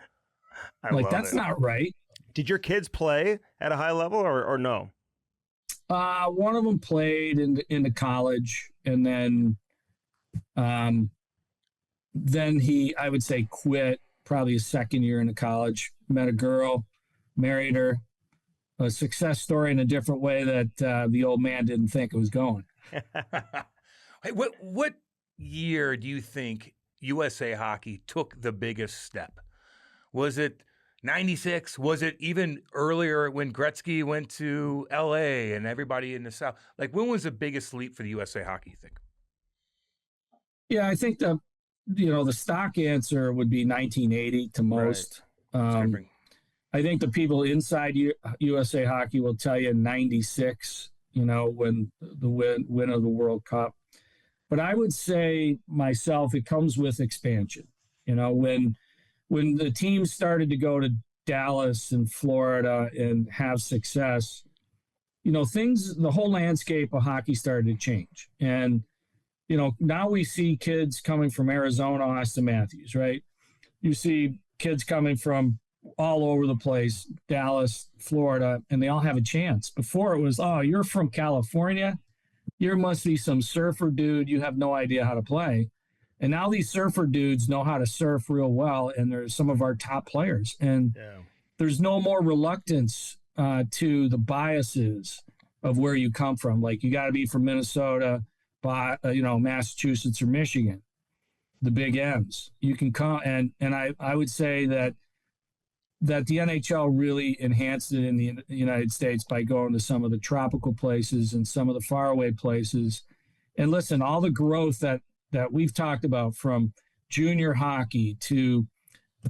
not right. Did your kids play at a high level or no? One of them played into college, and then he, I would say, quit probably his second year into college, met a girl, married her, a success story in a different way that the old man didn't think it was going. Hey, what year do you think USA Hockey took the biggest step? Was it 96? Was it even earlier when Gretzky went to LA and everybody in the South? Like, when was the biggest leap for the USA Hockey, you think? Yeah, I think the stock answer would be 1980 to most. I think the people inside USA Hockey will tell you 96, when the win of the World Cup. But I would say myself, it comes with expansion. When the teams started to go to Dallas and Florida and have success, the whole landscape of hockey started to change. And, now we see kids coming from Arizona, Austin Matthews, right? You see kids coming from all over the place, Dallas, Florida, and they all have a chance. Before it was, oh, you're from California. You must be some surfer dude. You have no idea how to play. And now these surfer dudes know how to surf real well, and they're some of our top players. And there's no more reluctance to the biases of where you come from. Like, you got to be from Minnesota, Massachusetts or Michigan, the big M's. You can come, and I would say that the NHL really enhanced it in the United States by going to some of the tropical places and some of the faraway places. And listen, all the growth that we've talked about, from junior hockey to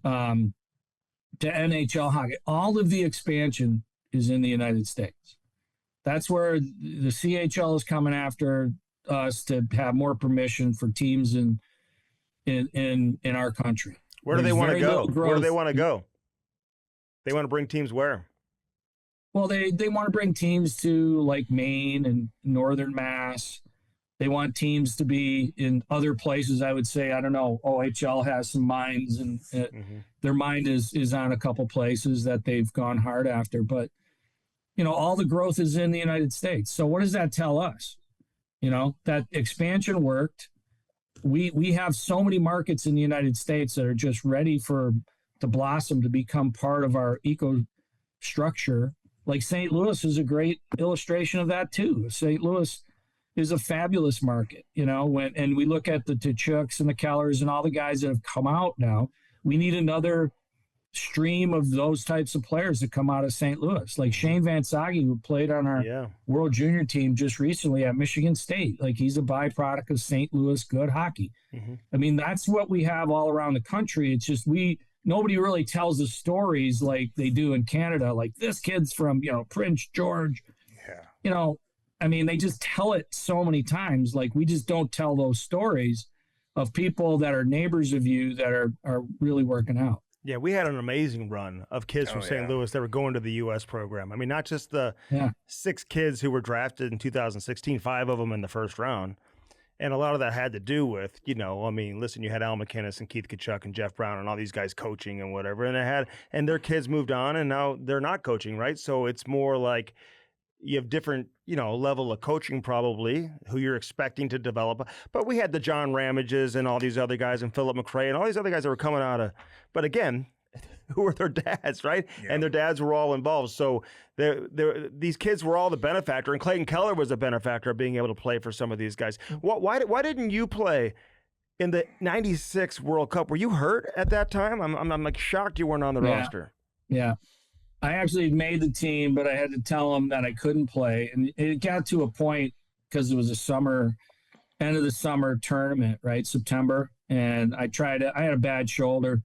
NHL hockey, all of the expansion is in the United States. That's where the CHL is coming after us to have more permission for teams in our country. Where do they want to go? Where do they want to go? They want to bring teams where? Well, they want to bring teams to like Maine and Northern Mass. They want teams to be in other places. I would say, I don't know, OHL has some minds, and their mind is on a couple places that they've gone hard after. But, all the growth is in the United States. So what does that tell us? That expansion worked. We have so many markets in the United States that are just ready to blossom, to become part of our eco structure. Like St. Louis is a great illustration of that too. St. Louis is a fabulous market, and we look at the Tchuks and the Kellers and all the guys that have come out now. We need another stream of those types of players that come out of St. Louis, like Shane Van Sage, who played on our World Junior team just recently at Michigan State. Like, he's a byproduct of St. Louis good hockey. I mean, that's what we have all around the country. It's just nobody really tells the stories like they do in Canada. Like, this kid's from, Prince George. I mean, they just tell it so many times. Like, we just don't tell those stories of people that are neighbors of you that are really working out. Yeah, we had an amazing run of kids from St. Louis that were going to the U.S. program. I mean, not just the 6 kids who were drafted in 2016, 5 of them in the first round. And a lot of that had to do with, listen, you had Al McInnes and Keith Tkachuk and Jeff Brown and all these guys coaching and whatever. And their kids moved on, and now they're not coaching, right? So it's more like you have different, level of coaching probably who you're expecting to develop. But we had the John Ramages and all these other guys and Philip McRae and all these other guys that were coming out of, but again, who were their dads, right? Yeah. And their dads were all involved. So these kids were all the benefactor, and Clayton Keller was a benefactor of being able to play for some of these guys. Why didn't you play in the 96 World Cup? Were you hurt at that time? I'm like shocked you weren't on the roster. Yeah. I actually made the team, but I had to tell them that I couldn't play. And it got to a point, because it was end of the summer tournament, right? September. And I had a bad shoulder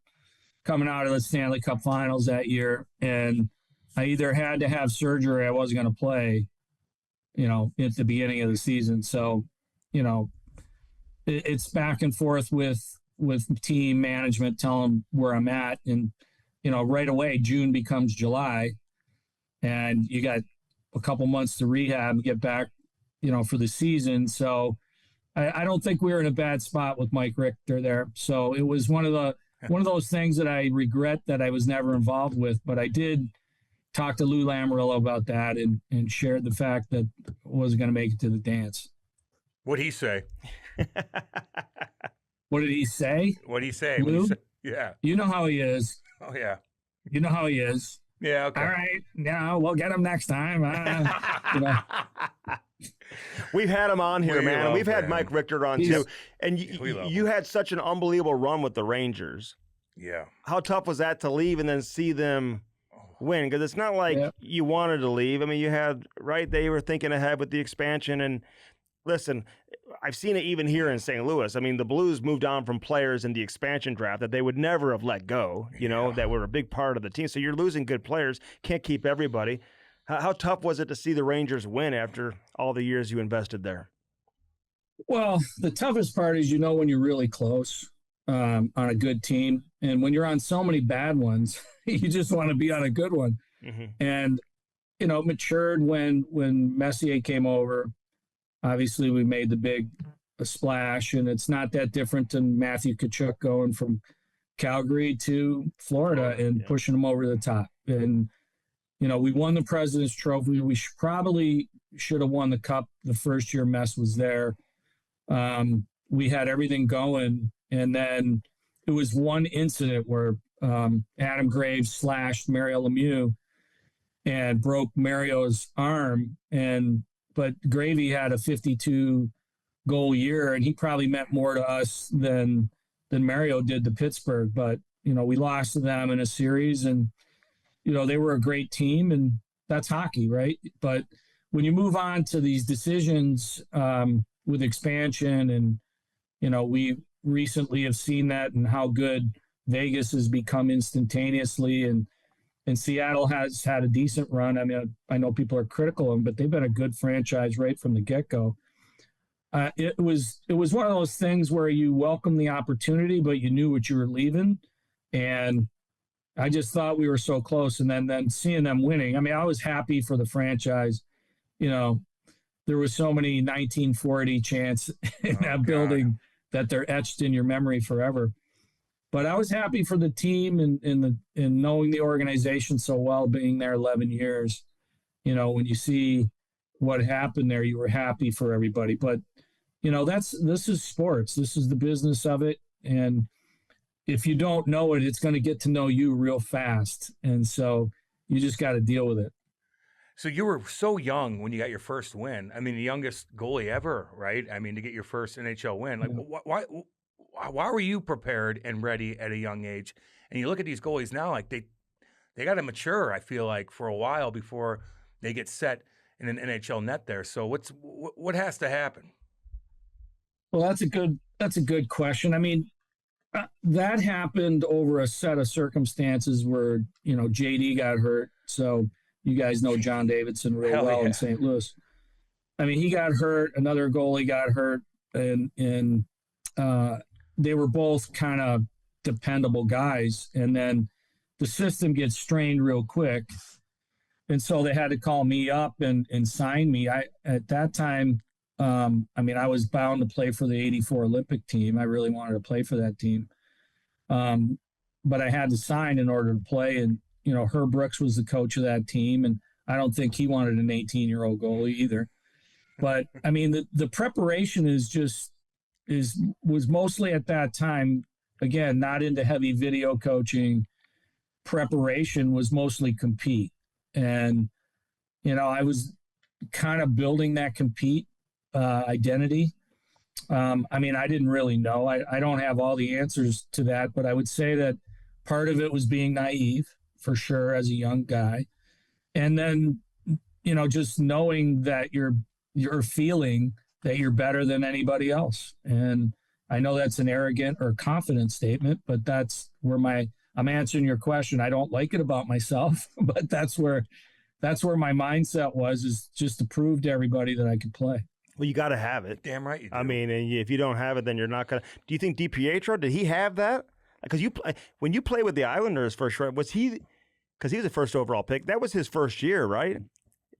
coming out of the Stanley Cup Finals that year. And I either had to have surgery or I wasn't going to play, at the beginning of the season. So, it's back and forth with team management, telling them where I'm at. And, right away, June becomes July, and you got a couple months to rehab and get back, for the season. So I don't think we were in a bad spot with Mike Richter there. So it was one of those things that I regret that I was never involved with, but I did talk to Lou Lamoriello about that and shared the fact that I wasn't going to make it to the dance. What'd he say? What did he say? What'd he say? Lou? Yeah. You know how he is. Oh, yeah. You know how he is. Yeah. Okay. All right, we'll get him next time. You know, We've had him on here, We man. love We've had him. Mike Richter on He's- too. And We love you him. had such an unbelievable run with the Rangers. Yeah. How tough was that to leave and then see them win? Because it's not like Yep. you wanted to leave. I mean, you had, right? They were thinking ahead with the expansion. And listen, I've seen it even here in St. Louis. I mean, the Blues moved on from players in the expansion draft that they would never have let go, that were a big part of the team. So you're losing good players. Can't keep everybody. How tough was it to see the Rangers win after all the years you invested there? well, the toughest part is when you're really close on a good team, and when you're on so many bad ones, you just want to be on a good one. Mm-hmm. And it matured when Messier came over. Obviously, we made the big splash, and it's not that different than Matthew Tkachuk going from Calgary to Florida and pushing him over the top. And we won the President's Trophy. We probably should have won the Cup the first year Mess was there. We had everything going, and then it was one incident where Adam Graves slashed Mario Lemieux and broke Mario's arm, but Gravy had a 52 goal year, and he probably meant more to us than Mario did to Pittsburgh. But we lost to them in a series, and they were a great team, and that's hockey, right? But when you move on to these decisions with expansion, and we recently have seen that and how good Vegas has become instantaneously, and Seattle has had a decent run. I mean, I know people are critical of them, but they've been a good franchise right from the get-go. It was one of those things where you welcome the opportunity, but you knew what you were leaving. And I just thought we were so close. And then seeing them winning, I mean, I was happy for the franchise. There was so many 1940 chants in that building that they're etched in your memory forever. But I was happy for the team and knowing the organization so well, being there 11 years. When you see what happened there, you were happy for everybody. But this is sports. This is the business of it. And if you don't know it, it's going to get to know you real fast. And so you just got to deal with it. So you were so young when you got your first win. I mean, the youngest goalie ever, right? I mean, to get your first NHL win. Like, why were you prepared and ready at a young age? And you look at these goalies now, like they got to mature, I feel like, for a while before they get set in an NHL net there. So what has to happen? Well, that's a good question. I mean, that happened over a set of circumstances where, JD got hurt. So you guys know John Davidson real well in St. Louis. I mean, he got hurt. Another goalie got hurt, and they were both kind of dependable guys. And then the system gets strained real quick. And so they had to call me up and sign me. At that time, I was bound to play for the 84 Olympic team. I really wanted to play for that team. But I had to sign in order to play. And, Herb Brooks was the coach of that team. And I don't think he wanted an 18-year-old goalie either. But, I mean, the preparation was mostly at that time, again, not into heavy video coaching. Preparation was mostly compete. And, I was kind of building that compete identity. I didn't really know. I don't have all the answers to that, but I would say that part of it was being naive, for sure, as a young guy. And then, just knowing that you're feeling that you're better than anybody else. And I know that's an arrogant or confident statement, but that's where I'm answering your question. I don't like it about myself, but that's where my mindset was, is just to prove to everybody that I could play. Well, you got to have it. Damn right you do. I mean, and if you don't have it, then you're not going to. Do you think DiPietro, did he have that? Because when you play with the Islanders for sure, was he, because he was the first overall pick, that was his first year, right?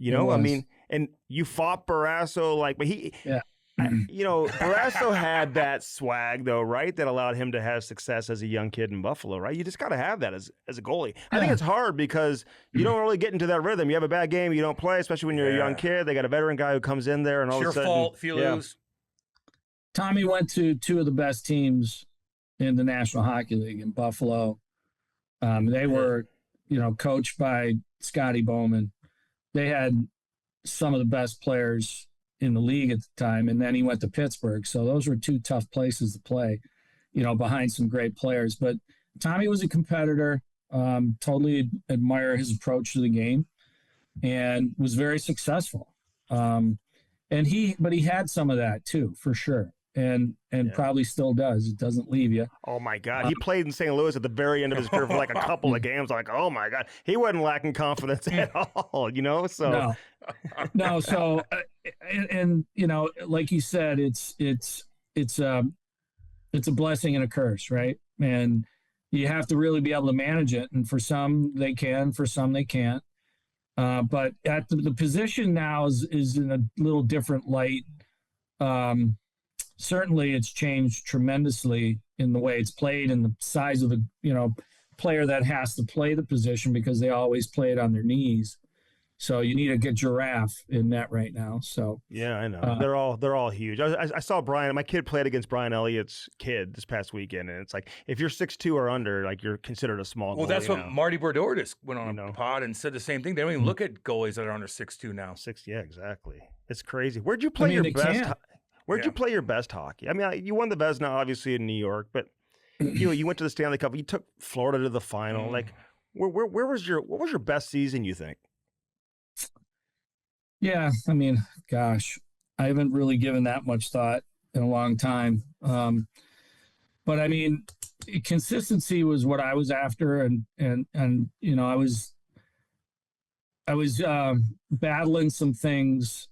I mean, and you fought Barrasso, but he, yeah. Barrasso had that swag, though, right? That allowed him to have success as a young kid in Buffalo, right? You just got to have that as a goalie. I think it's hard because you don't really get into that rhythm. You have a bad game, you don't play, especially when you're a young kid. They got a veteran guy who comes in there and all of a sudden. It's your fault if you lose. Tommy went to two of the best teams in the National Hockey League in Buffalo. They were coached by Scotty Bowman. They had some of the best players in the league at the time, and then he went to Pittsburgh. So those were two tough places to play, behind some great players. But Tommy was a competitor, totally admire his approach to the game, and was very successful. But he had some of that too, for sure. And probably still does. It doesn't leave you. Oh my God. He played in St. Louis at the very end of his career for like a couple of games. Like, oh my God. He wasn't lacking confidence at all, so. No. So, and like you said, it's a blessing and a curse, right? And you have to really be able to manage it. And for some they can, for some they can't. But at the position now is in a little different light. Certainly it's changed tremendously in the way it's played and the size of the, player that has to play the position, because they always play it on their knees. So you need to get giraffe in that right now. So yeah, I know. They're all huge. I saw Brian, my kid played against Brian Elliott's kid this past weekend, and it's like, if you're 6'2" or under, like, you're considered a small goalie. Well, that's what Marty Brodeur just went on a pod and said the same thing. They don't even look at goalies that are under 6'2" now. Yeah, exactly. It's crazy. Where'd you play your best? Where'd you play your best hockey? I mean, you won the Vezina, obviously, in New York, but you went to the Stanley Cup. You took Florida to the final. Like, what was your best season, you think? Yeah, I mean, gosh, I haven't really given that much thought in a long time. But I mean, consistency was what I was after, and I was battling some things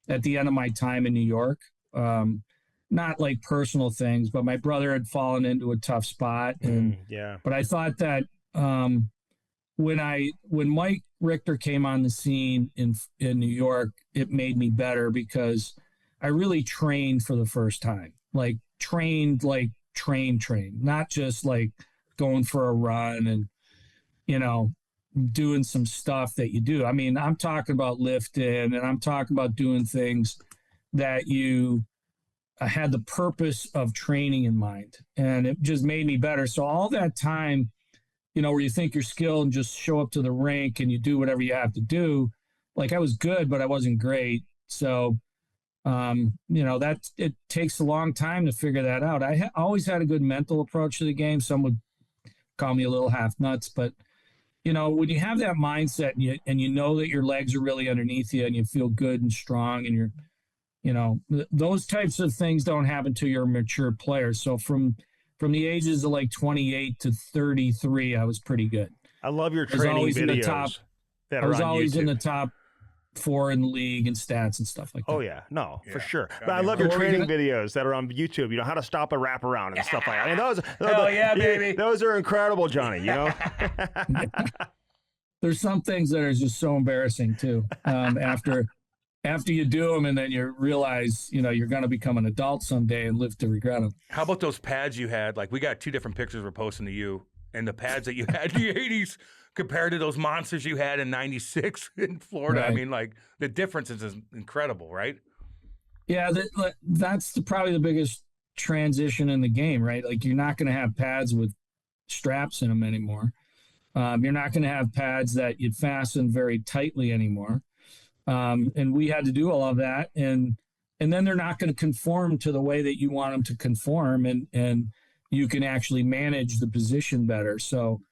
at the end of my time in New York. Not like personal things, but my brother had fallen into a tough spot. But I thought that when Mike Richter came on the scene in New York, it made me better, because I really trained for the first time. Like trained, not just like going for a run and, doing some stuff that you do. I mean, I'm talking about lifting, and I'm talking about doing things that you had the purpose of training in mind, and it just made me better. So all that time, where you think you're skilled and just show up to the rink and you do whatever you have to do, like, I was good, but I wasn't great. So, that it takes a long time to figure that out. I always had a good mental approach to the game. Some would call me a little half nuts, but when you have that mindset and you know that your legs are really underneath you and you feel good and strong, and those types of things don't happen to your mature players. So from the ages of like 28 to 33, I was pretty good. I love your training videos. I was always in the top 4 in the league in stats and stuff like that. Oh yeah, for sure. But I love your training videos that are on YouTube. How to stop a wraparound and stuff like that. I mean, those baby. Those are incredible, Johnny. There's some things that are just so embarrassing too. After you do them, and then you realize, you're going to become an adult someday and live to regret them. How about those pads you had? Like, we got 2 different pictures we're posting to you, and the pads that you had in the 80s compared to those monsters you had in 96 in Florida. Right. I mean, like, the difference is incredible, right? Yeah, that's probably the biggest transition in the game, right? Like, you're not going to have pads with straps in them anymore. You're not going to have pads that you fasten very tightly anymore. And we had to do all of that. And then they're not going to conform to the way that you want them to conform. And you can actually manage the position better. So,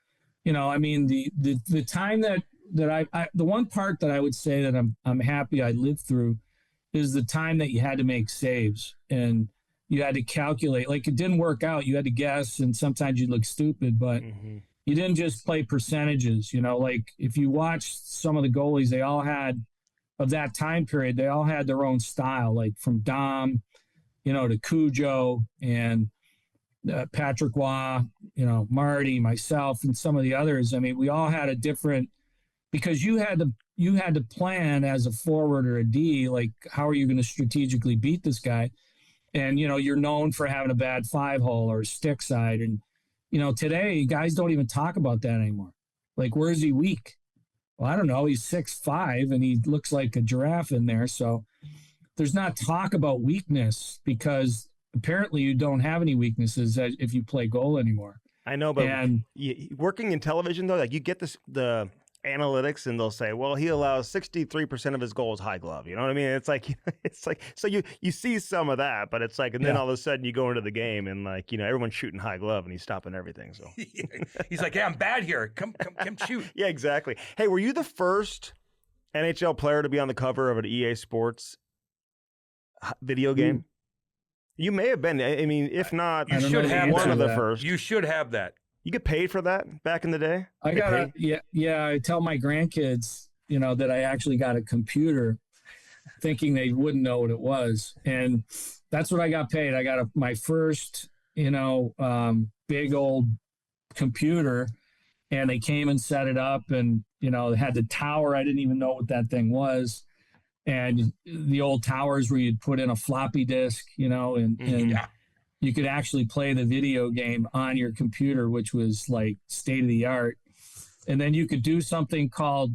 I mean, the time that the one part that I would say that I'm happy I lived through is the time that you had to make saves and you had to calculate. Like, it didn't work out. You had to guess, and sometimes you look stupid, but you didn't just play percentages. Like, if you watch some of the goalies, they all had, of that time period, they all had their own style, like from Dom, to Cujo and Patrick Waugh, Marty, myself, and some of the others. I mean, we all had a different, because you had to plan as a forward or a D, like, how are you going to strategically beat this guy? And, you're known for having a bad 5-hole or stick side. And, today guys don't even talk about that anymore. Like, where's he weak? Well, I don't know. He's 6'5" and he looks like a giraffe in there. So there's not talk about weakness, because apparently you don't have any weaknesses if you play goal anymore. I know, but And working in television though, like you get the analytics, and they'll say, well, he allows 63% of his goals high glove. You know what I mean? It's like so you see some of that, but it's like, and then all of a sudden you go into the game and like everyone's shooting high glove and he's stopping everything. So He's like, yeah, I'm bad here. Come shoot. yeah, exactly. Hey, were you the first NHL player to be on the cover of an EA Sports video game? You may have been. I mean, if not, You should have one of the that. first. You should have that. You get paid for that back in the day? I got I tell my grandkids, that I actually got a computer thinking they wouldn't know what it was. And that's what I got paid. I got my first, big old computer, and they came and set it up, and, they had the tower. I didn't even know what that thing was. And the old towers where you'd put in a floppy disk, and you could actually play the video game on your computer, which was like state of the art. And then you could do something called,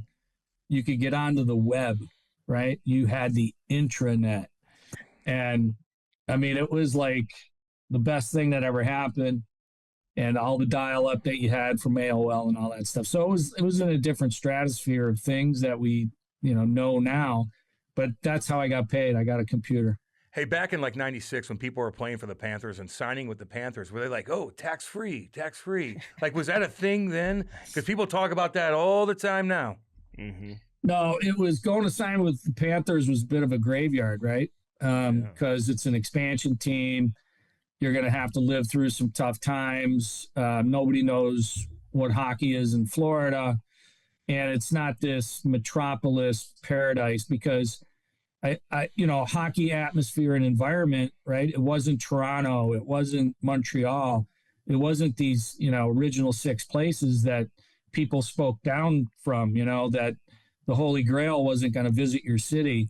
you could get onto the web, right? You had the intranet. And I mean, it was like the best thing that ever happened. And all the dial up that you had from AOL and all that stuff. So it was in a different stratosphere of things that we, know now, but that's how I got paid. I got a computer. Hey, back in like 96, when people were playing for the Panthers and signing with the Panthers, were they like, oh, tax-free? Like, was that a thing then? Because people talk about that all the time now. Mm-hmm. No, it was going to sign with the Panthers was a bit of a graveyard, right? Because it's an expansion team. You're going to have to live through some tough times. Nobody knows what hockey is in Florida. And it's not this metropolis paradise because hockey atmosphere and environment, right? It wasn't Toronto. It wasn't Montreal. It wasn't these, original six places that people spoke down from, that the Holy Grail wasn't going to visit your city.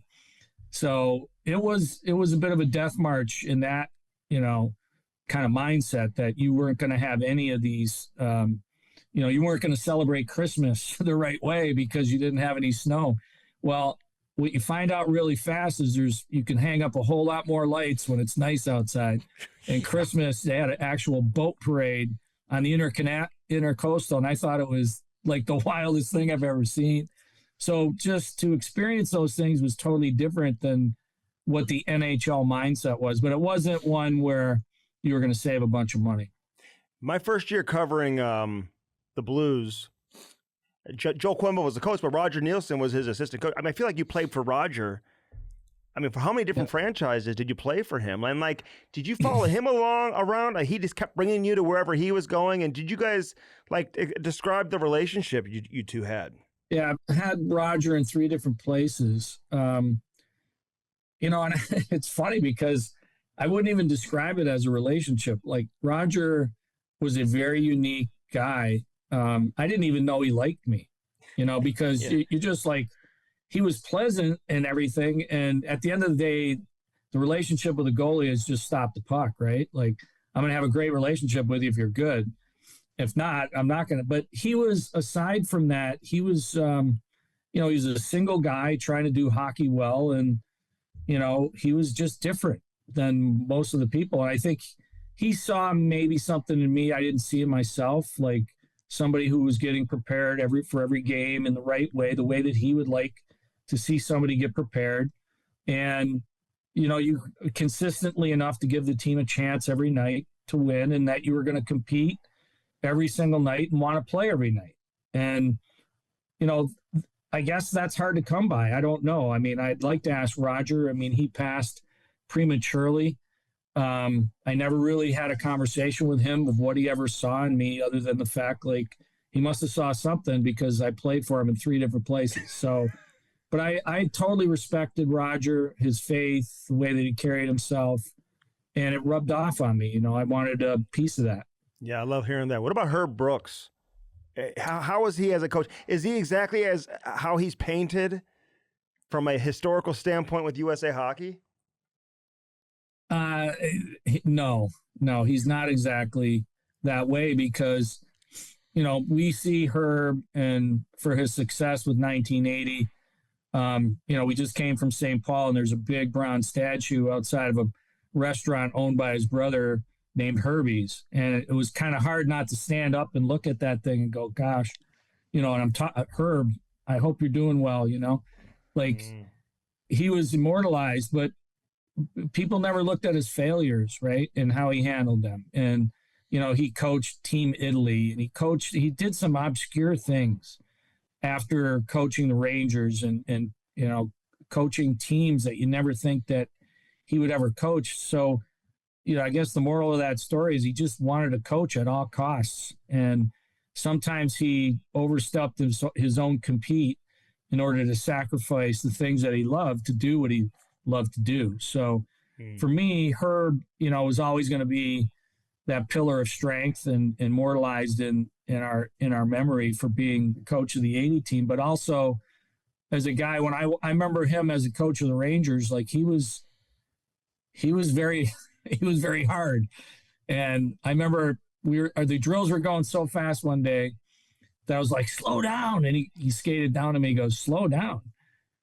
So it was a bit of a death march in that, kind of mindset that you weren't going to have any of these, you weren't going to celebrate Christmas the right way because you didn't have any snow. Well, what you find out really fast is you can hang up a whole lot more lights when it's nice outside. And Christmas, they had an actual boat parade on the intercoastal, and I thought it was like the wildest thing I've ever seen. So just to experience those things was totally different than what the NHL mindset was. But it wasn't one where you were going to save a bunch of money. My first year covering the Blues, Joe Quimble was the coach, but Roger Nielsen was his assistant coach. I mean, I feel like you played for Roger. I mean, for how many different franchises did you play for him? And like, did you follow him around? Like, he just kept bringing you to wherever he was going. And did you guys describe the relationship you two had? Yeah, I had Roger in 3 different places. And it's funny because I wouldn't even describe it as a relationship. Like, Roger was a very unique guy. I didn't even know he liked me, because you just like, he was pleasant and everything. And at the end of the day, the relationship with the goalie is just stop the puck, right? Like, I'm going to have a great relationship with you if you're good. If not, I'm not going to. But he was, aside from that, he was, he was a single guy trying to do hockey well. And, he was just different than most of the people. And I think he saw maybe something in me I didn't see in myself, like somebody who was getting prepared for every game in the right way, the way that he would like to see somebody get prepared. And, you consistently enough to give the team a chance every night to win, and that you were going to compete every single night and want to play every night. And, I guess that's hard to come by. I don't know. I mean, I'd like to ask Roger. I mean, he passed prematurely. I never really had a conversation with him of what he ever saw in me, other than the fact, like, he must have saw something because I played for him in 3 different places. So, but I totally respected Roger, his faith, the way that he carried himself, and it rubbed off on me. I wanted a piece of that. Yeah, I love hearing that. What about Herb Brooks? How is he as a coach? Is he exactly as how he's painted from a historical standpoint with USA Hockey? No, he's not exactly that way because, we see Herb and for his success with 1980, we just came from St. Paul and there's a big bronze statue outside of a restaurant owned by his brother named Herbie's. And it was kind of hard not to stand up and look at that thing and go, gosh, and Herb, I hope you're doing well, like he was immortalized, but people never looked at his failures, right? And how he handled them. And, he coached Team Italy, and he did some obscure things after coaching the Rangers and coaching teams that you never think that he would ever coach. So, I guess the moral of that story is he just wanted to coach at all costs. And sometimes he overstepped his own compete in order to sacrifice the things that he loved to do what he loved to do. So for me, Herb, was always going to be that pillar of strength and immortalized in our memory for being coach of the 80 team, but also as a guy, when I remember him as a coach of the Rangers, like he was very hard. And I remember the drills were going so fast one day that I was like, slow down. And he skated down to me. He goes, slow down.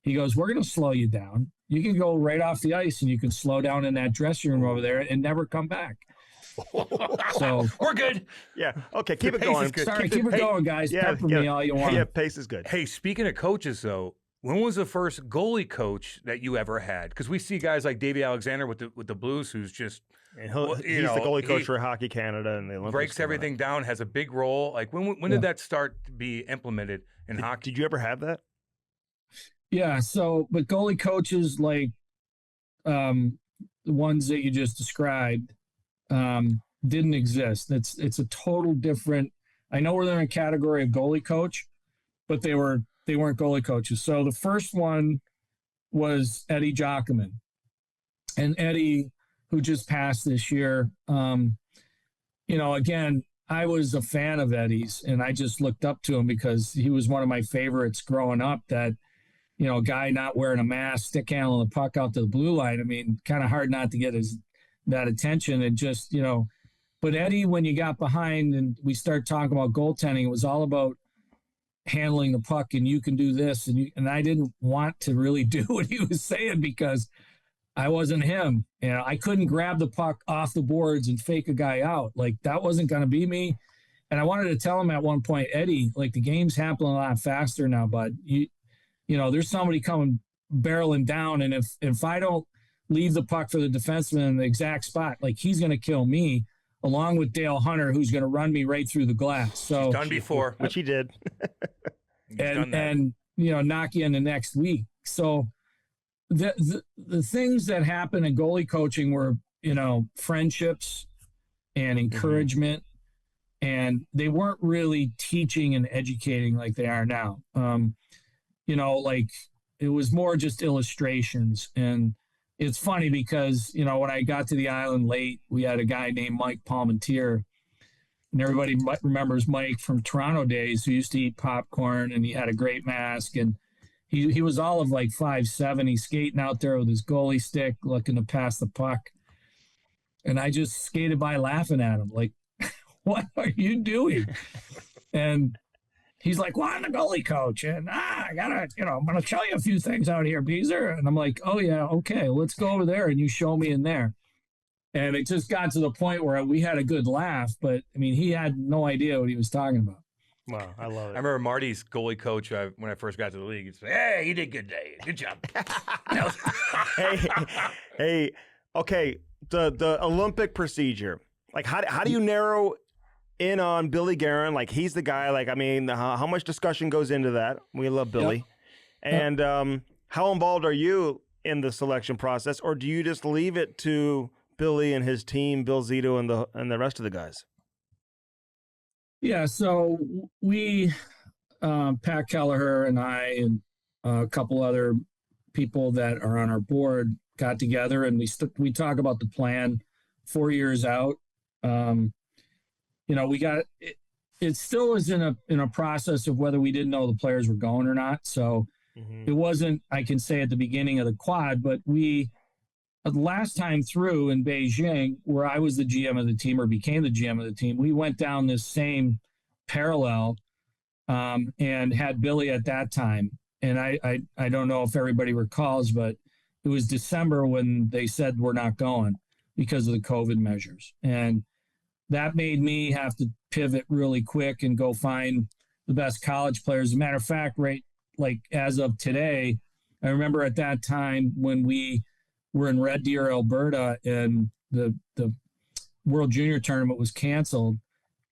He goes, we're going to slow you down. You can go right off the ice and you can slow down in that dressing room over there and never come back. So we're good. Yeah. Okay. Keep it going. Sorry, keep it going, guys. Pepper me all you want. Yeah, pace is good. Hey, speaking of coaches, though, when was the first goalie coach that you ever had? Because we see guys like Davey Alexander with the Blues, who's just he's the goalie coach for Hockey Canada and the Olympics. Breaks everything down, has a big role. Like when did that start to be implemented in hockey? Did you ever have that? Yeah. So, but goalie coaches like the ones that you just described didn't exist. It's a total different. I know we're in a category of goalie coach, but they weren't goalie coaches. So the first one was Eddie Jockman, and Eddie, who just passed this year. Again, I was a fan of Eddie's, and I just looked up to him because he was one of my favorites growing up. That a guy not wearing a mask, stick handling the puck out to the blue line. I mean, kind of hard not to get that attention, and just But Eddie, when you got behind and we started talking about goaltending, it was all about handling the puck, and you can do this, and I didn't want to really do what he was saying because I wasn't him. I couldn't grab the puck off the boards and fake a guy out. Like, that wasn't going to be me. And I wanted to tell him at one point, Eddie, like, the game's happening a lot faster now, bud. There's somebody coming barreling down, and if I don't leave the puck for the defenseman in the exact spot, like, he's going to kill me, along with Dale Hunter, who's going to run me right through the glass. So he's done before, which he did, and knock you in the next week. So the things that happened in goalie coaching were friendships and encouragement, and they weren't really teaching and educating like they are now. Like, it was more just illustrations. And it's funny because, when I got to the island late, we had a guy named Mike Palmentier, and everybody remembers Mike from Toronto days, who used to eat popcorn, and he had a great mask, and he was all of like 5'7". He's skating out there with his goalie stick, looking to pass the puck. And I just skated by laughing at him, like, what are you doing? And he's like, well, I'm the goalie coach, and I gotta, I'm gonna show you a few things out here, Beezer. And I'm like, oh yeah, okay, let's go over there and you show me in there. And it just got to the point where we had a good laugh, but I mean, he had no idea what he was talking about. Wow, I love it. I remember Marty's goalie coach when I first got to the league. He'd say, "Hey, you did good day. Good job." hey, okay. The Olympic procedure. Like, how do you narrow in on Billy Guerin? Like, he's the guy. Like, I mean, how much discussion goes into that? We love Billy. Yep. And how involved are you in the selection process, or do you just leave it to Billy and his team, Bill Zito and the rest of the guys? Yeah, so we, Pat Kelleher and I and a couple other people that are on our board got together, and we talk about the plan 4 years out. We got it still is in a process of whether we didn't know the players were going or not. So it wasn't, I can say, at the beginning of the quad, but the last time through in Beijing, where I was the GM of the team or became the GM of the team, we went down this same parallel and had Billy at that time. And I don't know if everybody recalls, but it was December when they said we're not going. because of the COVID measures. And that made me have to pivot really quick and go find the best college players. As a matter of fact, right, like as of today, I remember at that time when we were in Red Deer, Alberta, and the World Junior Tournament was canceled,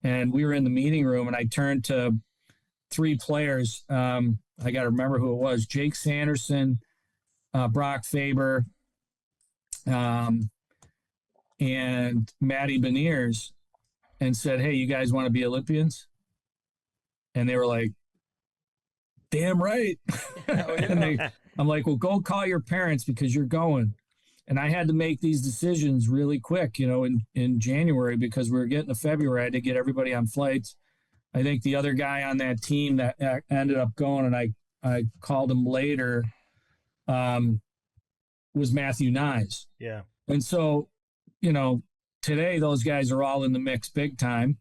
and we were in the meeting room, and I turned to 3 players. I got to remember who it was: Jake Sanderson, Brock Faber, and Matty Beniers, and said, "Hey, you guys want to be Olympians?" And they were like, "Damn right." And I'm like, "Well, go call your parents because you're going." And I had to make these decisions really quick, in January, because we were getting to February. I had to get everybody on flights. I think the other guy on that team that ended up going, and I called him later, was Matthew Nyes. Yeah. And so, today those guys are all in the mix big time.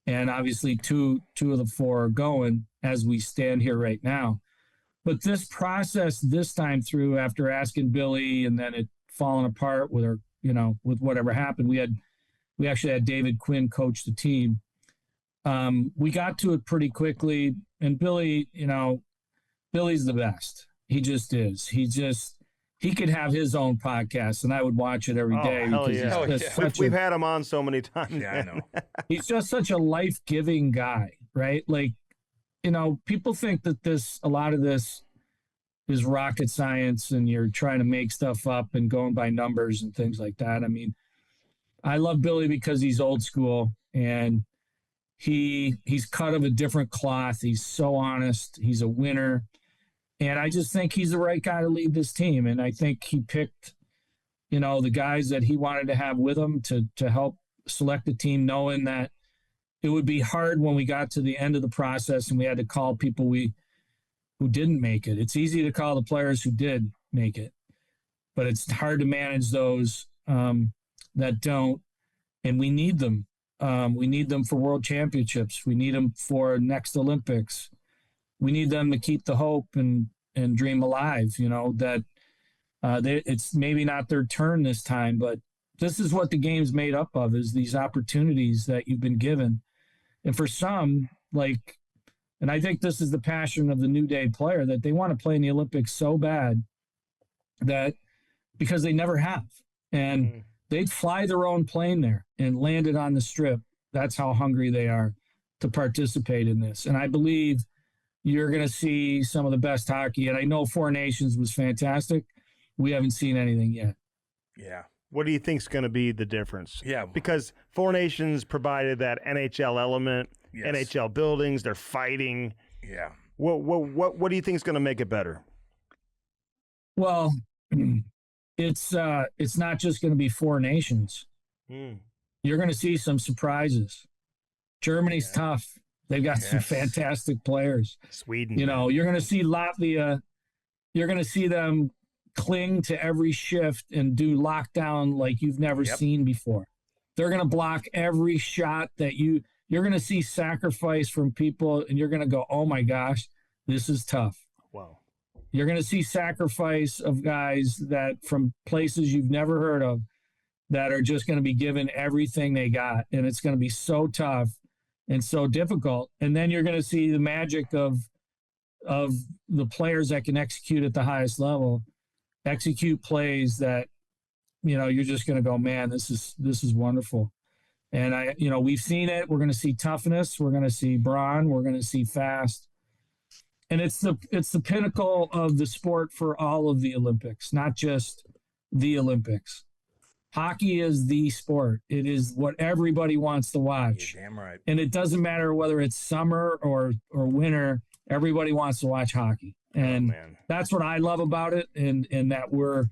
And obviously two of the 4 are going as we stand here right now. But this process this time through, after asking Billy and then it falling apart with her, with whatever happened, we actually had David Quinn coach the team. We got to it pretty quickly, and Billy, Billy's the best. He just is. He could have his own podcast, and I would watch it every day. Hell because yeah. We've had him on so many times. Yeah, I know. He's just such a life-giving guy, right? Like, people think that a lot of this is rocket science and you're trying to make stuff up and going by numbers and things like that. I mean, I love Billy because he's old school and he's cut of a different cloth. He's so honest. He's a winner. And I just think he's the right guy to lead this team. And I think he picked, the guys that he wanted to have with him to help select the team, knowing that it would be hard when we got to the end of the process and we had to call people who didn't make it. It's easy to call the players who did make it, but it's hard to manage those that don't. And we need them. We need them for world championships. We need them for next Olympics. We need them to keep the hope and dream alive, that it's maybe not their turn this time, but this is what the game's made up of, is these opportunities that you've been given. And for some, and I think this is the passion of the New Day player, that they want to play in the Olympics so bad that because they never have. And they'd fly their own plane there and land it on the Strip. That's how hungry they are to participate in this. And I believe you're going to see some of the best hockey. And I know 4 Nations was fantastic. We haven't seen anything yet. Yeah. What do you think is going to be the difference? Yeah. Because 4 Nations provided that NHL element, Yes. NHL buildings, they're fighting. Yeah. What do you think is going to make it better? Well, it's not just going to be 4 Nations. You're going to see some surprises. Germany's tough. They've got some fantastic players. Sweden. You're going to see Latvia. You're going to see them cling to every shift and do lockdown like you've never seen before. They're going to block every shot that you're going to see sacrifice from people, and you're going to go, oh my gosh, this is tough. Wow. You're going to see sacrifice of guys that from places you've never heard of that are just going to be given everything they got. And it's going to be so tough and so difficult. And then you're going to see the magic of the players that can execute at the highest level, execute plays that, you're just going to go, man, this is wonderful. And we've seen it. We're going to see toughness. We're going to see brawn. We're going to see fast. And it's the pinnacle of the sport for all of the Olympics, not just the Olympics. Hockey is the sport. It is what everybody wants to watch. You're damn right. And it doesn't matter whether it's summer or winter. Everybody wants to watch hockey. And that's what I love about it. And that we're,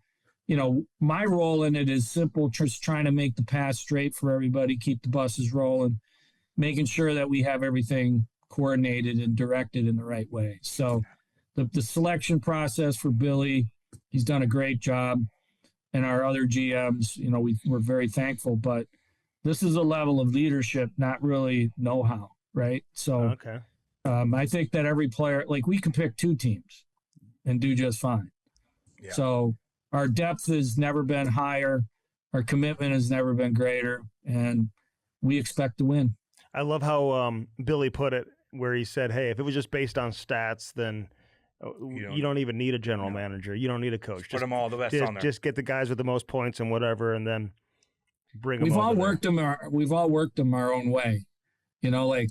my role in it is simple, just trying to make the path straight for everybody, keep the buses rolling, making sure that we have everything coordinated and directed in the right way. So the selection process for Billy, he's done a great job. And our other GMs, we're very thankful, but this is a level of leadership, not really know-how, right? So I think that every player, we can pick 2 teams and do just fine. Yeah. So our depth has never been higher. our commitment has never been greater, and we expect to win. I love how Billy put it, where he said, "Hey, if it was just based on stats, then you don't even need a general manager. You don't need a coach. Put them all the best on there. Just get the guys with the most points and whatever, and then bring them." We've all over worked them. We've all worked them our own way. Like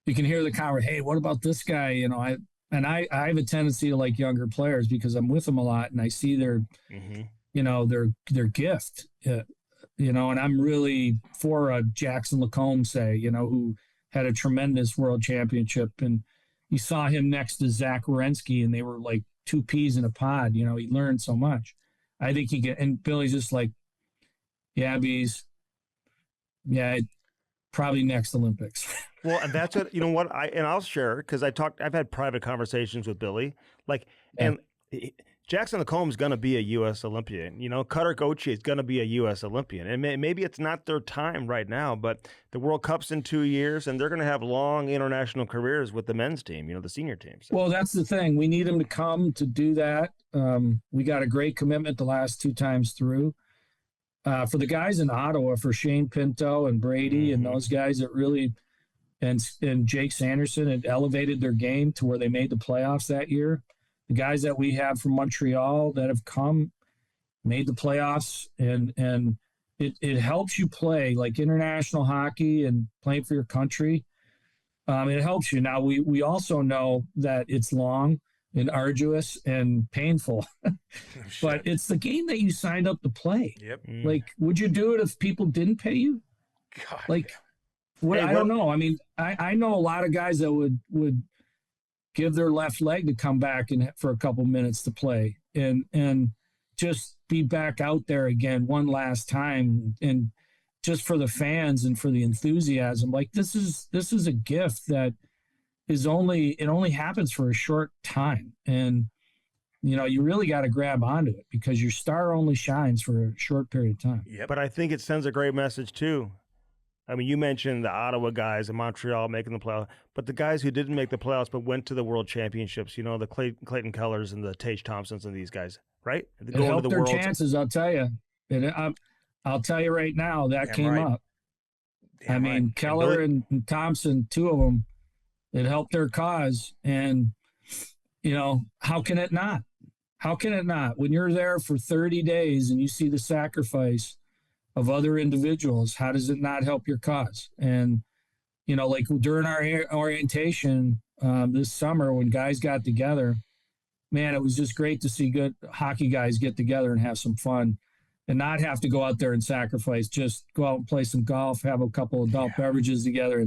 you can hear the conversation. Hey, what about this guy? I have a tendency to like younger players because I'm with them a lot and I see their, their gift. And I'm really for Jackson Lacombe, who had a tremendous world championship, and you saw him next to Zach Werenski, and they were like two peas in a pod. He learned so much. I think he can. And Billy's just like, yeah, bees, yeah, probably next Olympics. Well, and that's what what I'll share, because I've had private conversations with Billy, and Jackson Lacombe's going to be a U.S. Olympian. Cutter Gauthier is going to be a U.S. Olympian. And maybe it's not their time right now, but the World Cup's in 2 years, and they're going to have long international careers with the men's team, the senior team. So. Well, that's the thing. We need them to come to do that. We got a great commitment the last 2 times through. For the guys in Ottawa, for Shane Pinto and Brady and those guys that really, and Jake Sanderson had elevated their game to where they made the playoffs that year. The guys that we have from Montreal that have come, made the playoffs, and it helps you play like international hockey and playing for your country. It helps you. Now, we also know that it's long and arduous and painful, but it's the game that you signed up to play. Yep. Would you do it if people didn't pay you? God. I don't know. I mean, I know a lot of guys that would give their left leg to come back and for a couple minutes to play and just be back out there again one last time, and just for the fans and for the enthusiasm. This is a gift that it only happens for a short time, and you really got to grab onto it because your star only shines for a short period of time. Yep. But I think it sends a great message too. I mean, you mentioned the Ottawa guys and Montreal making the playoffs, but the guys who didn't make the playoffs but went to the World Championships, the Clayton Kellers and the Tage Thompsons and these guys, right? It helped their chances, I'll tell you. I'll tell you right now, that came up. I mean, Keller and Thompson, 2 of them, it helped their cause. And, how can it not? How can it not? When you're there for 30 days and you see the sacrifice of other individuals, how does it not help your cause? And, during our orientation this summer when guys got together, man, it was just great to see good hockey guys get together and have some fun and not have to go out there and sacrifice, just go out and play some golf, have a couple of adult beverages together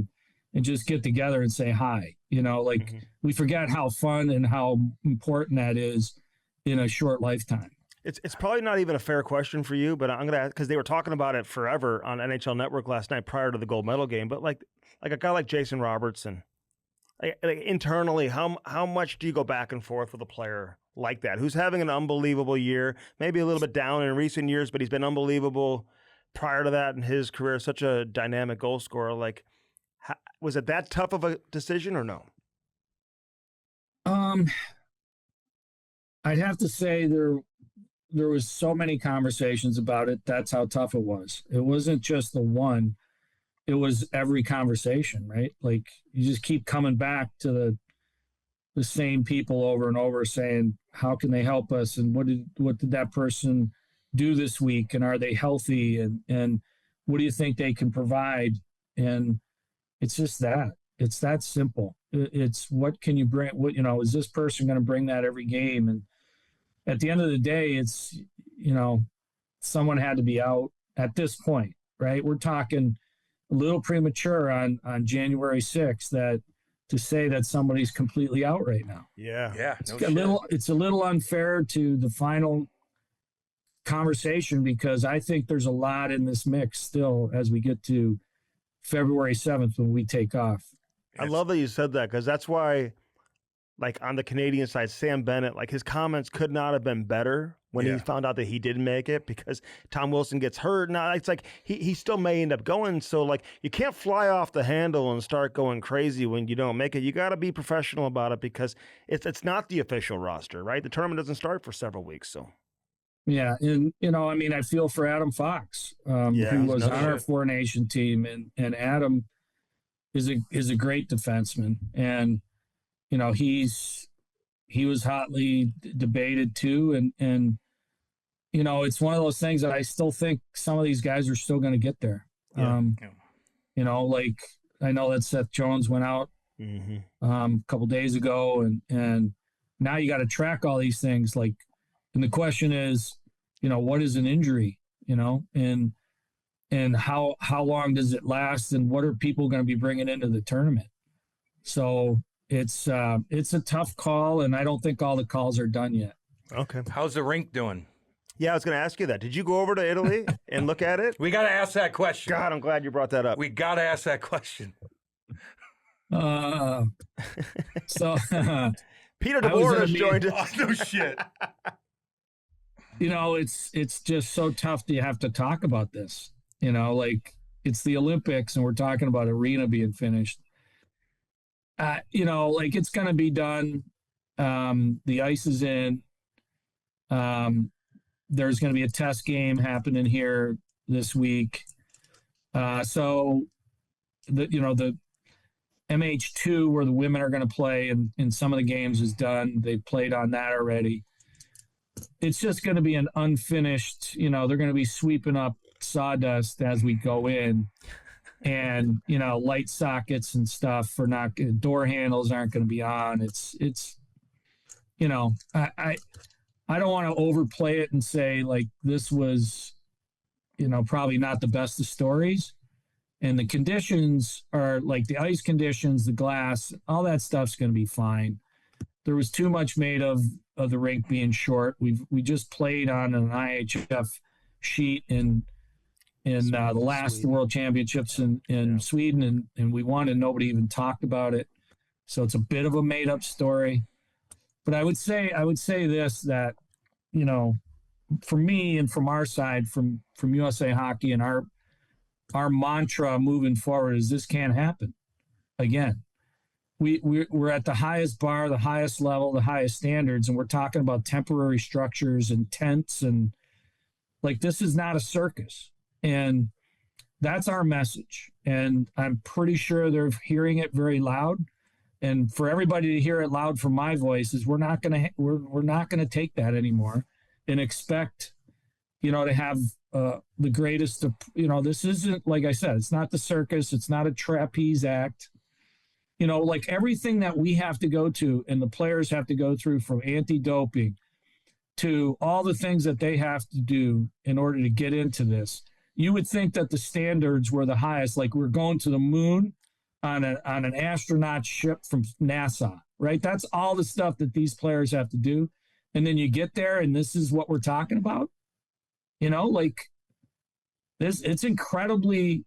and just get together and say hi. We forget how fun and how important that is in a short lifetime. It's probably not even a fair question for you, but I'm going to ask, because they were talking about it forever on NHL Network last night prior to the gold medal game. But like a guy like Jason Robertson, internally, how much do you go back and forth with a player like that who's having an unbelievable year, maybe a little bit down in recent years, but he's been unbelievable prior to that in his career, such a dynamic goal scorer? Was it that tough of a decision or no? I'd have to say there was so many conversations about it. That's how tough it was. It wasn't just the one. It was every conversation, right? You just keep coming back to the same people over and over saying, how can they help us? And what did that person do this week? And are they healthy? And what do you think they can provide? And it's just that. It's that simple. It's what can you bring? Is this person going to bring that every game? And at the end of the day, it's, someone had to be out at this point, right? We're talking a little premature on January 6th to say that somebody's completely out right now. Yeah. Yeah. It's a little unfair to the final conversation because I think there's a lot in this mix still as we get to February 7th when we take off. I love that you said that, because that's why, on the Canadian side, Sam Bennett, his comments could not have been better when he found out that he didn't make it, because Tom Wilson gets hurt. Now it's he still may end up going. So you can't fly off the handle and start going crazy when you don't make it. You got to be professional about it because it's not the official roster, right? The tournament doesn't start for several weeks. So Yeah, and I mean, I feel for Adam Fox, Yeah, who was no on our shit. Four Nation team, and Adam is a great defenseman, and he was hotly debated too, and it's one of those things that I still think some of these guys are still going to get there. Yeah. Like I know that Seth Jones went out a couple days ago, and now you got to track all these things. Like, and the question is, what is an injury? And how long does it last, and what are people going to be bringing into the tournament? So it's a tough call, and I don't think all the calls are done yet. Okay. How's the rink doing? Yeah, I was going to ask you that. Did you go over to Italy and look at it? We got to ask that question. God, I'm glad you brought that up. We got to ask that question. So Peter DeBoer has joined Oh, us. no shit. It's just so tough to have to talk about this. Like it's the Olympics, and we're talking about arena being finished. Like it's going to be done. The ice is in. There's going to be a test game happening here this week. So the MH2 where the women are going to play and some of the games is done. They've played on that already. It's just going to be an unfinished, they're going to be sweeping up sawdust as we go in, and, light sockets and stuff for not door handles aren't going to be on. I don't want to overplay it and say like this was, probably not the best of stories. And the conditions are like the ice conditions, the glass, all that stuff's going to be fine. There was too much made of the rink being short. We just played on an IHF sheet in the last Sweden. World Championships in Sweden, and we won, and nobody even talked about it. So it's a bit of a made up story. But I would say this, that, for me and from our side, from USA Hockey, and our mantra moving forward is this can't happen again. We're at the highest bar, the highest level, the highest standards, and we're talking about temporary structures and tents, and like this is not a circus. And that's our message. And I'm pretty sure they're hearing it very loud. And for everybody to hear it loud from my voice is we're not gonna take that anymore and expect, to have the greatest of, this isn't, like I said, it's not the circus, it's not a trapeze act. Like everything that we have to go to and the players have to go through, from anti-doping to all the things that they have to do in order to get into this. You would think that the standards were the highest, like we're going to the moon on an astronaut ship from NASA, right? That's all the stuff that these players have to do. And then you get there and this is what we're talking about. Like this, it's incredibly,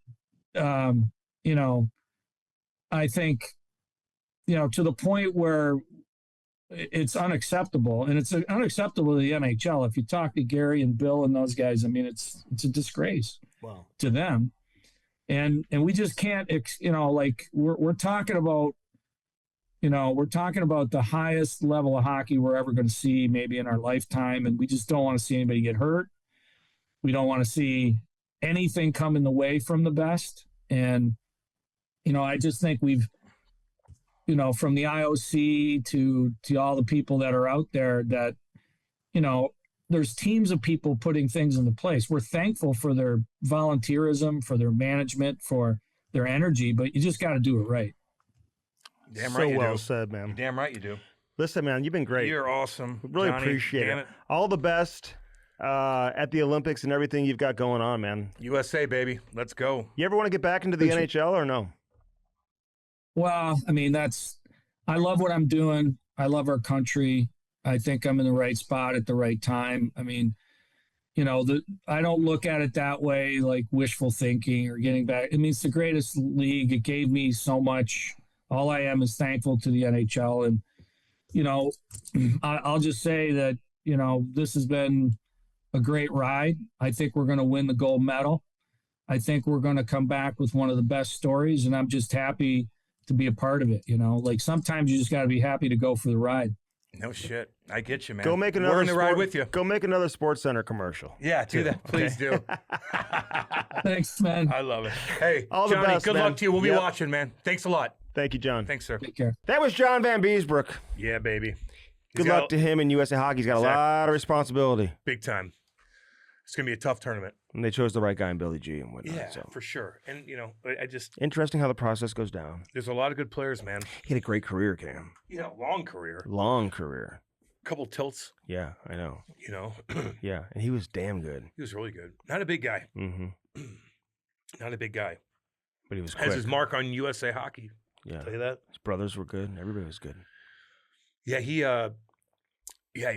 I think, to the point where it's unacceptable, and it's unacceptable to the NHL. If you talk to Gary and Bill and those guys, I mean, it's a disgrace to them. And we just can't, like we're talking about, we're talking about the highest level of hockey we're ever going to see maybe in our lifetime. And we just don't want to see anybody get hurt. We don't want to see anything come in the way from the best. And, I just think we've, from the IOC to all the people that are out there that, there's teams of people putting things into place. We're thankful for their volunteerism, for their management, for their energy, but you just got to do it right. Damn So right you well do. said, man. Damn right you do. Listen, man, you've been great. You're awesome. Really Johnny. appreciate Damn it. All the best at the Olympics and everything you've got going on, man. USA, baby. Let's go. You ever want to get back into the NHL or no? Well, I mean, I love what I'm doing. I love our country. I think I'm in the right spot at the right time. I mean, I don't look at it that way, like wishful thinking or getting back. I mean, it's the greatest league. It gave me so much. All I am is thankful to the NHL. And, I'll just say that, this has been a great ride. I think we're going to win the gold medal. I think we're going to come back with one of the best stories, and I'm just happy to be a part of it. Like sometimes you just got to be happy to go for the ride. No shit. I get you, man. Go make another. We're in the ride with you. Go make another Sports Center commercial. Yeah, do that. Please do. Thanks, man. I love it. Hey, All the Johnny, best, good man. luck to you. We'll be Yep. watching, man. Thanks a lot. Thank you, John. Thanks, sir. Take care. That was John Vanbiesbrouck. Yeah, baby. Good luck to him in USA Hockey. He's got a lot of responsibility. Big time. It's going to be a tough tournament. And they chose the right guy in Billy G and whatnot. Yeah, So for sure. And, I just, interesting how the process goes down. there's a lot of good players, man. He had a great career, Cam. Yeah, long career. Long career. Couple tilts, Yeah, I know. he Yeah, and he was damn good. was really good. Not a big guy. Mm-hmm. Not a big guy. But he was Has quick. his mark on USA Hockey. Yeah, Tell you that. his brothers were good. Everybody was good. Yeah, he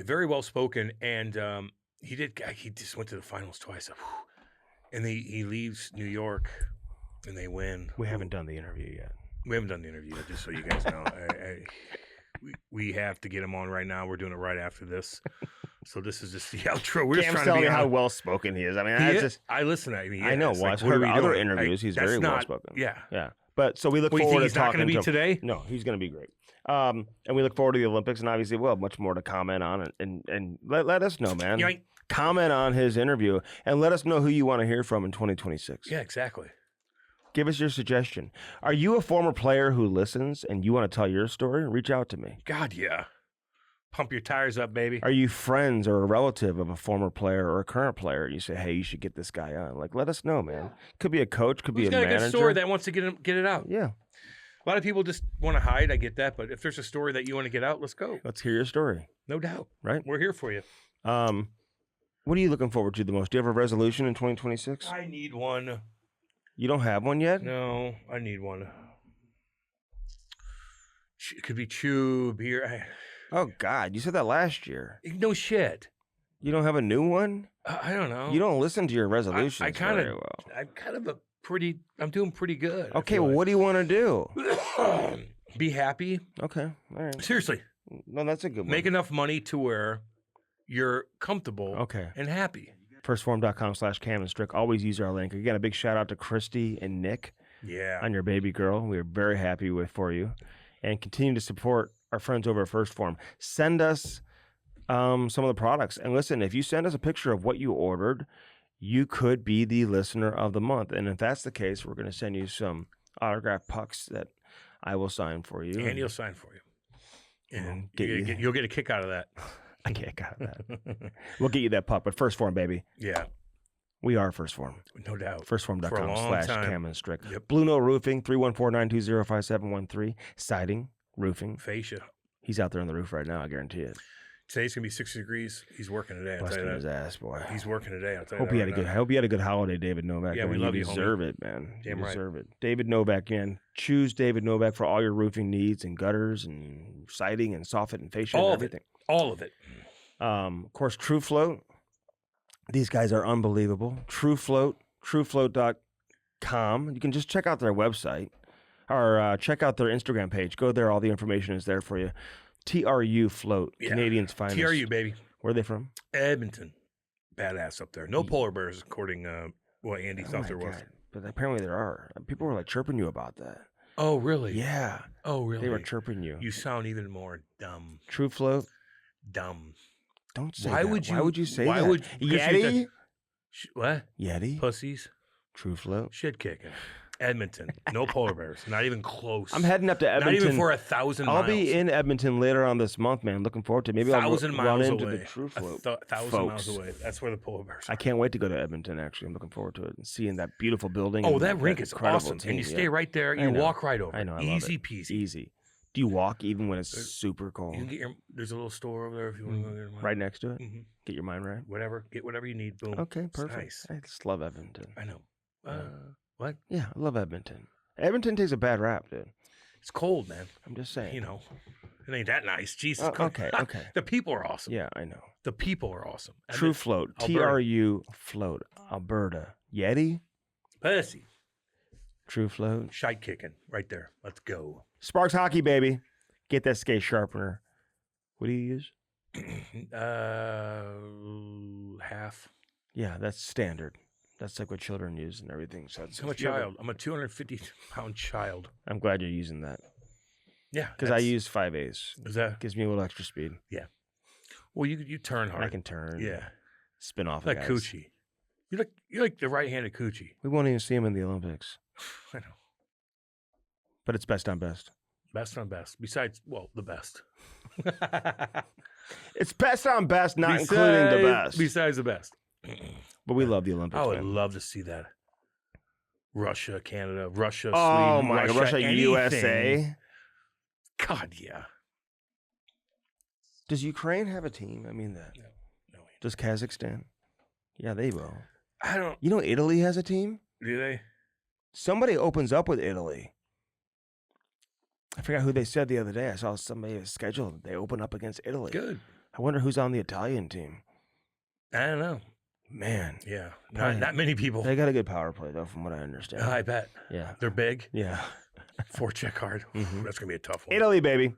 very well spoken, and he just went to the finals twice. And he leaves New York, and they win. We haven't done the interview yet. We haven't done the interview yet, just so you guys know. We have to get him on right now. We're doing it right after this. So this is just the outro. We're just Cam's trying to telling be me how on. well spoken he is. I mean, He that's is- just. I listen to him. I know. It's Well, like, I've what are heard we other doing? interviews. He's that's very well not- spoken. Yeah. Yeah. But so we look We think forward he's to not talking going to to be him. today? No, he's going to be great. And we look forward to the Olympics, and obviously we'll have much more to comment on. And let us know, man. Yoink. Comment on his interview, and let us know who you want to hear from in 2026. Yeah, exactly. Give us your suggestion. Are you a former player who listens and you want to tell your story? Reach out to me. God, yeah. Pump your tires up, baby. Are you friends or a relative of a former player or a current player? And you say, hey, you should get this guy on. Like, let us know, man. Could be a coach, could Who's be a got a manager. good story that wants to get it out? Yeah. A lot of people just want to hide. I get that, but if there's a story that you want to get out, let's go. Let's hear your story. No doubt. Right? We're here for you. What are you looking forward to the most? Do you have a resolution in 2026? I need one. You don't have one yet? No, I need one. It could be chew, beer. Oh, God. You said that last year. No shit. You don't have a new one? I don't know. You don't listen to your resolutions I kinda- very well. I'm doing pretty good. I Okay, feel well, what do you want to do? like. Be happy. Okay. All right. Seriously, No, that's a good one. make enough money to where you're comfortable Okay. and happy. Firstform.com/Cam and Strick. Always use our link. Again, a big shout out to Christy and Nick Yeah. on your baby girl. We are very happy for you. And continue to support our friends over at First Form. Send us some of the products. And listen, if you send us a picture of what you ordered, you could be the listener of the month. And if that's the case, we're going to send you some autographed pucks that I will sign for you. And he'll sign for you. And Get you- you'll get a kick out of that. I can't got that. We'll get you that puck. But First Form, baby. Yeah, We are First Form. no doubt. Firstform.com/Cam time. and Strick. Yep. Blue Note Roofing, 314-920-5713. Siding, roofing. Fascia. He's out there on the roof right now, I guarantee it. Today's gonna be 60 degrees. He's working today. I'll tell Busting you his that. ass, boy. He's working today. I'll tell you Hope that you had right a good. now. I hope you had a good holiday, David Novak. Yeah, I we mean, love you you, homie. deserve it, man. Damn you right. deserve it. David Novak, man. Choose David Novak for all your roofing needs and gutters and siding and soffit and fascia All and of it. everything. All of it. Of course, True Float. These guys are unbelievable. True Float, truefloat.com. You can just check out their website or check out their Instagram page. Go there. All the information is there for you. TRU Float, Yeah. Canadians' finest. TRU, baby. Where are they from? Edmonton. Badass up there. No polar bears, according what Andy Oh thought my there was. God. But apparently there are. People were like chirping you about that. Oh, really? Yeah. Oh, really? They were chirping you. You sound even more dumb. True Float. Dumb. Don't say Why that. would Why you- would you say why that? would- because you Yeti? What? Yeti? Pussies? True Float. Shit kicking. Edmonton. No polar bears. Not even close. I'm heading up to Edmonton. Not even for 1,000 miles. I'll be in Edmonton later on this month, man. Looking forward to it. Maybe I'll 1,000 run miles into away. the True Float. 1,000 miles folks. away. That's where the polar bears are. I can't wait to go to Edmonton, actually. I'm looking forward to it and seeing that beautiful building. Oh, and that rink is incredible awesome. team, And you stay yeah. right there. I You know. walk right over. I know. I love Easy it. peasy. Easy. Do you walk even when it's super cold? You can get there's a little store over there if you want to go get your mind. Right next to it? Mhm. Get your mind right? Whatever. Get whatever you need. Boom. Okay, It's perfect. nice. I just love Edmonton. I know. What? Yeah, I love Edmonton. Edmonton takes a bad rap, dude. It's cold, man. I'm just saying. You know, it ain't that nice. Jesus Oh, Christ. okay, okay. The people are awesome. Yeah, I know. The people are awesome. True Float. Alberta. TRU Float. Alberta. Yeti. Pussy. True Float. Shite kicking right there. Let's go. Sparks Hockey, baby. Get that skate sharpener. What do you use? Half. Yeah, that's standard. That's like what children use and everything. So it's, I'm a child. I'm a 250-pound child. I'm glad you're using that. Yeah, because I use 5/8. Is that Gives me a little extra speed. well? You turn hard. I can turn. Yeah, Spin off. like guys. Coochie. You're like the right-handed Coochie. We won't even see him in the Olympics, I know. but it's best on best. Best on best. Besides, well, the best. It's best on best, not including the best. Besides the best. But we love the Olympics. I would man. love to see that. Russia, Canada, Russia, Oh Sweden, my God, Russia, anything. USA. God, yeah. Does Ukraine have a team? I mean that. No. Does Kazakhstan? Yeah, they will. I don't. You know, Italy has a team. Do they? Somebody opens up with Italy. I forgot who they said the other day. I saw somebody scheduled. They open up against Italy. Good. I wonder who's on the Italian team. I don't know. Man, Yeah, Probably. not many people. they got a good power play though, from what I understand. I bet. Yeah, They're big. yeah. Forecheck hard. That's gonna be a tough one. Italy, baby.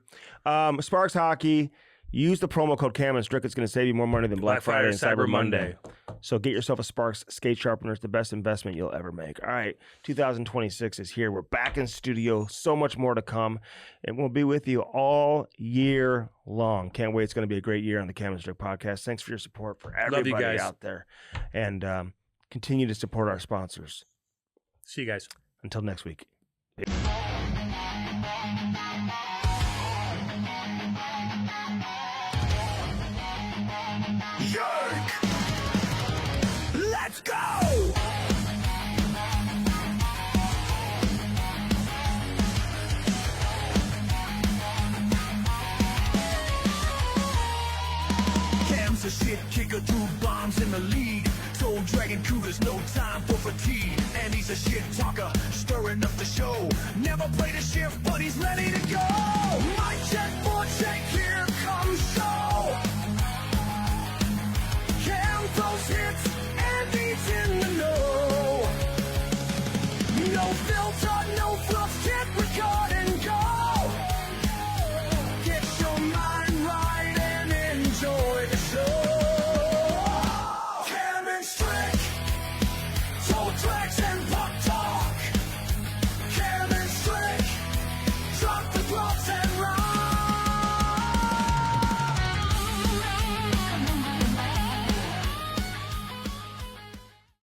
Sparks Hockey. Use the promo code Cam and Strick. It's going to save you more money than Black Friday and Cyber Monday. So get yourself a Sparks skate sharpener. It's the best investment you'll ever make. All right, 2026 is here. We're back in studio. So much more to come. And we'll be with you all year long. Can't wait. It's going to be a great year on the Cam and Strick podcast. Thanks for your support for everybody guys. out there. And continue to support our sponsors. See you guys. Until next week. Yerk! Let's go! Cam's a shit kicker, 2 bombs in the lead. Soul Dragon Cougar's no time for fatigue. And he's a shit talker, stirring up the show. Never played a shift, but he's ready to go.